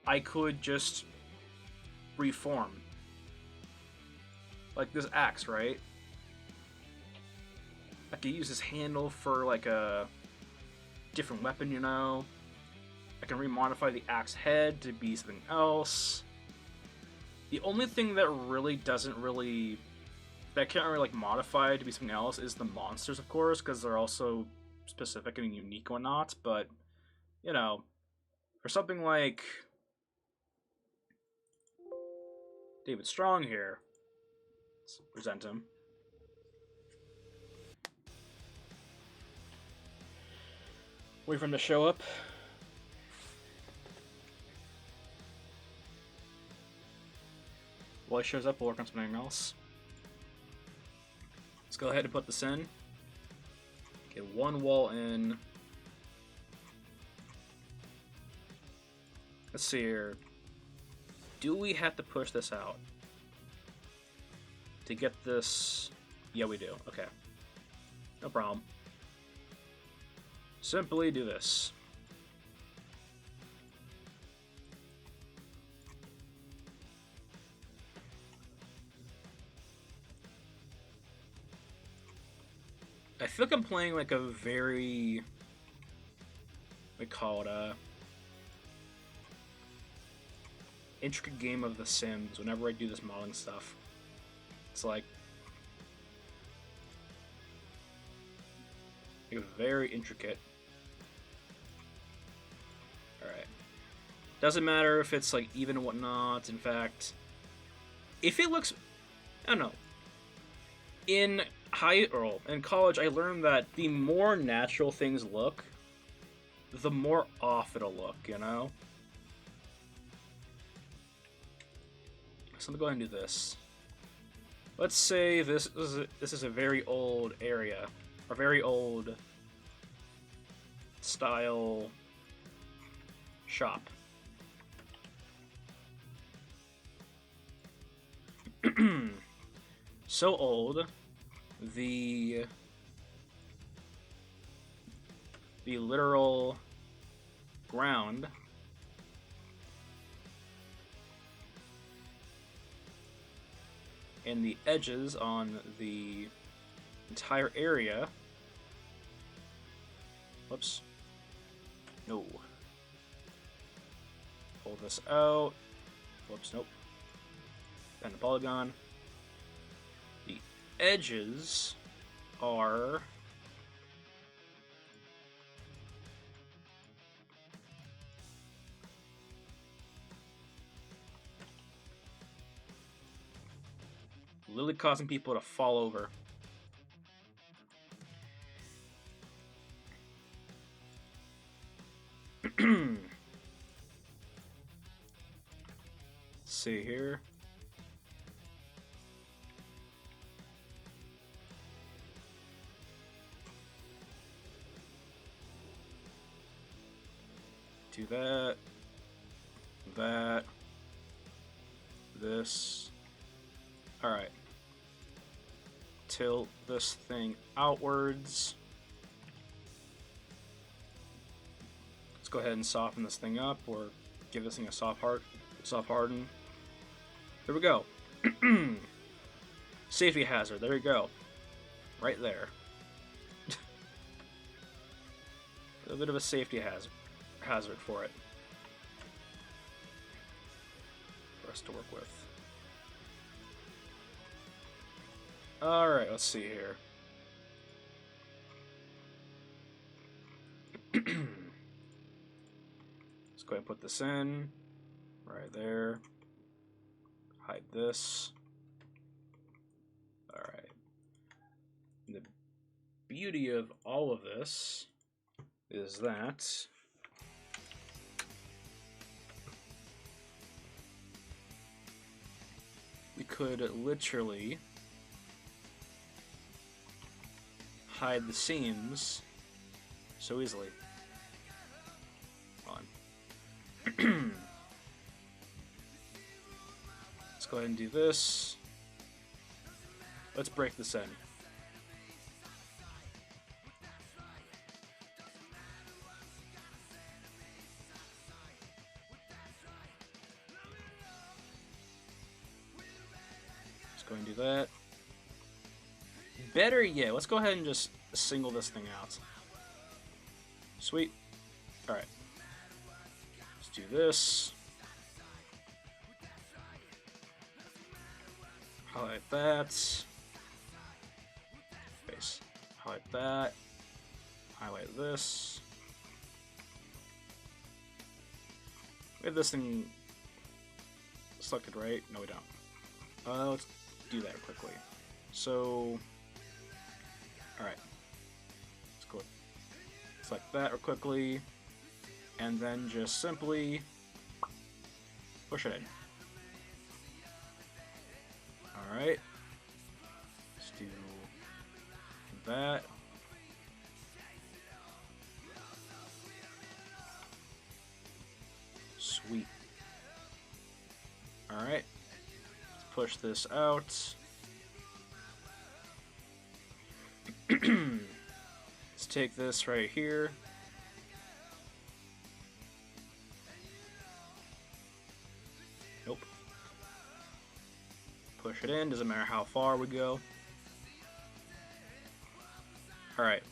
I could just reform. Like this axe, right? I could use this handle for like a different weapon, I can remodify the axe head to be something else. The only thing that can't really modify to be something else is the monsters, of course, because they're also specific and unique and whatnot. But for something like David Strong here, let's present him. Wait for him to show up. While he shows up, we'll work on something else. Let's go ahead and put this in. Get one wall in. Let's see here. Do we have to push this out to get this? Yeah, we do. Okay. No problem. Simply do this. I feel like I'm playing like a very, we call it a intricate game of The Sims whenever I do this modeling stuff. It's like very intricate. Alright. Doesn't matter if it's like even and whatnot. In fact, if it looks, I don't know. In college, I learned that the more natural things look, the more off it'll look, So I'm gonna go ahead and do this. Let's say this is a very old area, a very old style shop. So old, the literal ground and the edges on the entire area. Whoops. No. Pull this out. Whoops, nope. Pen the polygon. The edges are literally causing people to fall over. See here. Do that. That. This. Alright. Tilt this thing outwards. Let's go ahead and soften this thing up, or give this thing a soft harden. There we go. Safety hazard. There you go. Right there. A bit of a safety hazard for it. For us to work with. Alright, let's see here. Let's go ahead and put this in. Right there. Hide this. Alright. The beauty of all of this is that we could literally hide the seams so easily. Hold on. Let's go ahead and do this. Let's break this in. Let's go ahead and do that. Better yet, let's go ahead and just single this thing out. Sweet. Alright. Let's do this. Highlight that. Face. Highlight that. Highlight this. We have this thing selected, right? No, we don't. Let's do that quickly. So, alright. Let's go select that real quickly, and then just simply push it in. Alright. Let's do that. Sweet. Alright. Let's push this out. Let's take this right here. Nope. Push it in, doesn't matter how far we go. Alright.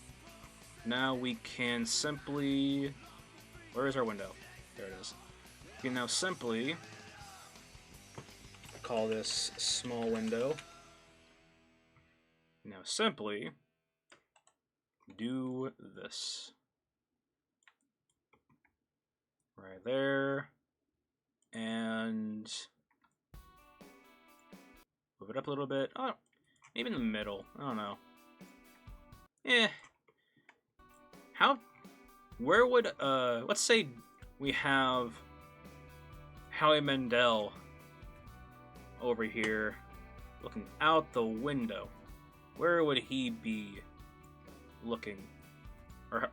Now we can simply... Where is our window? There it is. We can now simply call this small window. Now simply do this. Right there. And move it up a little bit. Oh, maybe in the middle. I don't know. Where would, let's say we have Howie Mandel over here looking out the window. Where would he be looking? Or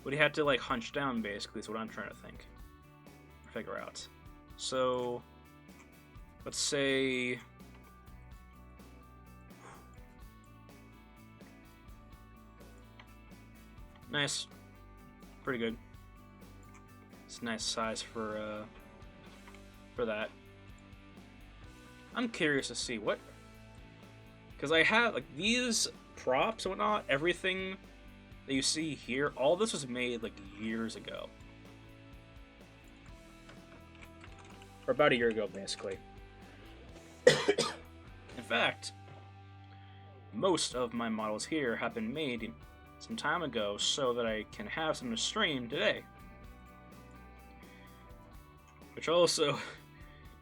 would he have to like hunch down, basically, is what I'm trying to think. Figure out. So, let's say... Nice. Pretty good. It's a nice size for that. I'm curious to see what... Because I have, like, these props and whatnot, everything that you see here, all this was made, like, years ago. Or about a year ago, basically. In fact, most of my models here have been made some time ago so that I can have some to stream today. Which also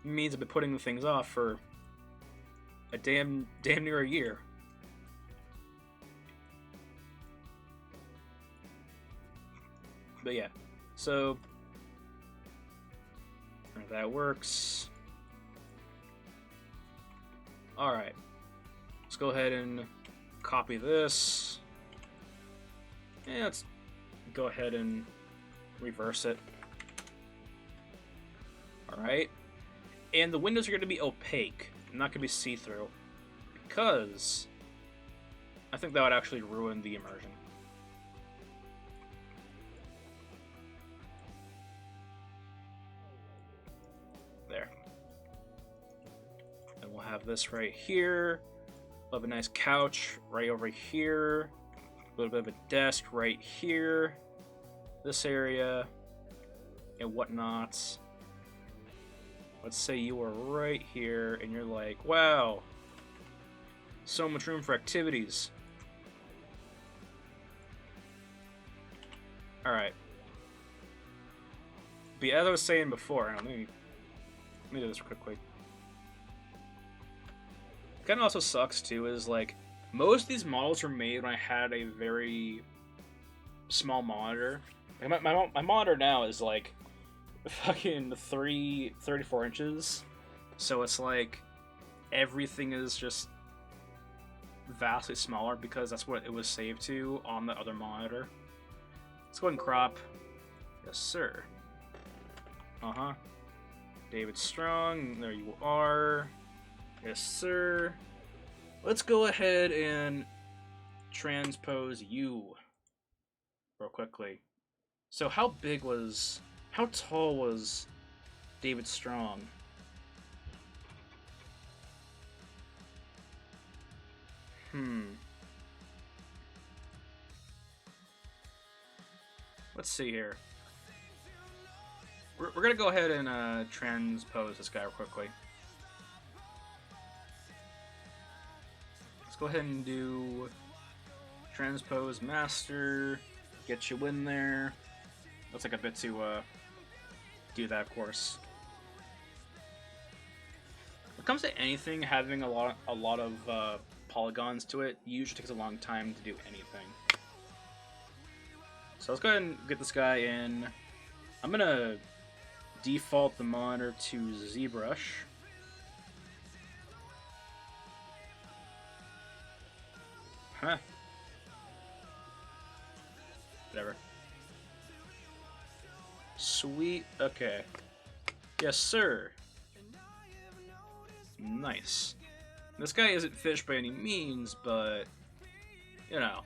means I've been putting things off for a damn near a year. But yeah, so that works. Alright, let's go ahead and copy this. And let's go ahead and reverse it. Alright, and the windows are going to be opaque, not going to be see-through, because I think that would actually ruin the immersion. There. And we'll have this right here. We'll have a nice couch right over here. A little bit of a desk right here. This area. And whatnot. Let's say you are right here and you're like, wow, so much room for activities. Alright. But as I was saying before, let me do this real quick. Kind of also sucks too is like most of these models were made when I had a very small monitor. Like my monitor now is like fucking 34 inches, so it's like everything is just vastly smaller because that's what it was saved to on the other monitor. Let's go ahead and crop. Yes, sir. David Strong, there you are. Yes, sir. Let's go ahead and transpose you real quickly. So how tall was David Strong? Let's see here. We're gonna go ahead and transpose this guy real quickly. Let's go ahead and do transpose master, get you in there. Looks like a bit to do that, of course. When it comes to anything having a lot of polygons to it, usually takes a long time to do anything. So let's go ahead and get this guy in. I'm gonna default the monitor to ZBrush. Huh. Whatever. Sweet. Okay. Yes, sir. Nice. This guy isn't fish by any means, but you know,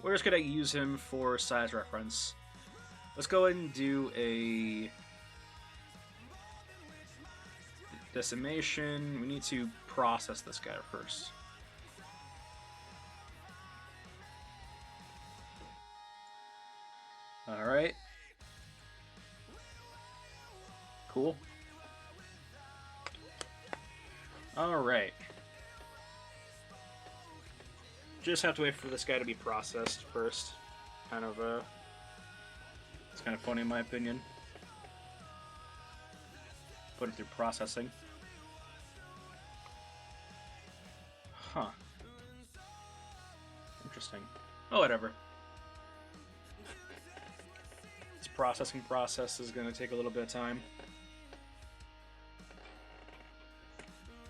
we're just gonna use him for size reference. Let's go ahead and do a decimation. We need to process this guy first. Alright. Cool. Alright. Just have to wait for this guy to be processed first. It's kind of funny in my opinion. Put it through processing. Huh. Interesting. Oh, whatever. This processing process is going to take a little bit of time.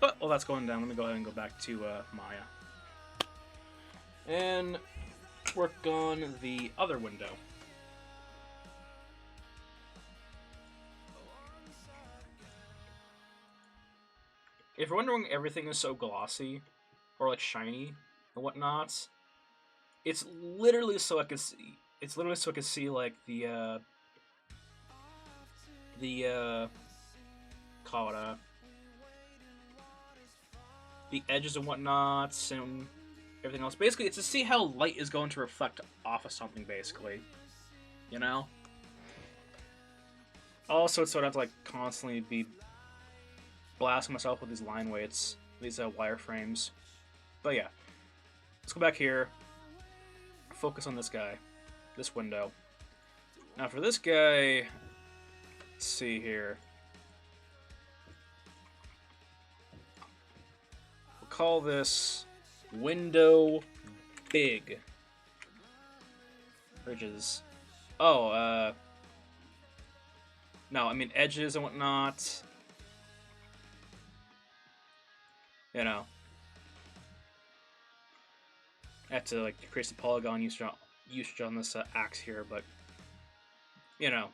But while that's going down, let me go ahead and go back to Maya. And work on the other window. If you're wondering everything is so glossy, or like shiny and whatnot, it's literally so I can see. It's literally so I can see like the call it the edges and whatnot and everything else. Basically, it's to see how light is going to reflect off of something. Basically, you know. Also, it's so I don't have to like constantly be blasting myself with these line weights, these wireframes. But yeah, let's go back here. Focus on this guy, this window. Now for this guy, let's see here. We'll call this window big. Bridges. Oh, no, I mean edges and whatnot. You know. I have to like decrease the polygon usage on this axe here, but you know,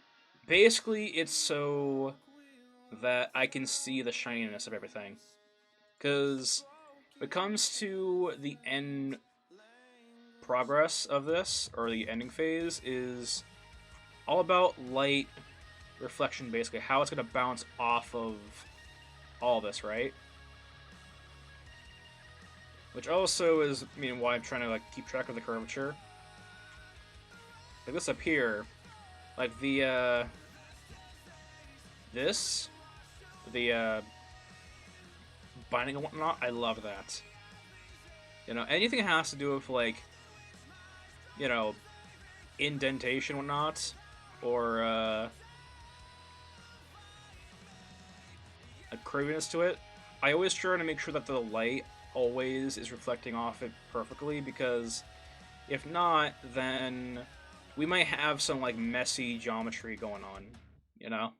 basically it's so that I can see the shininess of everything. Because when it comes to the end progress of this, or the ending phase, is all about light reflection, basically, how it's going to bounce off of all this, right? Which also is, I mean, why I'm trying to like keep track of the curvature. Like this up here, like the binding and whatnot, I love that. You know, anything that has to do with like, you know, indentation and whatnot, or a curviness to it, I always try to make sure that the light always is reflecting off it perfectly, because if not, then we might have some like messy geometry going on, you know?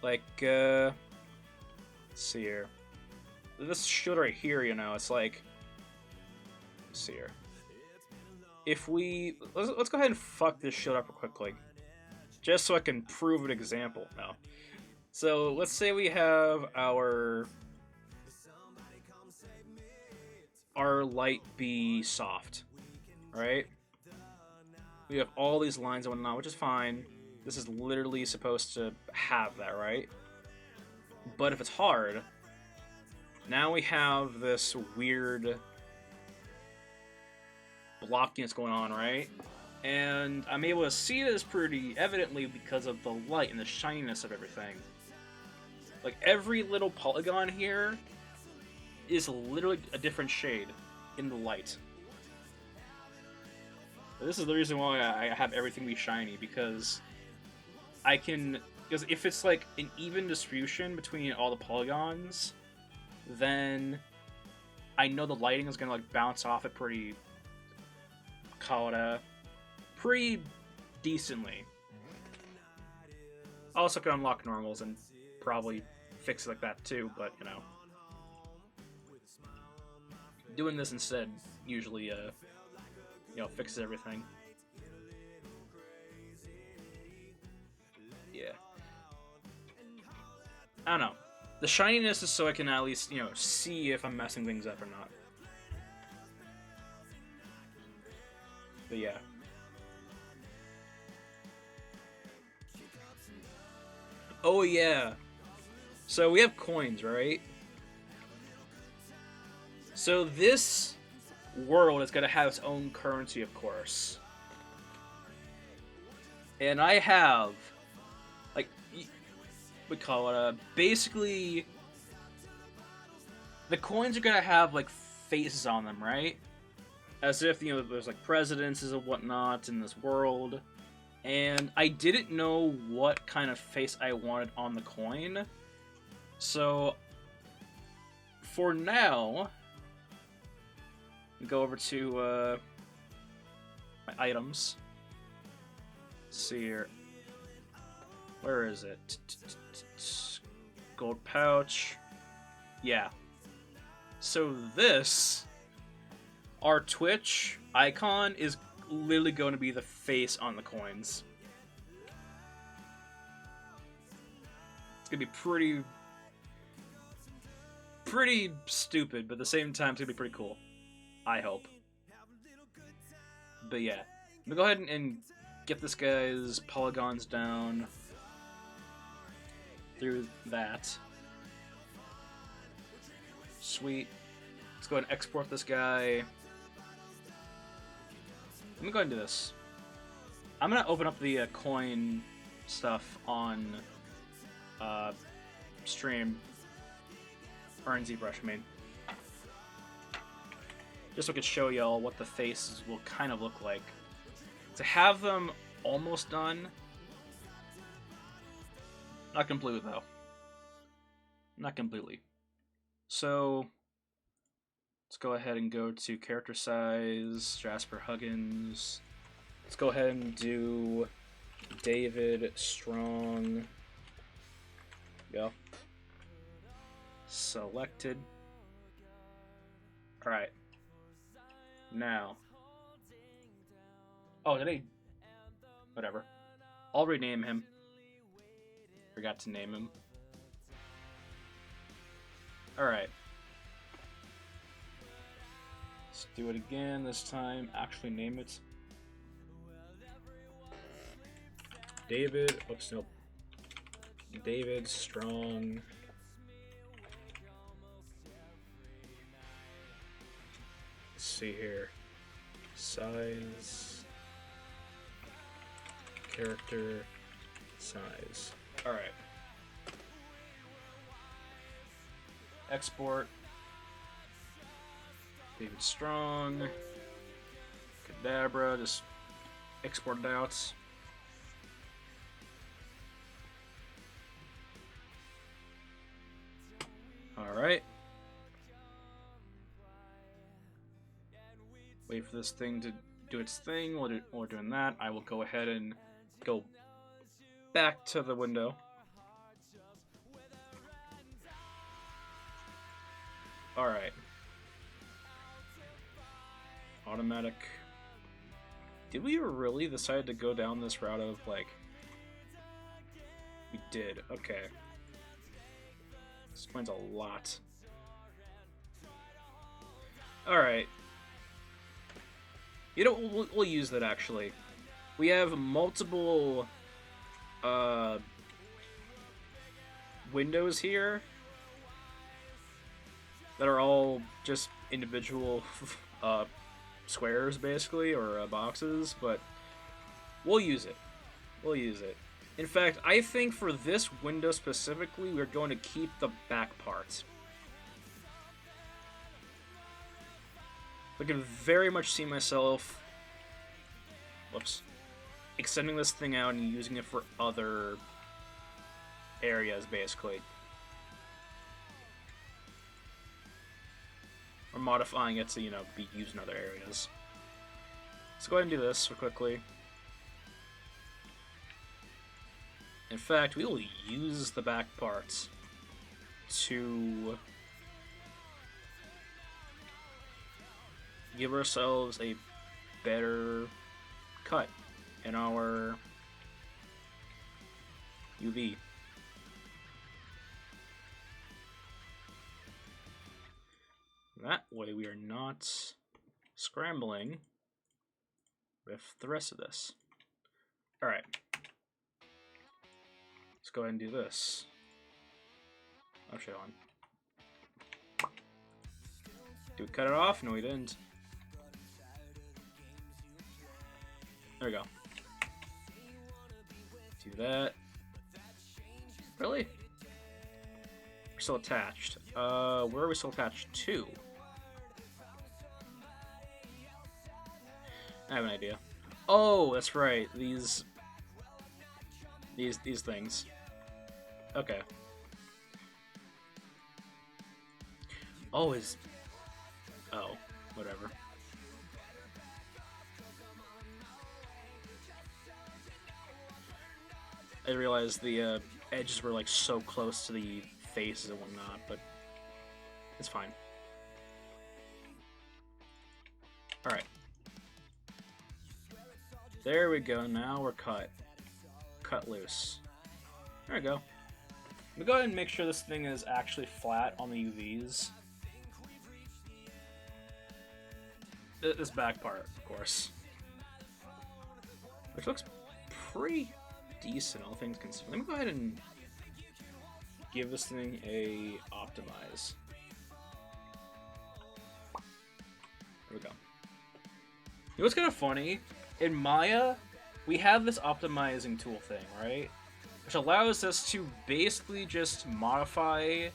Like, let's see here. This shield right here, you know, it's like, let's see here. If we, let's go ahead and fuck this shield up real quickly, just so I can prove an example. No. So let's say we have our light be soft, right? We have all these lines and whatnot, which is fine. This is literally supposed to have that, right? But if it's hard, now we have this weird blockiness going on, right? And I'm able to see this pretty evidently because of the light and the shininess of everything. Like, every little polygon here is literally a different shade in the light. This is the reason why I have everything be shiny, because I can... Because if it's, like, an even distribution between all the polygons, then I know the lighting is gonna, like, bounce off it pretty... pretty decently. I also can unlock normals and probably fix it like that too, but you know, doing this instead usually you know, fixes everything. Yeah, I don't know, the shininess is so I can at least, you know, see if I'm messing things up or not. But yeah. Oh yeah. So we have coins, right? So this world is going to have its own currency, of course. And I have, like, we call it, basically, the coins are going to have, like, faces on them, right? As if, you know, there's, like, presidents and whatnot in this world. And I didn't know what kind of face I wanted on the coin. So, for now, go over to my items. Let's see here. Where is it? Gold pouch. Yeah. So this, our Twitch icon, is literally going to be the face on the coins. It's going to be pretty stupid, but at the same time, it's going to be pretty cool. I hope. But yeah. Let me go ahead and get this guy's polygons down through that. Sweet. Let's go ahead and export this guy. Let me go ahead and do this. I'm going to open up the coin stuff on stream. Or in ZBrush, I mean. Just so I could show y'all what the faces will kind of look like. To have them almost done. Not completely, though. Not completely. So, let's go ahead and go to character size, Jasper Huggins. Let's go ahead and do David Strong. Go. Selected. Alright. Now. Oh, did I? Whatever. I'll rename him. Forgot to name him. Alright. Let's do it again this time. Actually name it. David. Oops, nope. David Strong. Let's see here. Size. Character. Size. Alright. Export. David Strong. Kadabra. Just export it out. Alright. Wait for this thing to do its thing. While we're doing that, I will go ahead and go back to the window. Alright. Automatic. Did we really decide to go down this route of, like... We did, okay. This explains a lot. Alright. You know, we'll use that, actually. We have multiple, windows here that are all just individual, squares, basically, or boxes, but we'll use it. We'll use it. In fact, I think for this window specifically, we're going to keep the back part. I can very much see myself, whoops, extending this thing out and using it for other areas, basically. Or modifying it to, you know, be used in other areas. Let's go ahead and do this real quickly. In fact, we will use the back parts to give ourselves a better cut in our UV. That way we are not scrambling with the rest of this. Alright. Let's go ahead and do this. Oh, shit on. Did we cut it off? No, we didn't. There we go. Do that. Really? We're still attached. Where are we still attached to? I have an idea. Oh, that's right. These things. Okay. Oh, oh, whatever. I realized the edges were like so close to the faces and whatnot, but it's fine. Alright. There we go, now we're cut. Cut loose. There we go. Let me go ahead and make sure this thing is actually flat on the UVs. This back part, of course. Which looks pretty decent, all things considered. Let me go ahead and give this thing a optimize. There we go. You know what's kind of funny? In Maya, we have this optimizing tool thing, right? Which allows us to basically just modify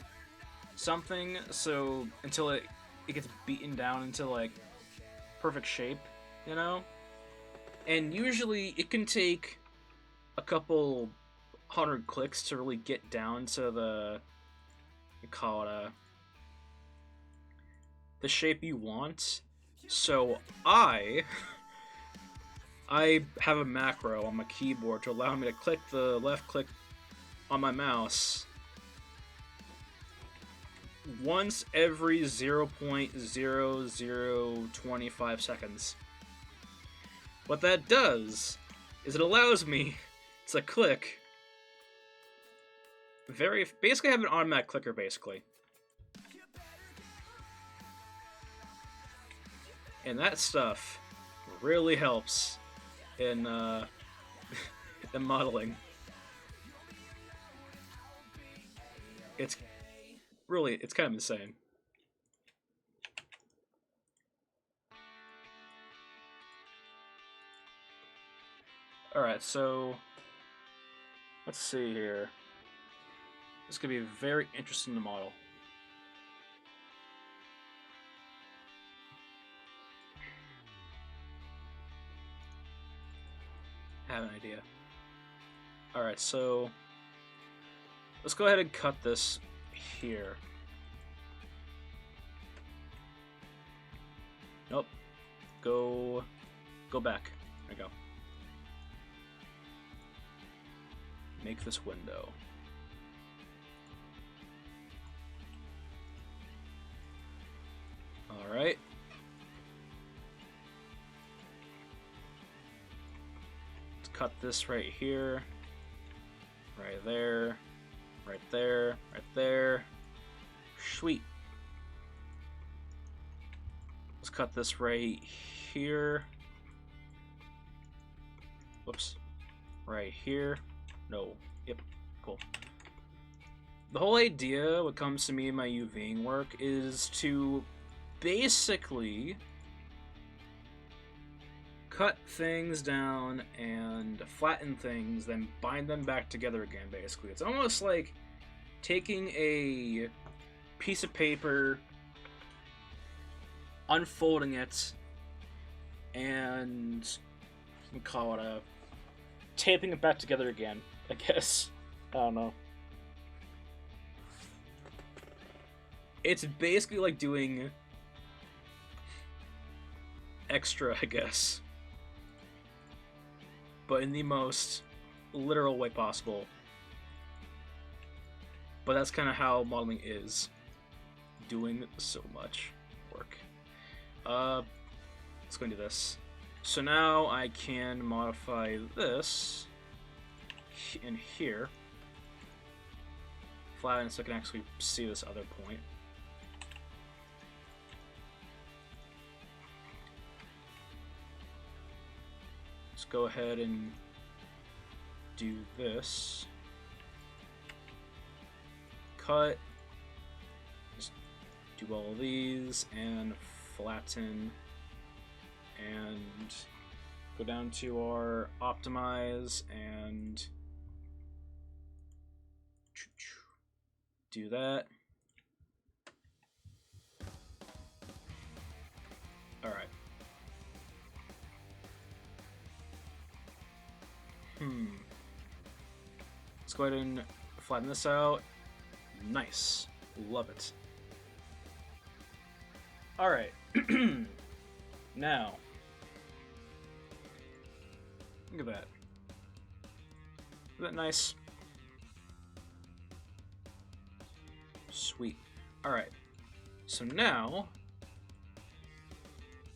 something so until it gets beaten down into like perfect shape, you know? And usually it can take a couple 100 clicks to really get down to the, you call it the shape you want. So I have a macro on my keyboard to allow me to click the left click on my mouse once every 0.0025 seconds. What that does is it allows me to click basically have an automatic clicker basically. And that stuff really helps in in modeling. It's kind of insane. Alright, so let's see here. This could be very interesting to model. I have an idea. Alright, so let's go ahead and cut this here. Nope. Go back. There we go. Make this window. Alright. Let's cut this right here. Right there. Right there. Right there. Sweet. Let's cut this right here. Whoops. Right here. No. Yep. Cool. The whole idea, what comes to me in my UVing work, is to basically cut things down and flatten things, then bind them back together again, basically. It's almost like taking a piece of paper, unfolding it, and we call it taping it back together again, I guess. I don't know. It's basically like doing extra, I guess. But in the most literal way possible. But that's kind of how modeling is. Doing so much work. Let's go and do this. So now I can modify this in here. Flatten so I can actually see this other point. Let's go ahead and do this. Cut. Just do all of these and flatten. And go down to our optimize and do that. Alright. Let's go ahead and flatten this out. Nice. Love it. Alright. Now. Look at that. Isn't that nice? Sweet. Alright. So now,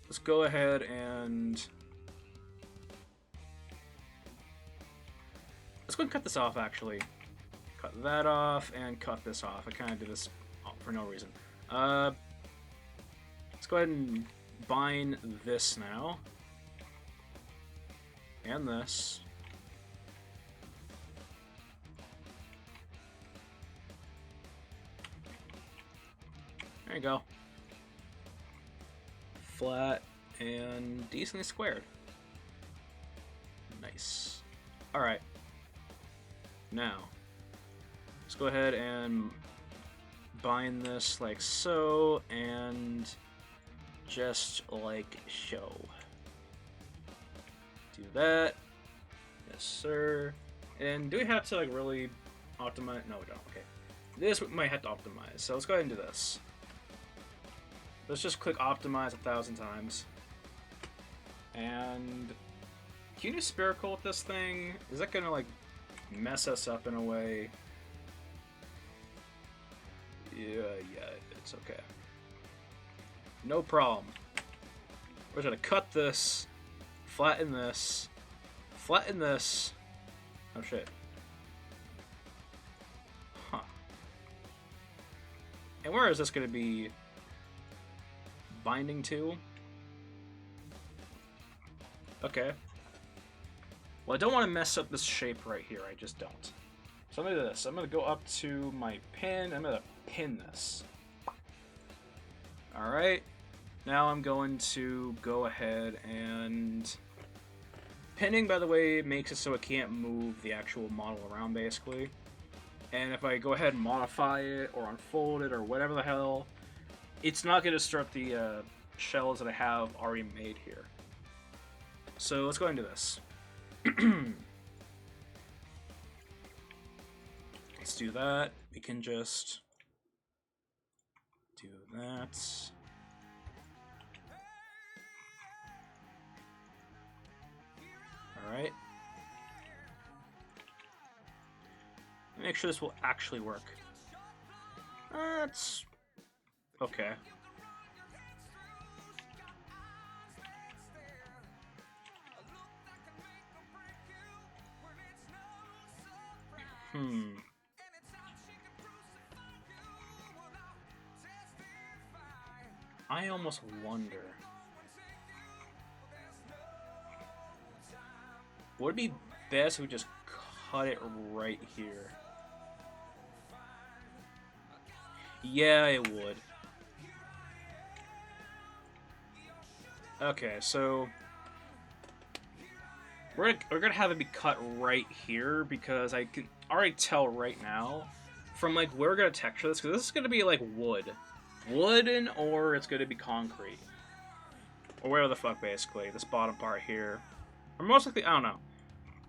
let's go ahead and... let's go and cut this off, actually. Cut that off, and cut this off. I kind of did this for no reason. Let's go ahead and bind this now. And this. There you go. Flat and decently squared. Nice. Alright. Now, let's go ahead and bind this like so, and just like so. Do that. Yes, sir. And do we have to like really optimize? No, we don't. Okay. This we might have to optimize. So let's go ahead and do this. Let's just click optimize 1,000 times. And can you do spherical with this thing? Is that gonna like mess us up in a way? Yeah, it's okay. No problem. We're gonna cut this, flatten this, flatten this. Oh shit. Huh. And where is this gonna be binding to? Okay. Well, I don't want to mess up this shape right here. I just don't. So I'm gonna do this. I'm gonna go up to my pin. I'm gonna pin this. Alright. Now I'm going to go ahead and... pinning, by the way, makes it so it can't move the actual model around, basically. And if I go ahead and modify it, or unfold it, or whatever the hell, it's not going to disrupt the shells that I have already made here. So let's go ahead and do this. Let's do that. We can just do that. Alright. Make sure this will actually work. That's okay. I almost wonder. Would it be best if we just cut it right here? Yeah, it would. Okay, so we're gonna have it be cut right here because I can already tell right now from like where we're gonna texture this, because this is gonna be like wooden, or it's gonna be concrete, or whatever the fuck, basically this bottom part here, or most likely I don't know.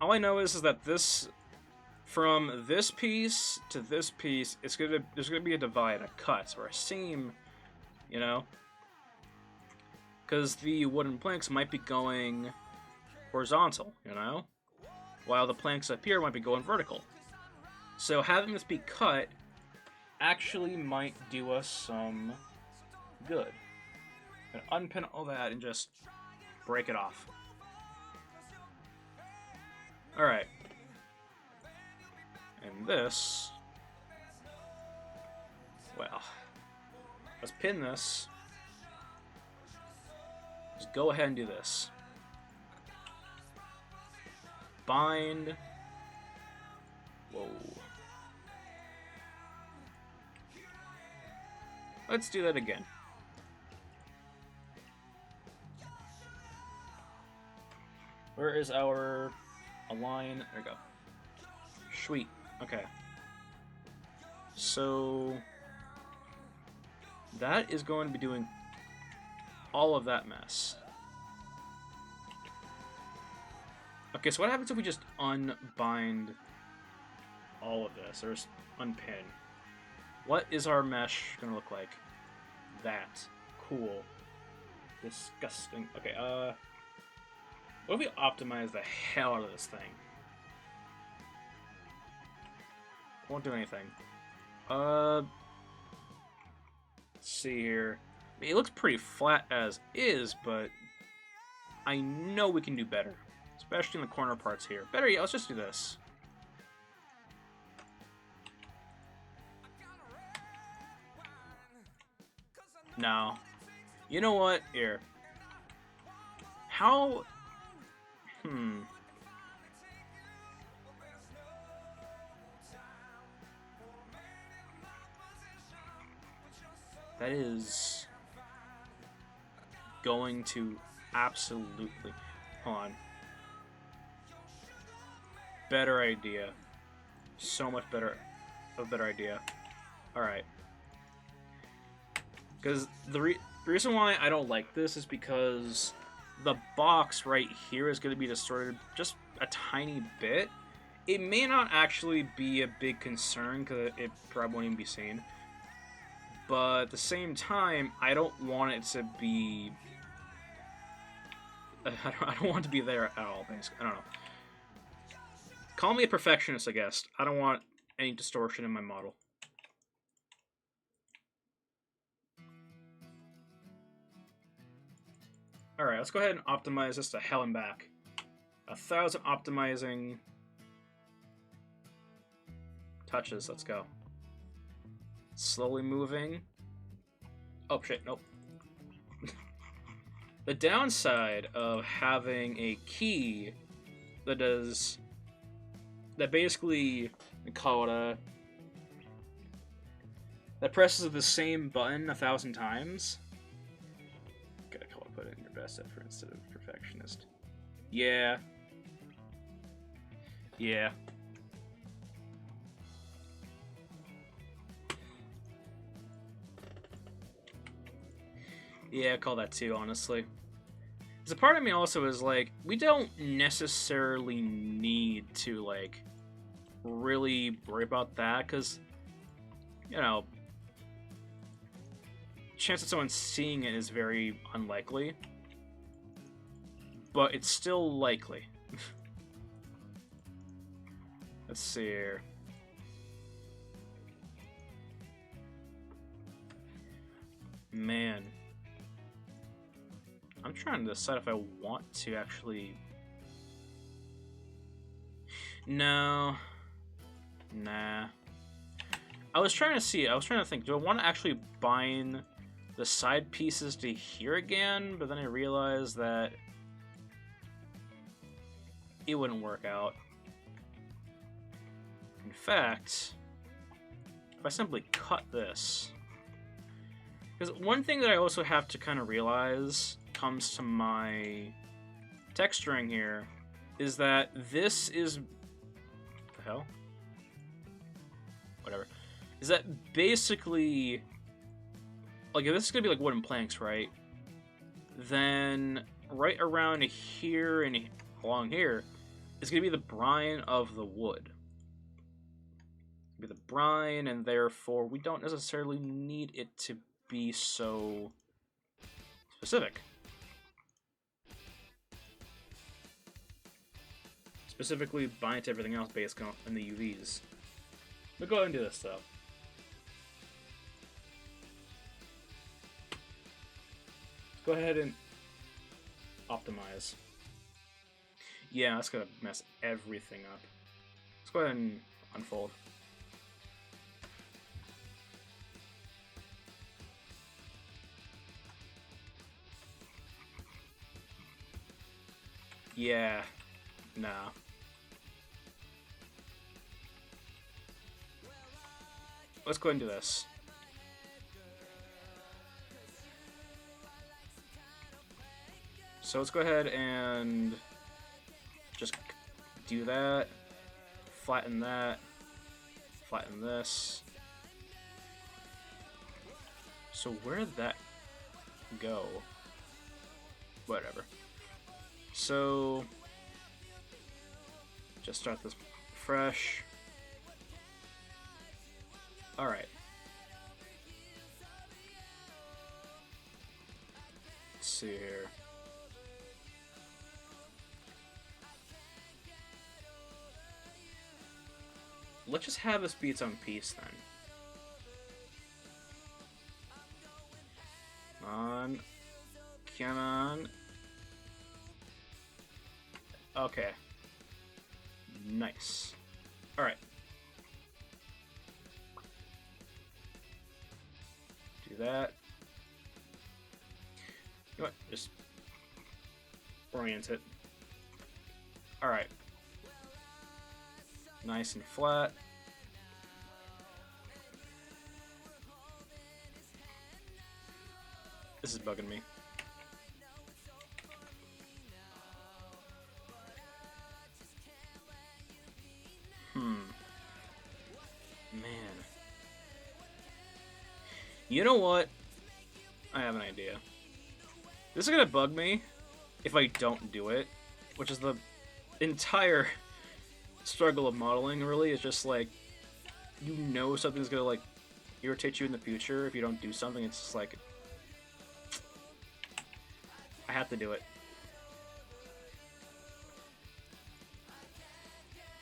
All I know is that this, from this piece to this piece, there's gonna be a divide, a cut, or a seam, you know, because the wooden planks might be going horizontal, you know, while the planks up here might be going vertical. So having this be cut actually might do us some good. And unpin all that and just break it off. Alright. And this, well, let's pin this. Just go ahead and do this. Bind. Whoa. Let's do that again. Where is our align? There we go. Sweet. Okay. So that is going to be doing all of that mess. Okay, so what happens if we just unbind all of this, or just unpin? What is our mesh gonna look like? That. Cool. Disgusting. Okay, what if we optimize the hell out of this thing? Won't do anything. Let's see here. I mean, it looks pretty flat as is, but I know we can do better. Especially in the corner parts here. Better yet, let's just do this. No. You know what? Here. How... That is going to absolutely... Hold on. Better idea. So much better. A better idea. Alright. Because the reason why I don't like this is because the box right here is going to be distorted just a tiny bit. It may not actually be a big concern because it probably won't even be seen. But at the same time, I don't want it to be... I don't want it to be there at all, basically. I don't know. Call me a perfectionist, I guess. I don't want any distortion in my model. Alright, let's go ahead and optimize this to hell and back. 1,000 optimizing touches. Let's go. Slowly moving. Oh shit, nope. The downside of having a key that does... that basically, we call it a... that presses the same button 1,000 times. Gotta put it in your best effort instead of perfectionist. Yeah. Yeah. Yeah, I call that too, honestly. Because a part of me also is like, we don't necessarily need to, like, really worry about that, because, you know, chance of someone seeing it is very unlikely. But it's still likely. Let's see here. Man. I'm trying to decide if I want to actually... No. Nah. I was trying to think, do I want to actually bind the side pieces to here again? But then I realized that it wouldn't work out. In fact, if I simply cut this... Because one thing that I also have to kind of realize comes to my texturing here is that this is... What the hell? Whatever. Is that basically... Like, if this is going to be like wooden planks, right? Then right around here and along here is going to be the brine of the wood. Be the brine, and therefore we don't necessarily need it to be so specific. Specifically bind to everything else based on the UVs. We'll go ahead and do this though. Let's go ahead and optimize. Yeah, that's gonna mess everything up. Let's go ahead and unfold. Yeah, nah. Let's go ahead and do this. So let's go ahead and just do that, flatten this. So where did that go? Whatever. So just start this fresh. Alright. Let's see here. Let's just have this be its own piece then. Okay. Nice. Alright. Do that. You know what? Just orient it. Alright. Nice and flat. This is bugging me. Man. You know what? I have an idea. This is gonna bug me if I don't do it, which is the entire struggle of modeling, really. It's just like, you know something's gonna, like, irritate you in the future if you don't do something. It's just like, I have to do it.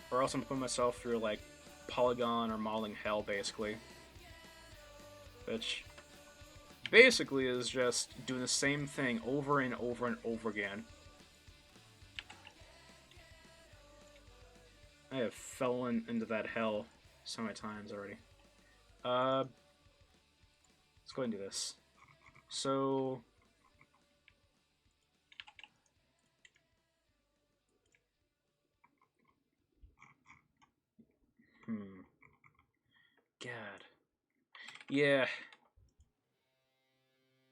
Or else I'm putting myself through, like, polygon or modeling hell, basically. Which basically is just doing the same thing over and over and over again. I have fallen into that hell so many times already. Let's go ahead and do this. So God. Yeah.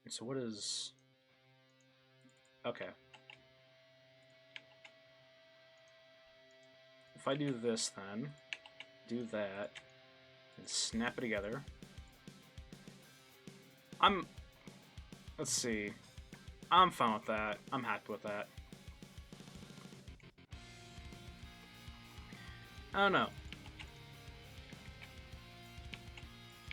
So what is... Okay. If I do this then, do that, and snap it together. Let's see. I'm fine with that. I'm happy with that. I don't know.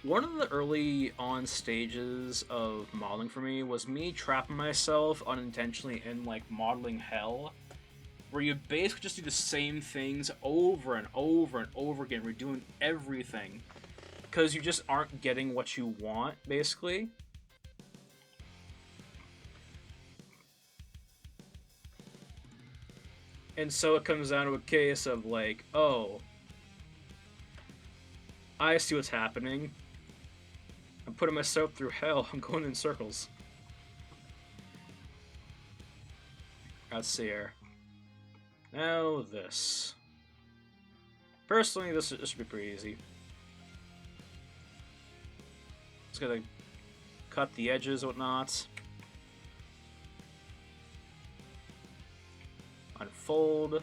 One of the early on stages of modeling for me was me trapping myself unintentionally in, like, modeling hell, where you basically just do the same things over and over and over again, redoing everything, because you just aren't getting what you want, basically. And so it comes down to a case of, like, oh, I see what's happening. I'm putting myself through hell. I'm going in circles. Let's see here. Now this. Personally, this should be pretty easy. Just gotta cut the edges and whatnot. Unfold. What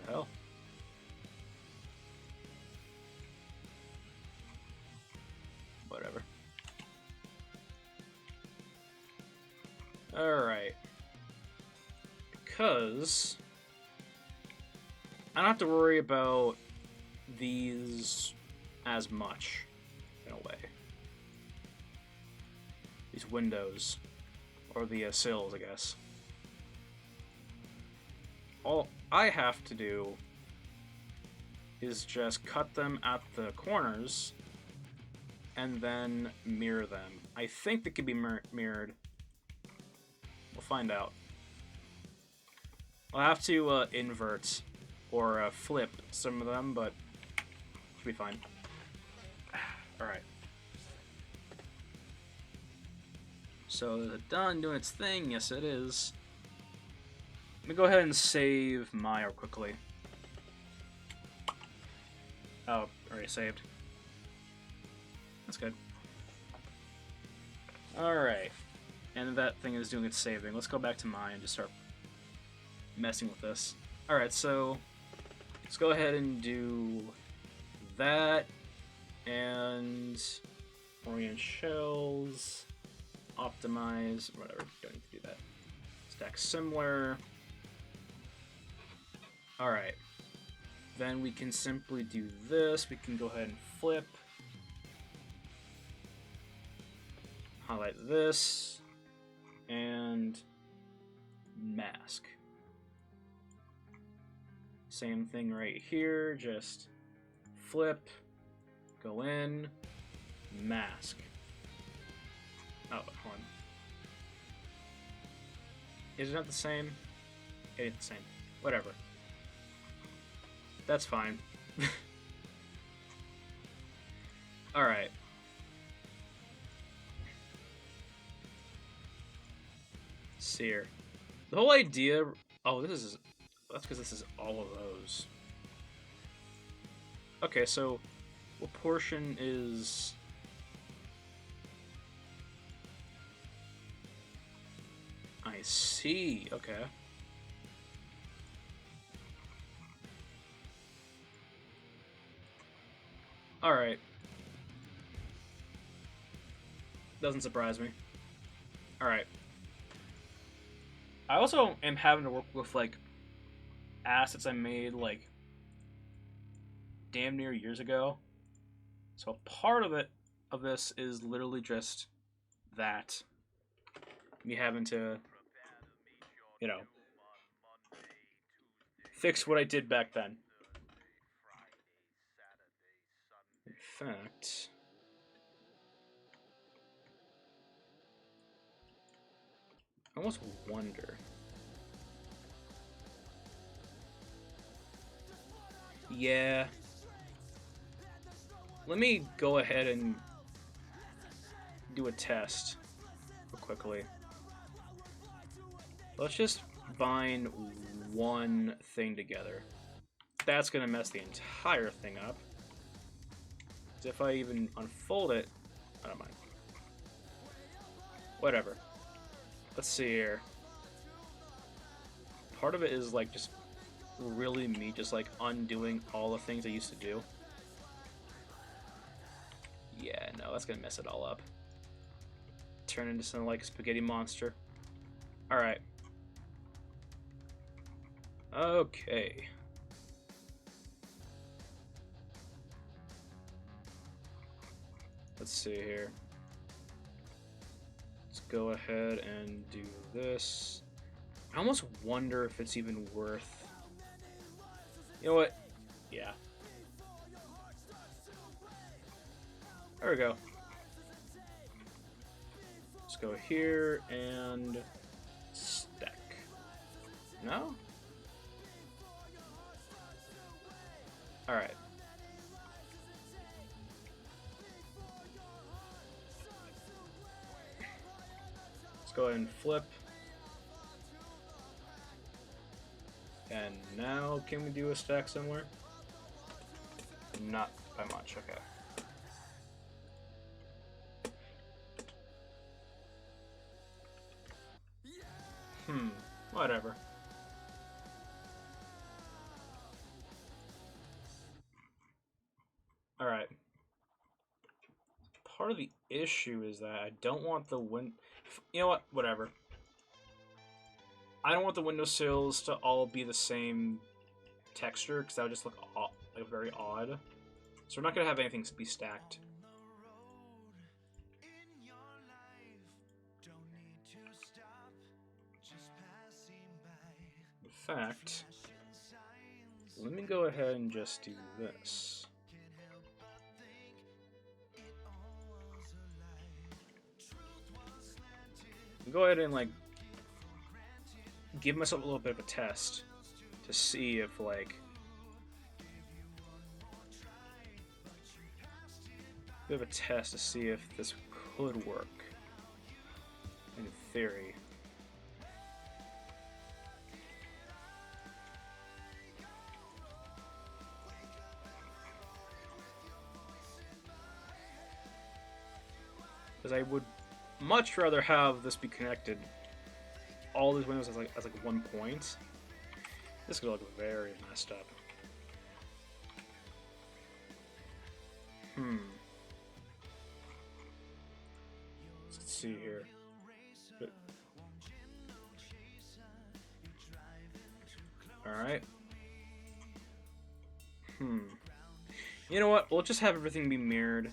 the hell? Whatever. Alright. Because I don't have to worry about these as much, in a way. These windows. Or the sills, I guess. All I have to do is just cut them at the corners and then mirror them. I think they could be mirrored. We'll find out. I'll have to invert or flip some of them, but should be fine. Alright. So is it done doing its thing? Yes, it is. Let me go ahead and save Maya quickly. Oh, already saved. That's good. Alright. And that thing is doing its saving. Let's go back to Maya and just start messing with this. Alright, so let's go ahead and do that. And orient shells. Optimize. Whatever. Don't need to do that. Stack similar. Alright. Then we can simply do this. We can go ahead and flip. Highlight this. And mask. Same thing right here. Just flip. Go in. Mask. Oh, hold on. Is it not the same? It ain't the same. Whatever. That's fine. Alright. See here. The whole idea... Oh, this is... That's because this is all of those. Okay, so... What portion is... I see. Okay. Alright. Doesn't surprise me. Alright. I also am having to work with, like, assets I made, like, damn near years ago. So part of this is literally just that. Me having to, you know, fix what I did back then. In fact... I almost wonder... Yeah. Let me go ahead and do a test real quickly. Let's just bind one thing together. That's gonna mess the entire thing up. If I even unfold it, I don't mind. Whatever. Let's see here. Part of it is like just really me just like undoing all the things I used to do. Yeah, no, that's gonna mess it all up. Turn into some like spaghetti monster. Alright. Okay. Let's see here. Let's go ahead and do this. I almost wonder if it's even worth... You know what? Yeah. There we go. Let's go here and stack. No? Alright. Let's go ahead and flip. And now, can we do a stack somewhere? Not by much, okay. Whatever. Alright. Part of the issue is that I don't want the You know what? Whatever. I don't want the windowsills to all be the same texture, because that would just look like very odd. So we're not going to have anything be stacked. In fact, let me go ahead and just do this. Go ahead and like give myself a little bit of a test to see if like a bit of a test to see if this could work in theory. Because I would much rather have this be connected, all these windows as like one point. This could look very messed up. Let's see here. Alright. You know what? We'll just have everything be mirrored.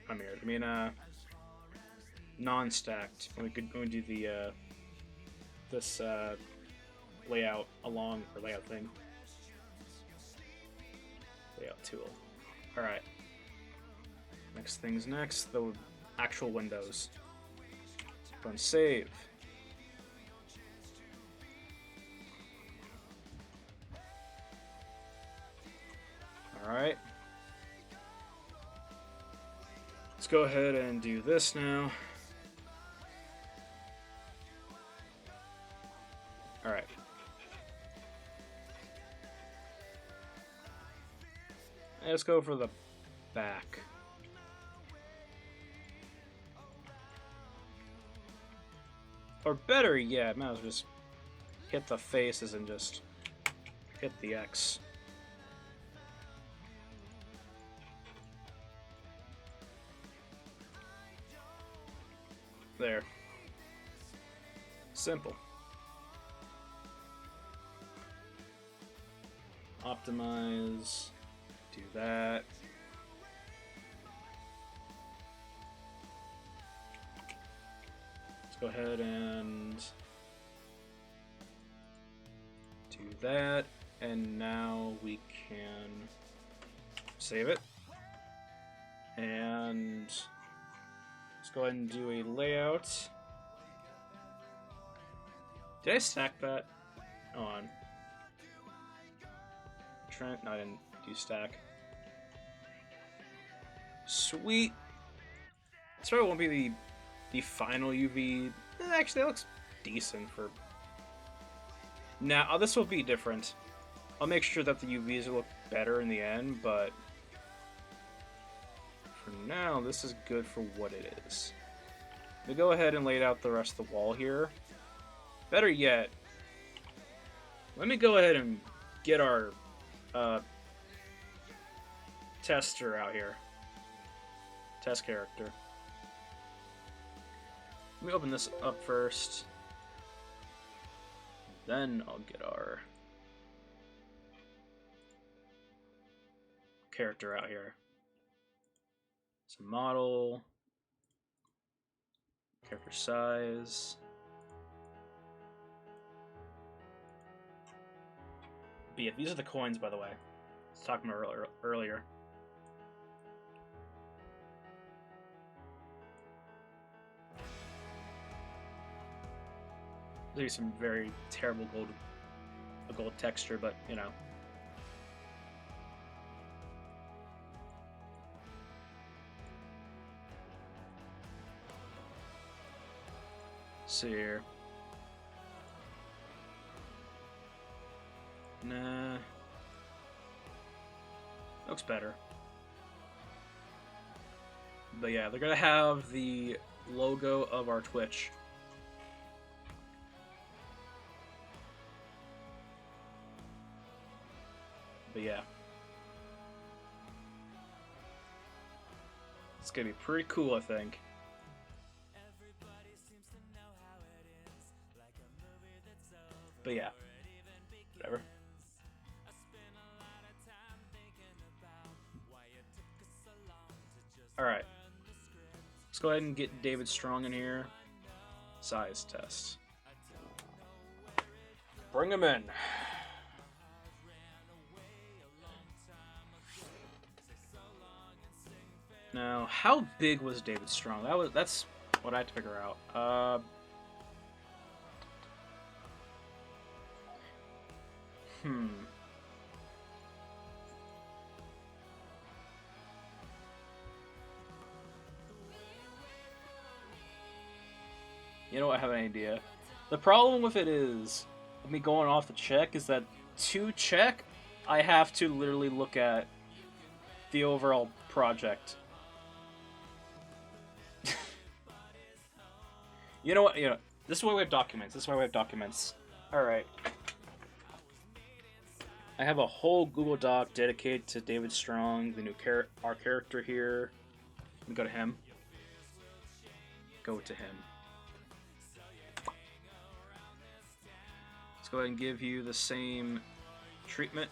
Not mirrored. I mean, non-stacked. And we do the this layout along or layout thing. Layout tool. All right. Next thing's next. The actual windows. Go and save. go ahead and do this now. Alright. Let's go for the back. Or better yet, might as well just hit the faces and just hit the X. There. Simple. Optimize. Do that. Let's go ahead and do that. And now we can save it. And let's go ahead and do a layout. Did I stack that? Hold on. Trent? No, I didn't do stack. Sweet. This probably won't be the final UV. Actually, that looks decent for. Now, this will be different. I'll make sure that the UVs look better in the end, but for now, this is good for what it is. Let me go ahead and lay out the rest of the wall here. Better yet, let me go ahead and get our tester out here. Test character. Let me open this up first. Then I'll get our character out here. So model, character size. But yeah, these are the coins, by the way. I was talking about earlier. There's some very terrible gold texture, but you know. See here. Nah. Looks better. But yeah, they're gonna have the logo of our Twitch. But yeah. It's gonna be pretty cool, I think. But yeah. Whatever. Alright. Let's go ahead and get David Strong in here. Size test. Bring him in. Now, how big was David Strong? That's what I had to figure out. You know what, I have an idea. The problem with it is, me going off the check, is that to check, I have to literally look at the overall project. You know what, this is why we have documents. Alright. I have a whole Google Doc dedicated to David Strong, the new our character here. Let me go to him. Go to him. Let's go ahead and give you the same treatment.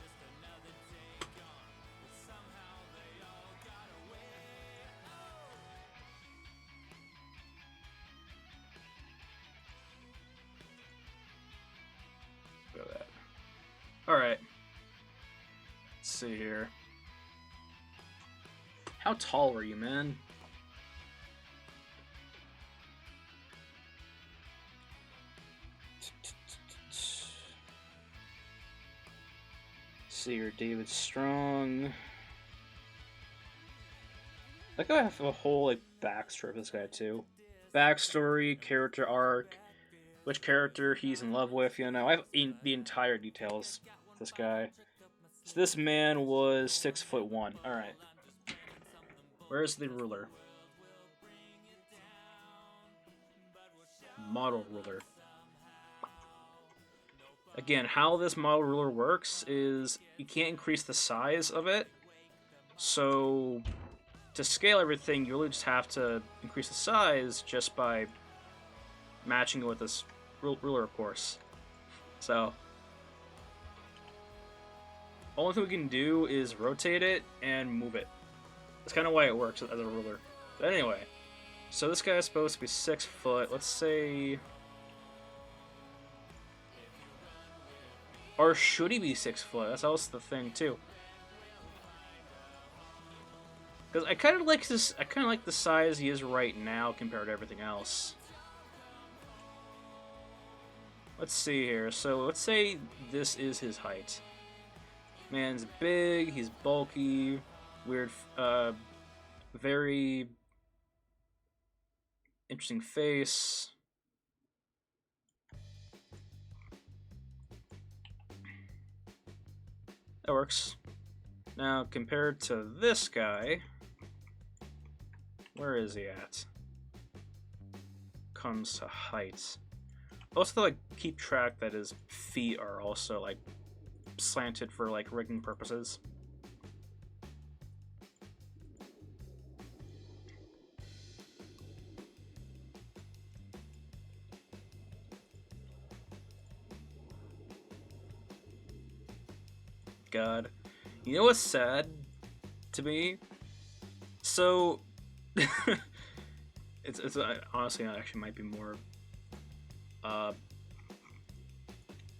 Look at that. Alright. Let's see here. How tall were you, man? See here, David Strong. Like I have a whole backstory of this guy too. Backstory, character arc, which character he's in love with. You know, I have the entire details of this guy. So this man was 6'1". All right, where's the ruler? Model ruler. Again, how this model ruler works is you can't increase the size of it. So to scale everything, you really just have to increase the size just by matching it with this ruler, of course. So only thing we can do is rotate it and move it. That's kind of why it works as a ruler. But anyway, so this guy is supposed to be 6 foot. Let's say... Or should he be 6 foot? That's also the thing too. Because I kind of like this. I kind of like the size he is right now compared to everything else. Let's see here. So let's say this is his height. Man's big. He's bulky. Weird. Very interesting face. That works. Now, compared to this guy, where is he at? Comes to height. Also, like, keep track that his feet are also, like, slanted for, like, rigging purposes. God. You know what's sad to me? So, it's honestly, it actually might be more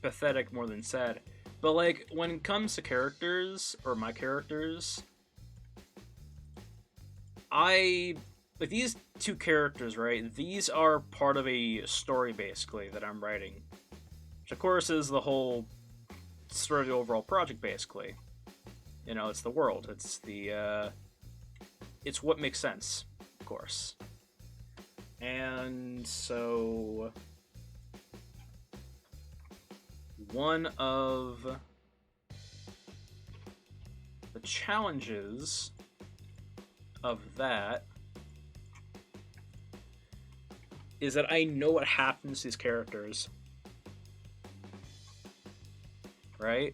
pathetic more than sad. But like when it comes to characters or my characters, like these two characters, right? These are part of a story basically that I'm writing, which of course is the whole story of the overall project basically. You know, it's the world. It's the it's what makes sense, of course. And so one of the challenges of that is that I know what happens to these characters. Right?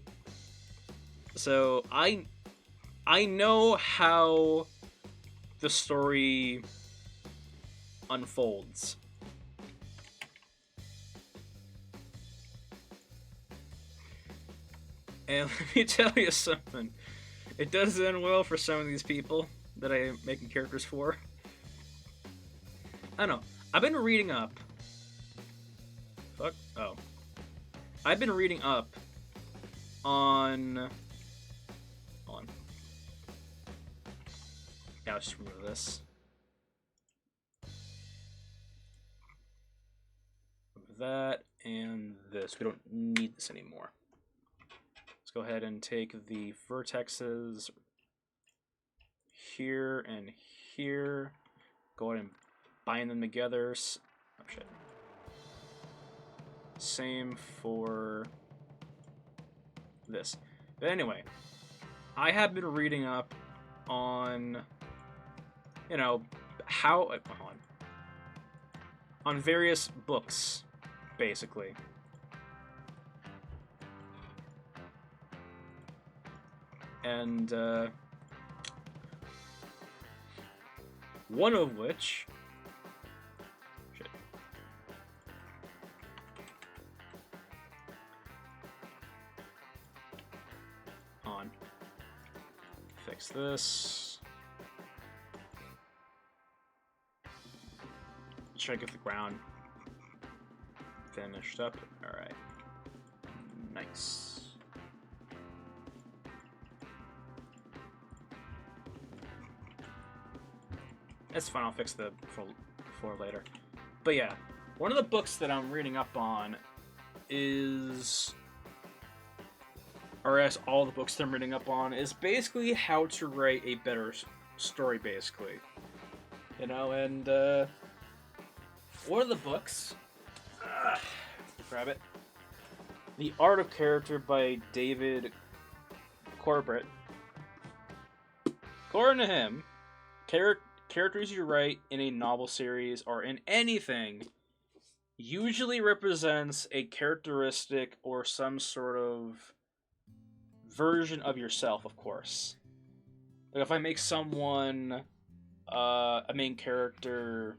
So I know how the story unfolds. And let me tell you something. It does end well for some of these people that I am making characters for. I don't know. I've been reading up. Fuck. Oh. I've been reading up on... Hold on. Yeah, I'll just remove this. That and this. We don't need this anymore. Let's go ahead and take the vertexes here and here. Go ahead and bind them together. Oh shit. Same for this. But anyway, I have been reading up on, you know, how on various books, basically. And one of which, shit. On. Fix this. Try to get the ground finished up. Alright. Nice. It's fine, I'll fix the floor later. But yeah, one of the books that I'm reading up on is, or as all the books that I'm reading up on, is basically how to write a better story, basically. You know, and one of the books, grab it, The Art of Character by David Corbett. According to him, characters you write in a novel series or in anything usually represents a characteristic or some sort of version of yourself, of course. Like if I make someone a main character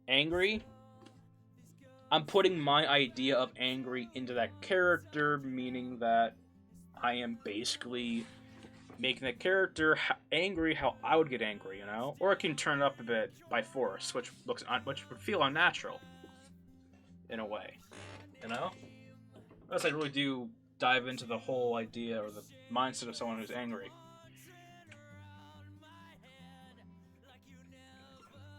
angry, I'm putting my idea of angry into that character, meaning that I am basically making the character angry how I would get angry, you know? Or it can turn it up a bit by force, which which would feel unnatural in a way, you know? Unless I really do dive into the whole idea or the mindset of someone who's angry.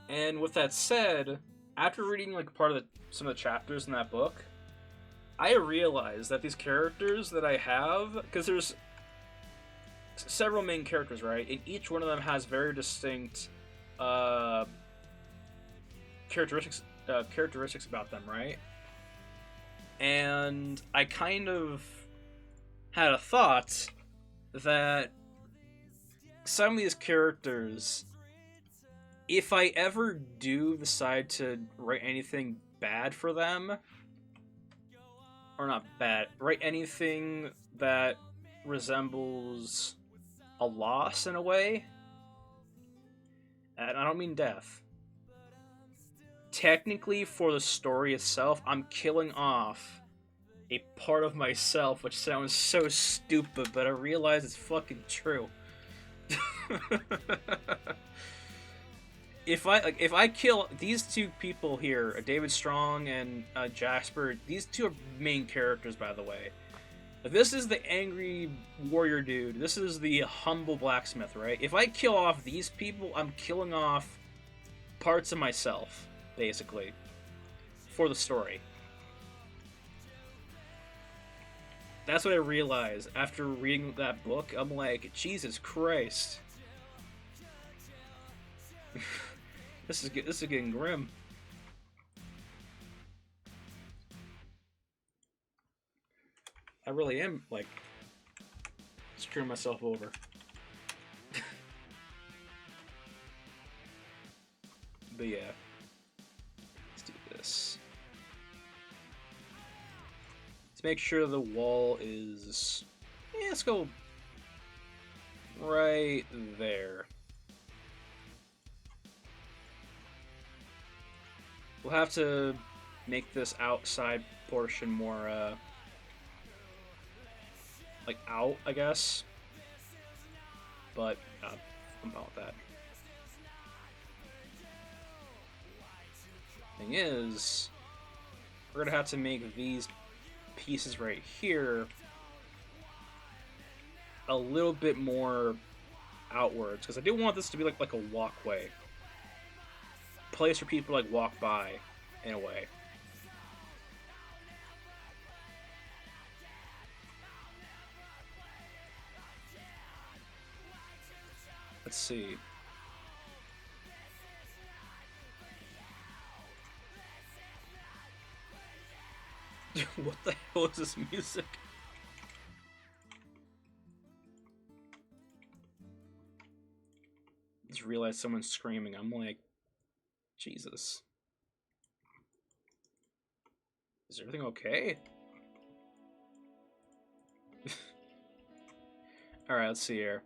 And with that said, after reading like part of some of the chapters in that book, I realized that these characters that I have, because there's several main characters, right? And each one of them has very distinct characteristics about them, right? And I kind of had a thought that some of these characters, if I ever do decide to write anything bad for them, or not bad, write anything that resembles a loss in a way, and I don't mean death. Technically, for the story itself, I'm killing off a part of myself, which sounds so stupid, but I realize it's fucking true. If I kill these two people here, David Strong and Jasper, these two are main characters, by the way. This is the angry warrior dude. This is the humble blacksmith, right? If I kill off these people, I'm killing off parts of myself, basically, for the story. That's what I realized after reading that book. I'm like, Jesus Christ. This is getting grim. I really am, like, screwing myself over. But yeah. Let's do this. Let's make sure the wall is... Yeah, let's go right there. We'll have to make this outside portion more, like, out, I guess. But, I'm fine with that. Thing is, we're gonna have to make these pieces right here a little bit more outwards, because I do want this to be like a walkway. Place for people to, like, walk by, in a way. Let's see. What the hell is this music? Just realized someone's screaming. I'm like, Jesus. Is everything okay? Alright, let's see here.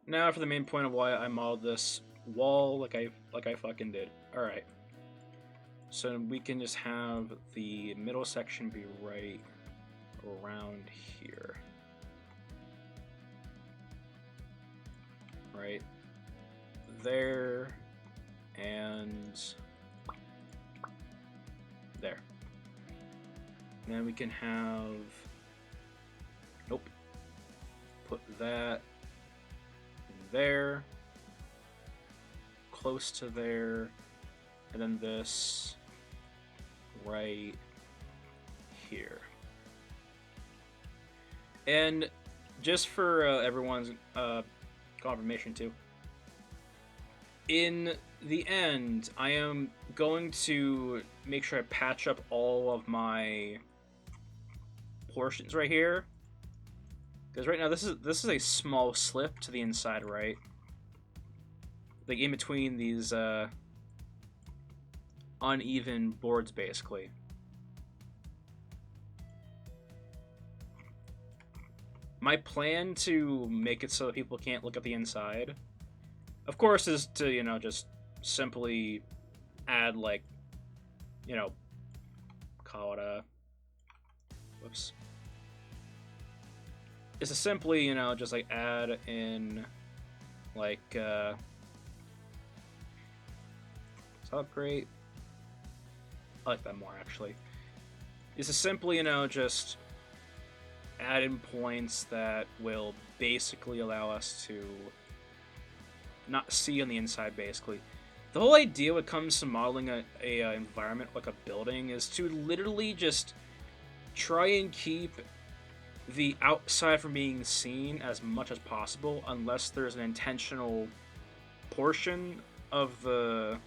Now for the main point of why I modeled this wall like I fucking did. Alright. So we can just have the middle section be right around here. Right there and there. And then we can have, nope, put that there, close to there, and then this right here. And just for everyone's confirmation too, in the end, I am going to make sure I patch up all of my portions right here. Because right now this is a small slip to the inside, right? Like in between these uneven boards, basically. My plan to make it so that people can't look at the inside, of course, is to, you know, just simply add, like, you know, call it a... Whoops. Is to simply, you know, just, like, add in, like, upgrade. I like that more, actually. Is to simply, you know, just add in points that will basically allow us to not see on the inside, basically. The whole idea when it comes to modeling a environment like a building is to literally just try and keep the outside from being seen as much as possible, unless there's an intentional portion of the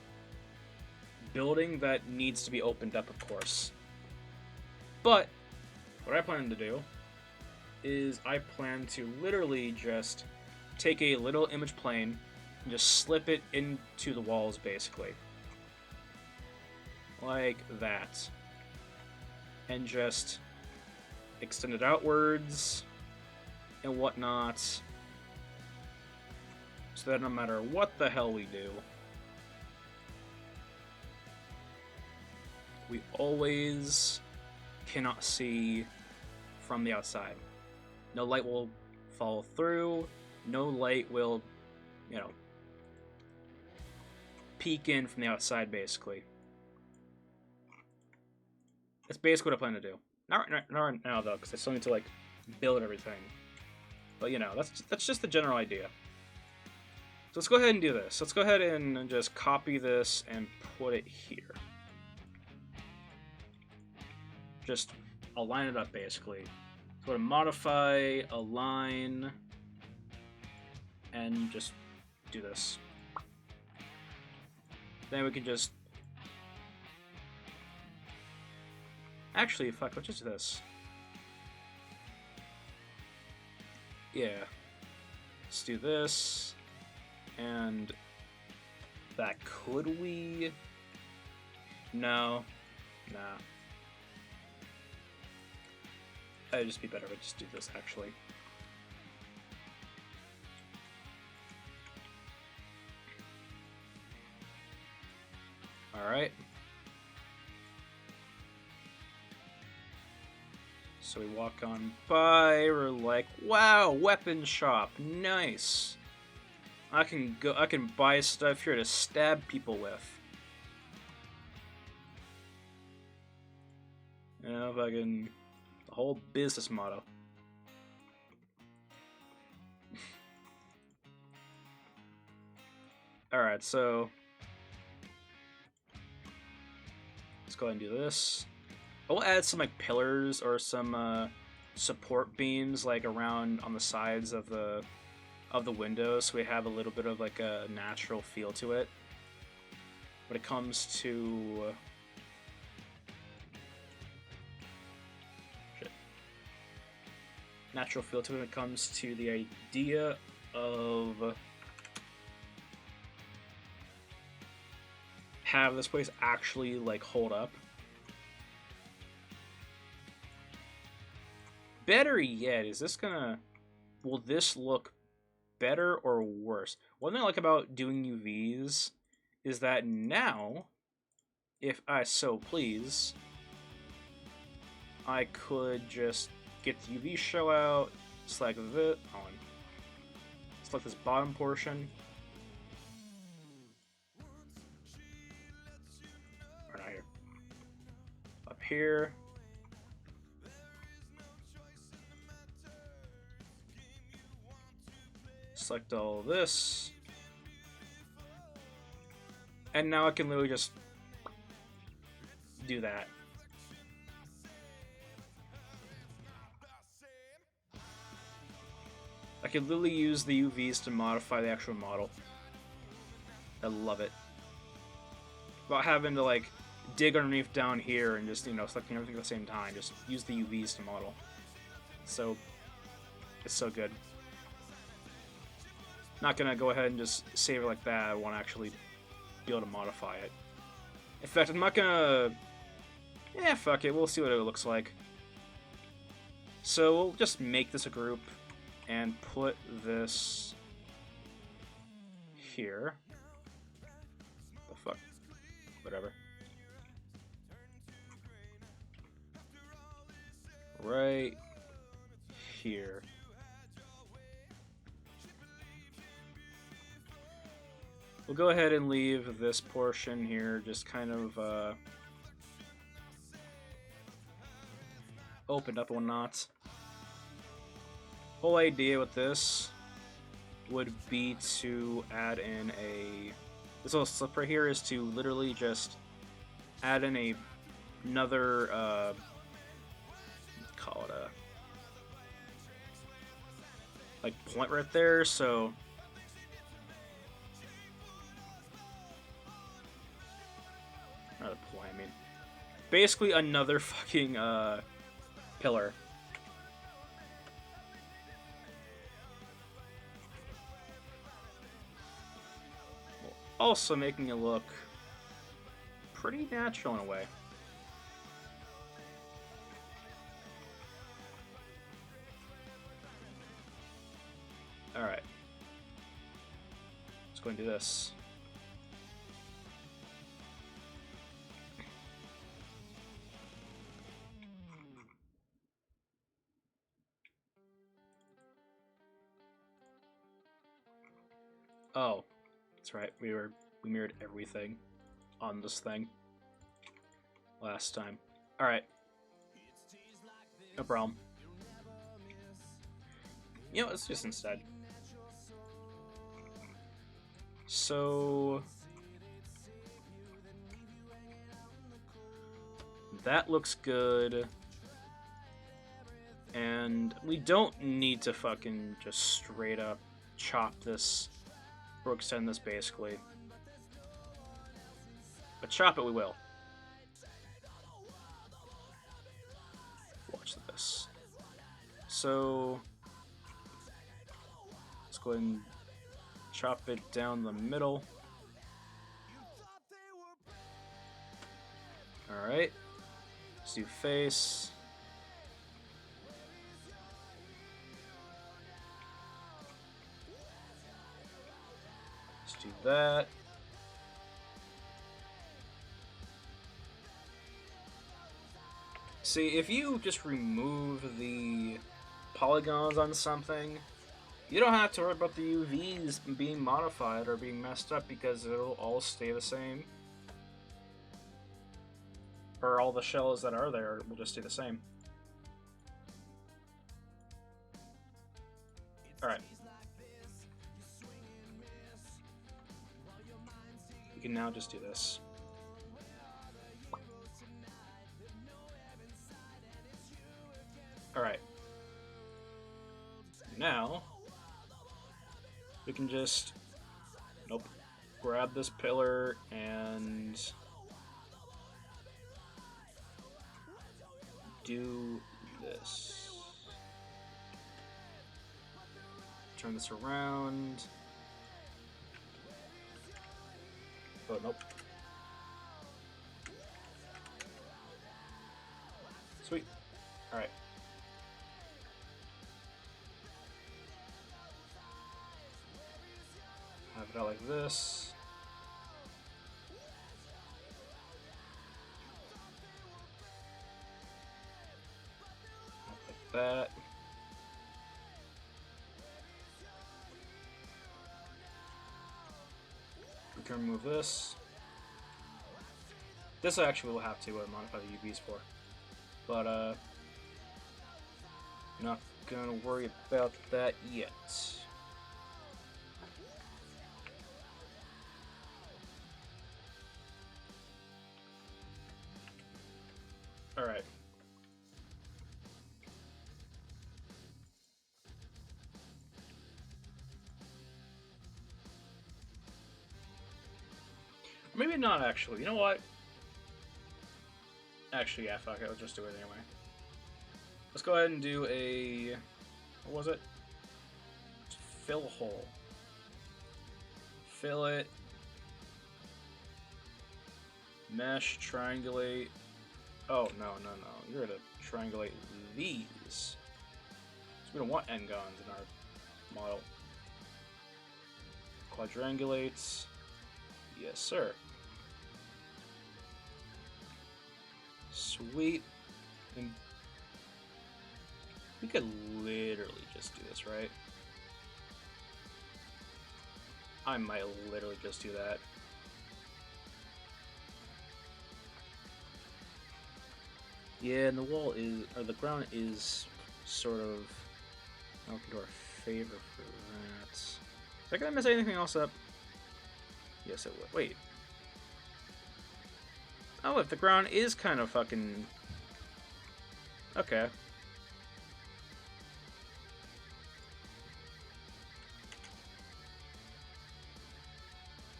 building that needs to be opened up, of course. But what I plan to do is I plan to literally just take a little image plane and just slip it into the walls, basically. Like that. And just extend it outwards and whatnot, so that no matter what the hell we do, we always cannot see from the outside. No light will fall through, no light will, you know, peek in from the outside, basically. That's basically what I plan to do. Not right now, though, because I still need to, like, build everything. But, you know, that's just the general idea. So let's go ahead and do this. Let's go ahead and just copy this and put it here. Just align it up, basically. So go to modify, align, and just do this. Then we can just... Actually, fuck, let's just do this. Yeah. Let's do this. And... that could we... No. Nah. It'd just be better if I just do this, actually. Alright. So we walk on by, we're like, wow, weapon shop, nice. I can buy stuff here to stab people with. You know, if I can, the whole business motto. Alright, so let's go ahead and do this. I'll add some like pillars or some support beams like around on the sides of the windows, so we have a little bit of like a natural feel to it. When it comes to natural feel to it when it comes to the idea of have this place actually like hold up. Better yet, is this gonna... will this look better or worse? One thing I like about doing UVs is that now, if I so please, I could just get the UV show out, select this, select this bottom portion. Or not here. Up here. Select all of this. And now I can literally just do that. I can literally use the UVs to modify the actual model. I love it. Without having to like dig underneath down here and just, you know, selecting everything at the same time. Just use the UVs to model. So it's so good. Not gonna go ahead and just save it like that. I want to actually be able to modify it. In fact, I'm not gonna... Yeah, fuck it. We'll see what it looks like. So we'll just make this a group and put this here. The fuck? Whatever. Right here. We'll go ahead and leave this portion here just kind of opened up one knot. Whole idea with this would be to add in a... This little slip right here is to literally just add in another, call it a... like point right there, so... Not a point, I mean... Basically another fucking, pillar. Also making it look pretty natural in a way. Alright. Let's go and do this. Oh, that's right. We mirrored everything on this thing last time. All right, no problem. You know, let's just instead. So that looks good. And we don't need to fucking just straight up chop this or extend this, basically. But chop it we will. Watch this. So let's go ahead and chop it down the middle. Alright. Let's do face. Let's do that. See, if you just remove the polygons on something, you don't have to worry about the UVs being modified or being messed up because it'll all stay the same. Or all the shells that are there will just stay the same. Alright. We can now just do this. Alright. Now, we can just, grab this pillar and do this. Turn this around. Oh, nope. Sweet. Alright. Have it out like this. Like that. We can remove this. This actually will have to modify the UVs for. But, not gonna worry about that yet. Alright. Maybe not, actually. You know what? Actually, yeah, fuck it. Let's just do it anyway. Let's go ahead and do a... What was it? Fill a hole. Fill it. Mesh, triangulate. Oh, no. You're going to triangulate these. So we don't want n-gons in our model. Quadrangulates. Yes, sir. Sweet. And we could literally just do this, right? I might literally just do that. Yeah, and the wall is, or the ground is sort of out to our favor for that. Is I gonna mess anything else up? Yes, it would. Wait. Oh, if the ground is kind of fucking... Okay.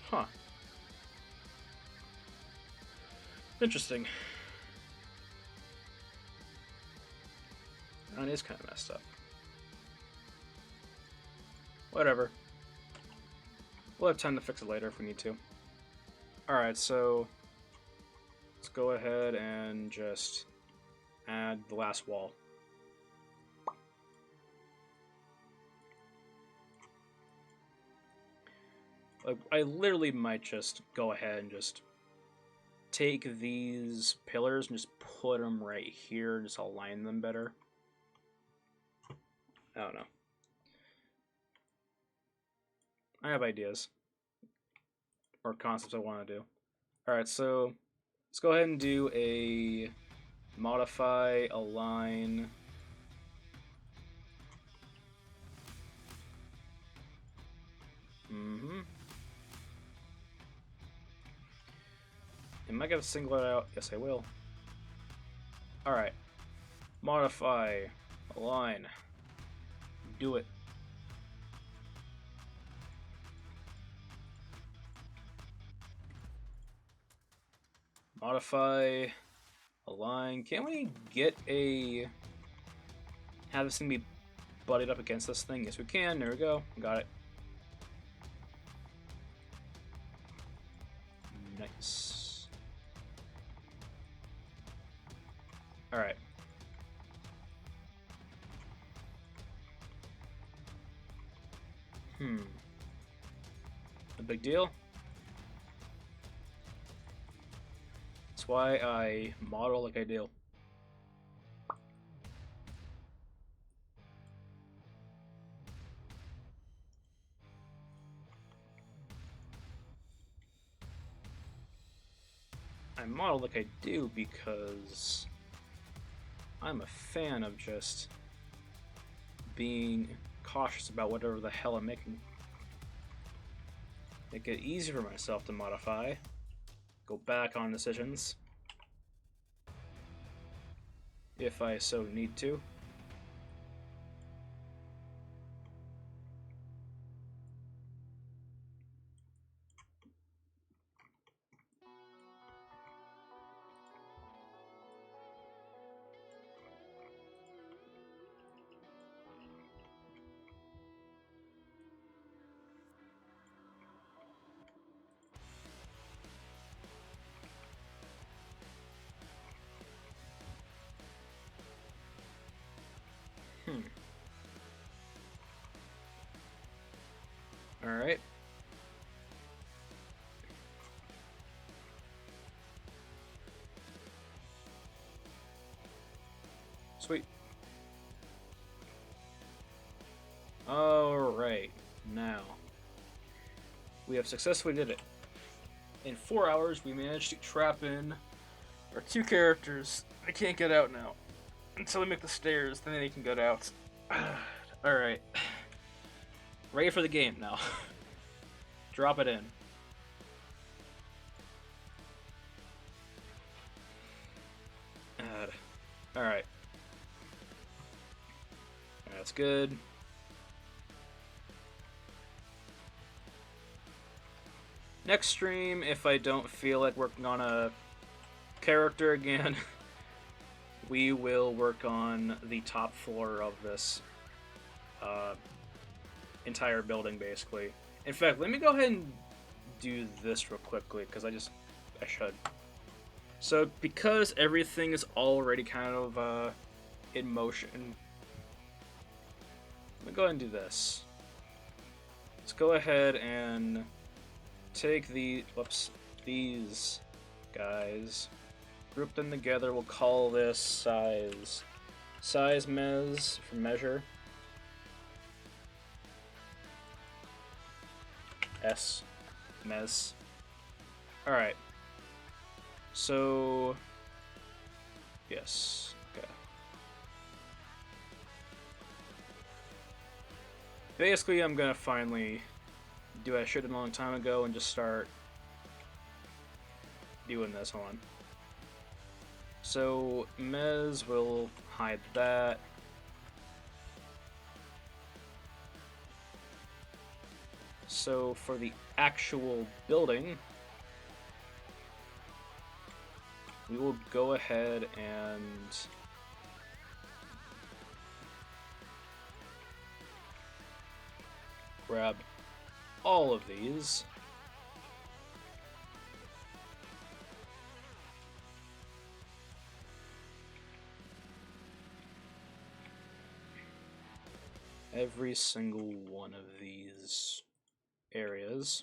Huh. Interesting. Ground is kind of messed up. Whatever. We'll have time to fix it later if we need to. Alright, so... let's go ahead and just add the last wall. Like, I literally might just go ahead and just take these pillars and just put them right here and just align them better. I don't know. I have ideas. Or concepts I want to do. Alright, so let's go ahead and do a modify, align. Am I going to single it out? Yes, I will. Alright. Modify, align. Do it. Modify, align. Can we get a... have this thing be butted up against this thing? Yes, we can. There we go. Got it. Nice. Alright. A big deal? That's why I model like I do. I model like I do because I'm a fan of just being cautious about whatever the hell I'm making. Make it easy for myself to modify. Go back on decisions. If I so need to. Alright. Sweet. Alright. Now. We have successfully did it. In 4 hours, we managed to trap in our 2 characters. They can't get out now. Until we make the stairs, then they can get out. Alright. Ready for the game now. Drop it in. Alright. That's good. Next stream, if I don't feel like working on a character again, we will work on the top floor of this entire building, basically. In fact, let me go ahead and do this real quickly, because I should. So, because everything is already kind of in motion, let me go ahead and do this. Let's go ahead and take these guys, group them together. We'll call this size mez for measure. S mez. All right. So yes. Okay. Basically, I'm gonna finally do what I should have done a long time ago and just start doing this. Hold on. So Mez will hide that. So for the actual building, we will go ahead and grab all of these. Every single one of these areas.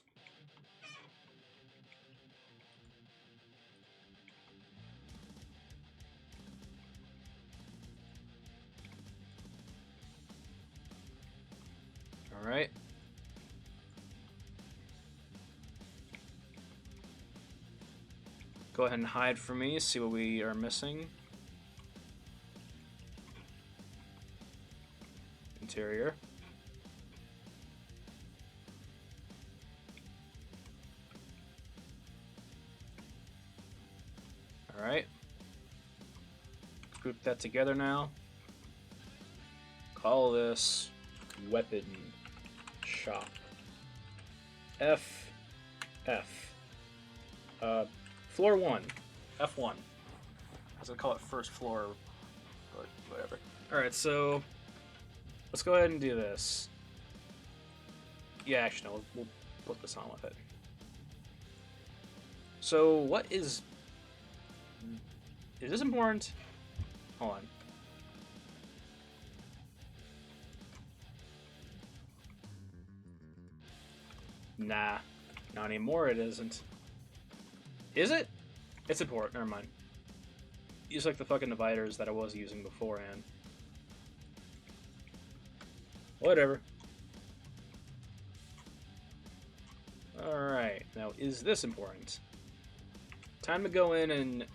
All right. Go ahead and hide for me, see what we are missing. Interior. Alright. Group that together now. Call this weapon shop. F. Floor 1. F1. I was gonna call it first floor, but whatever. Alright, so let's go ahead and do this. Yeah, actually, no, we'll put this on with it. So, what is this important? Hold on. Nah, not anymore, it isn't. Is it? It's important, never mind. Use like the fucking dividers that I was using beforehand. Whatever. Alright, now is this important? Time to go in and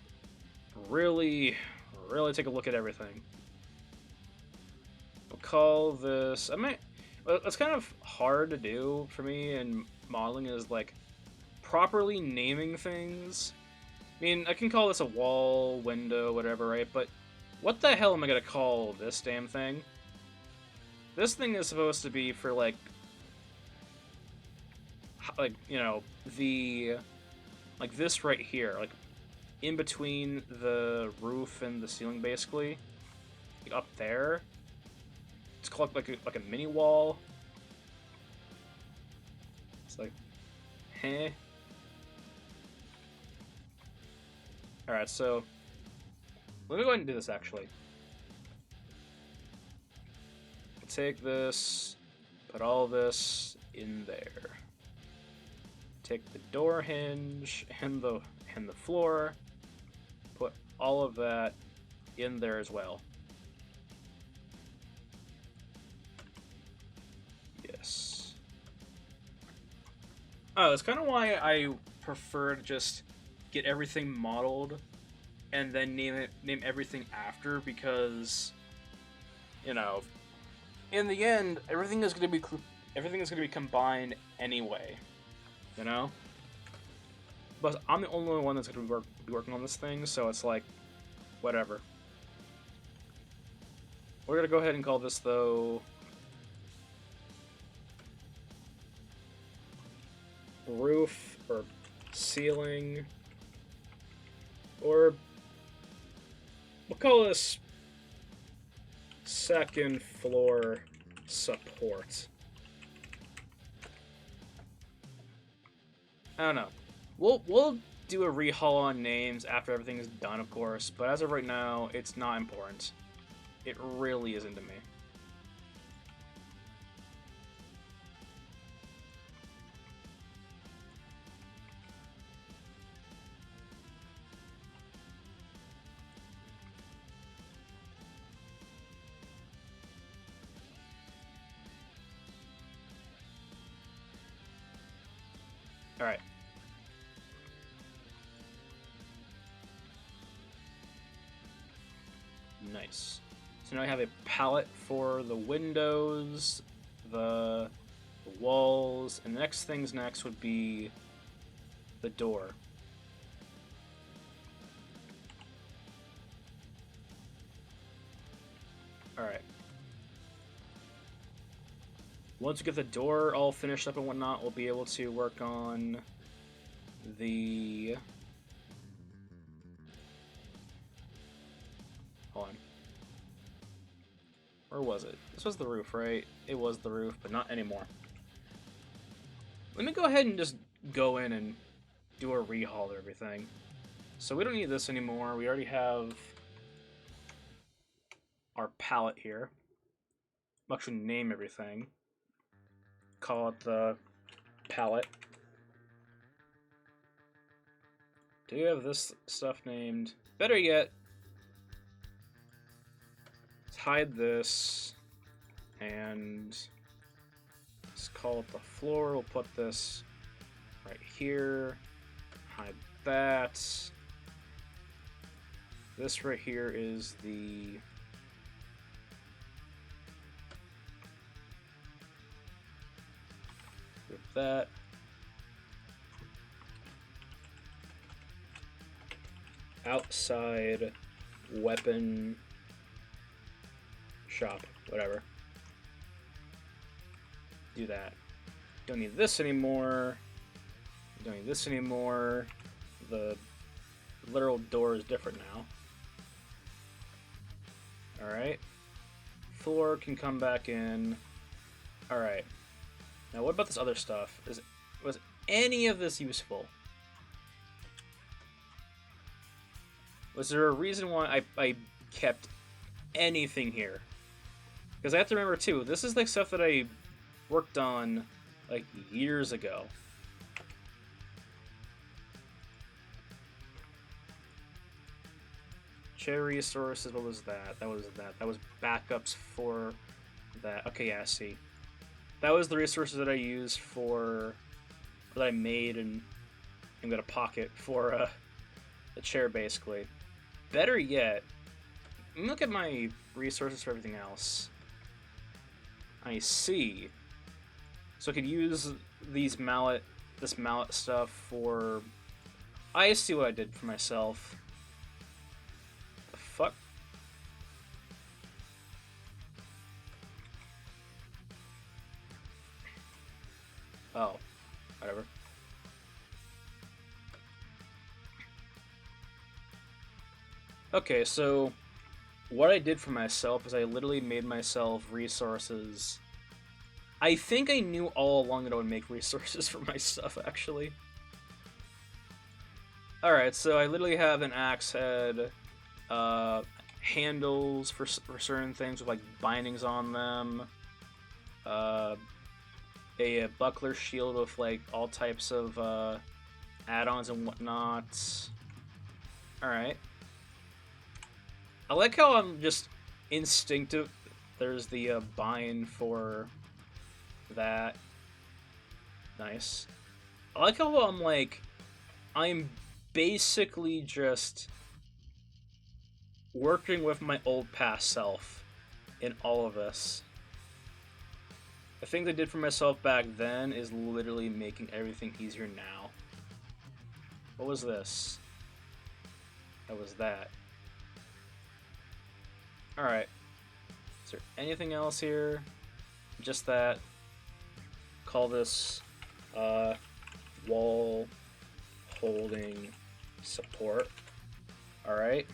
really take a look at everything. We'll call this... It's kind of hard to do for me in modeling, is like properly naming things. I mean, I can call this a wall, window, whatever, right? But what the hell am I gonna call this damn thing? This thing is supposed to be for like, you know, like this right here, like in between the roof and the ceiling, basically, like up there. It's called like a mini wall. It's like, heh. Alright, so let me go ahead and do this actually. Take this, put all this in there. Take the door hinge and the floor, put all of that in there as well. Yes. Oh, that's kind of why I prefer to just get everything modeled and then name everything after, because, you know, in the end, everything is going to be combined anyway, you know. But I'm the only one that's going to be working on this thing, so it's like, whatever. We're going to go ahead and call this, though, roof or ceiling, or we'll call this second floor support. I don't know. We'll do a rehaul on names after everything is done, of course, but as of right now, it's not important. It really isn't to me. Alright. Nice. So now I have a palette for the windows, the walls, and the next things next would be the door. Alright. Once we get the door all finished up and whatnot, we'll be able to work on the... Hold on. Where was it? This was the roof, right? It was the roof, but not anymore. Let me go ahead and just go in and do a rehaul of everything. So we don't need this anymore. We already have our palette here. I'll actually name everything. Call it the palette. Do you have this stuff named? Better yet, let's hide this and let's call it the floor. We'll put this right here. Hide that. This right here is the that. Outside weapon shop, whatever. Do that. Don't need this anymore. Don't need this anymore. The literal door is different now. Alright. Floor can come back in. Alright. Now what about this other stuff? Was any of this useful? Was there a reason why I kept anything here? Because I have to remember too, this is like stuff that I worked on like years ago. Share resources, what was that? That was backups for that. Okay, yeah, I see. That was the resources that I used for, that I made and I'm gonna pocket for the chair basically. Better yet, look at my resources for everything else. I see. So I could use this mallet stuff for... I see what I did for myself. The fuck? Oh, whatever. Okay, so what I did for myself is I literally made myself resources. I think I knew all along that I would make resources for my stuff, actually. Alright, so I literally have an axe head, handles for certain things with like bindings on them, a buckler shield with like all types of add-ons and whatnot. Alright. I like how I'm just instinctive. There's the bind for that. Nice. I like how I'm like, I'm basically just working with my old past self in all of this. The things I did for myself back then is literally making everything easier now. What was this? That was that. Alright. Is there anything else here? Just that. Call this wall holding support. All right.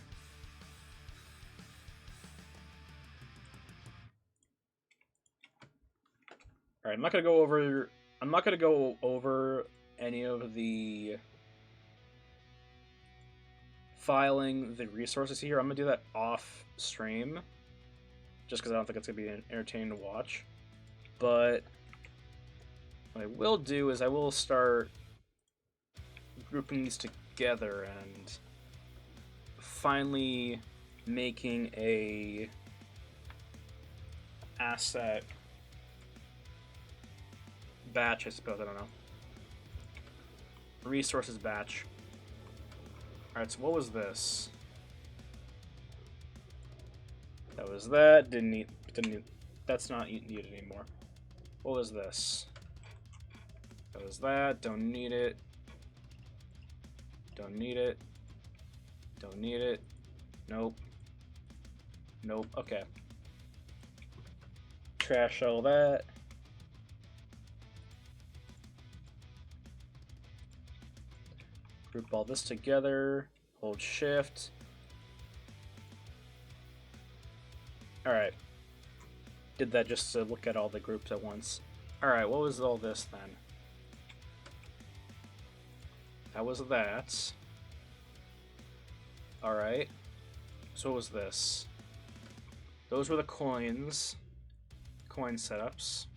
All right. I'm not gonna go over any of the filing the resources here. I'm gonna do that off stream, just because I don't think it's gonna be entertaining to watch. But what I will do is I will start grouping these together and finally making a asset batch, I suppose, I don't know. Resources batch. Alright, so what was this? That was that. Didn't need. That's not needed anymore. What was this? That was that. Don't need it. Don't need it. Don't need it. Nope. Nope. Okay. Trash all that. Group all this together. Hold shift. Alright. Did that just to look at all the groups at once. Alright, what was all this then? That was that. Alright. So what was this? Those were the coins. Coin setups.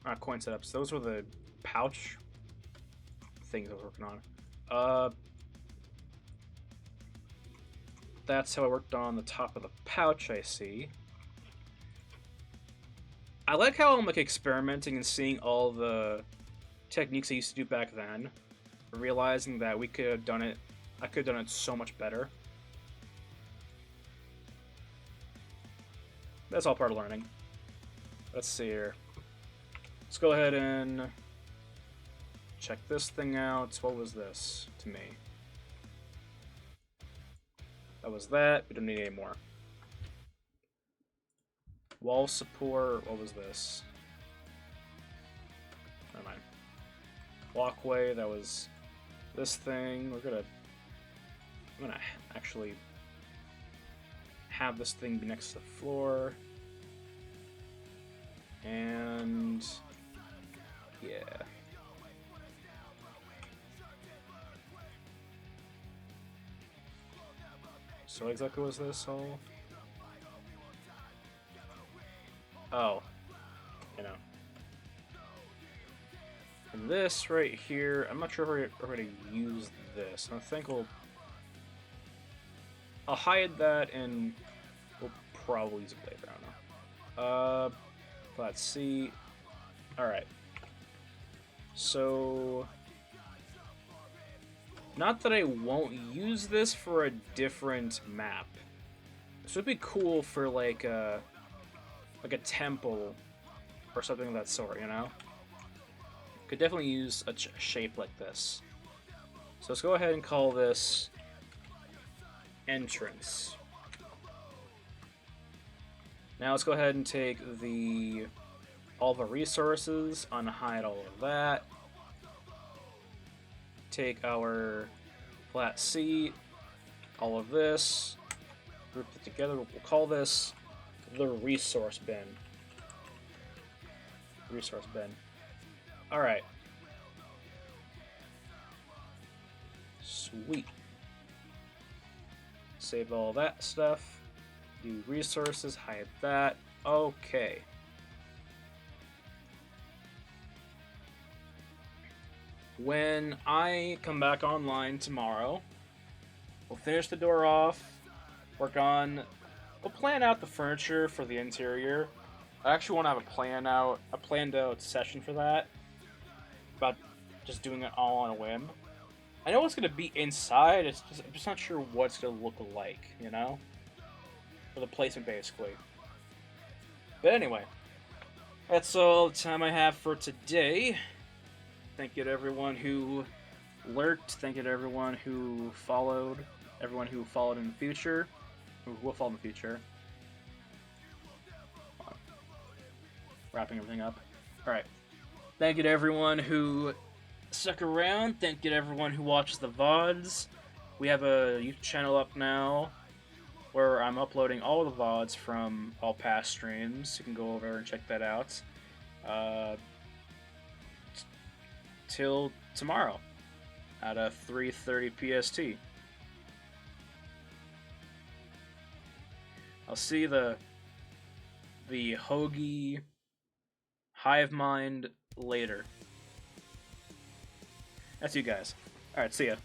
Not coin setups. Those were the pouch things I was working on. That's how I worked on the top of the pouch, I see. I like how I'm like experimenting and seeing all the techniques I used to do back then, realizing that we could have done it. I could have done it so much better. That's all part of learning. Let's see here. Let's go ahead and check this thing out. What was this to me? That was that. We don't need any more. Wall support. What was this? Never mind. Walkway. That was this thing. I'm gonna actually have this thing be next to the floor. And yeah. So what exactly was this all? Oh, you know. And this right here, I'm not sure if we're going to use this. I think I'll hide that and we'll probably use it later. I don't know. Let's see. Alright. So, not that I won't use this for a different map. This would be cool for like a temple or something of that sort, you know? Could definitely use a shape like this. So let's go ahead and call this entrance. Now let's go ahead and take all the resources, unhide all of that. Take our flat seat, all of this, group it together. We'll call this the resource bin. Resource bin. Alright. Sweet. Save all that stuff. Do resources, hide that. Okay. When I come back online tomorrow, we'll finish the door off, we'll plan out the furniture for the interior. I actually want to have a planned out session for that, about just doing it all on a whim. I know it's going to be inside, I'm just not sure what it's going to look like, you know? For the placement, basically. But anyway, that's all the time I have for today. Thank you to everyone who lurked. Thank you to everyone who followed. Everyone who followed in the future. Who will follow in the future. Wrapping everything up. Alright. Thank you to everyone who stuck around. Thank you to everyone who watches the VODs. We have a YouTube channel up now where I'm uploading all the VODs from all past streams. You can go over and check that out. Till tomorrow at 3:30 PST. I'll see the Hoagie Hive Mind later. That's you guys. Alright, see ya.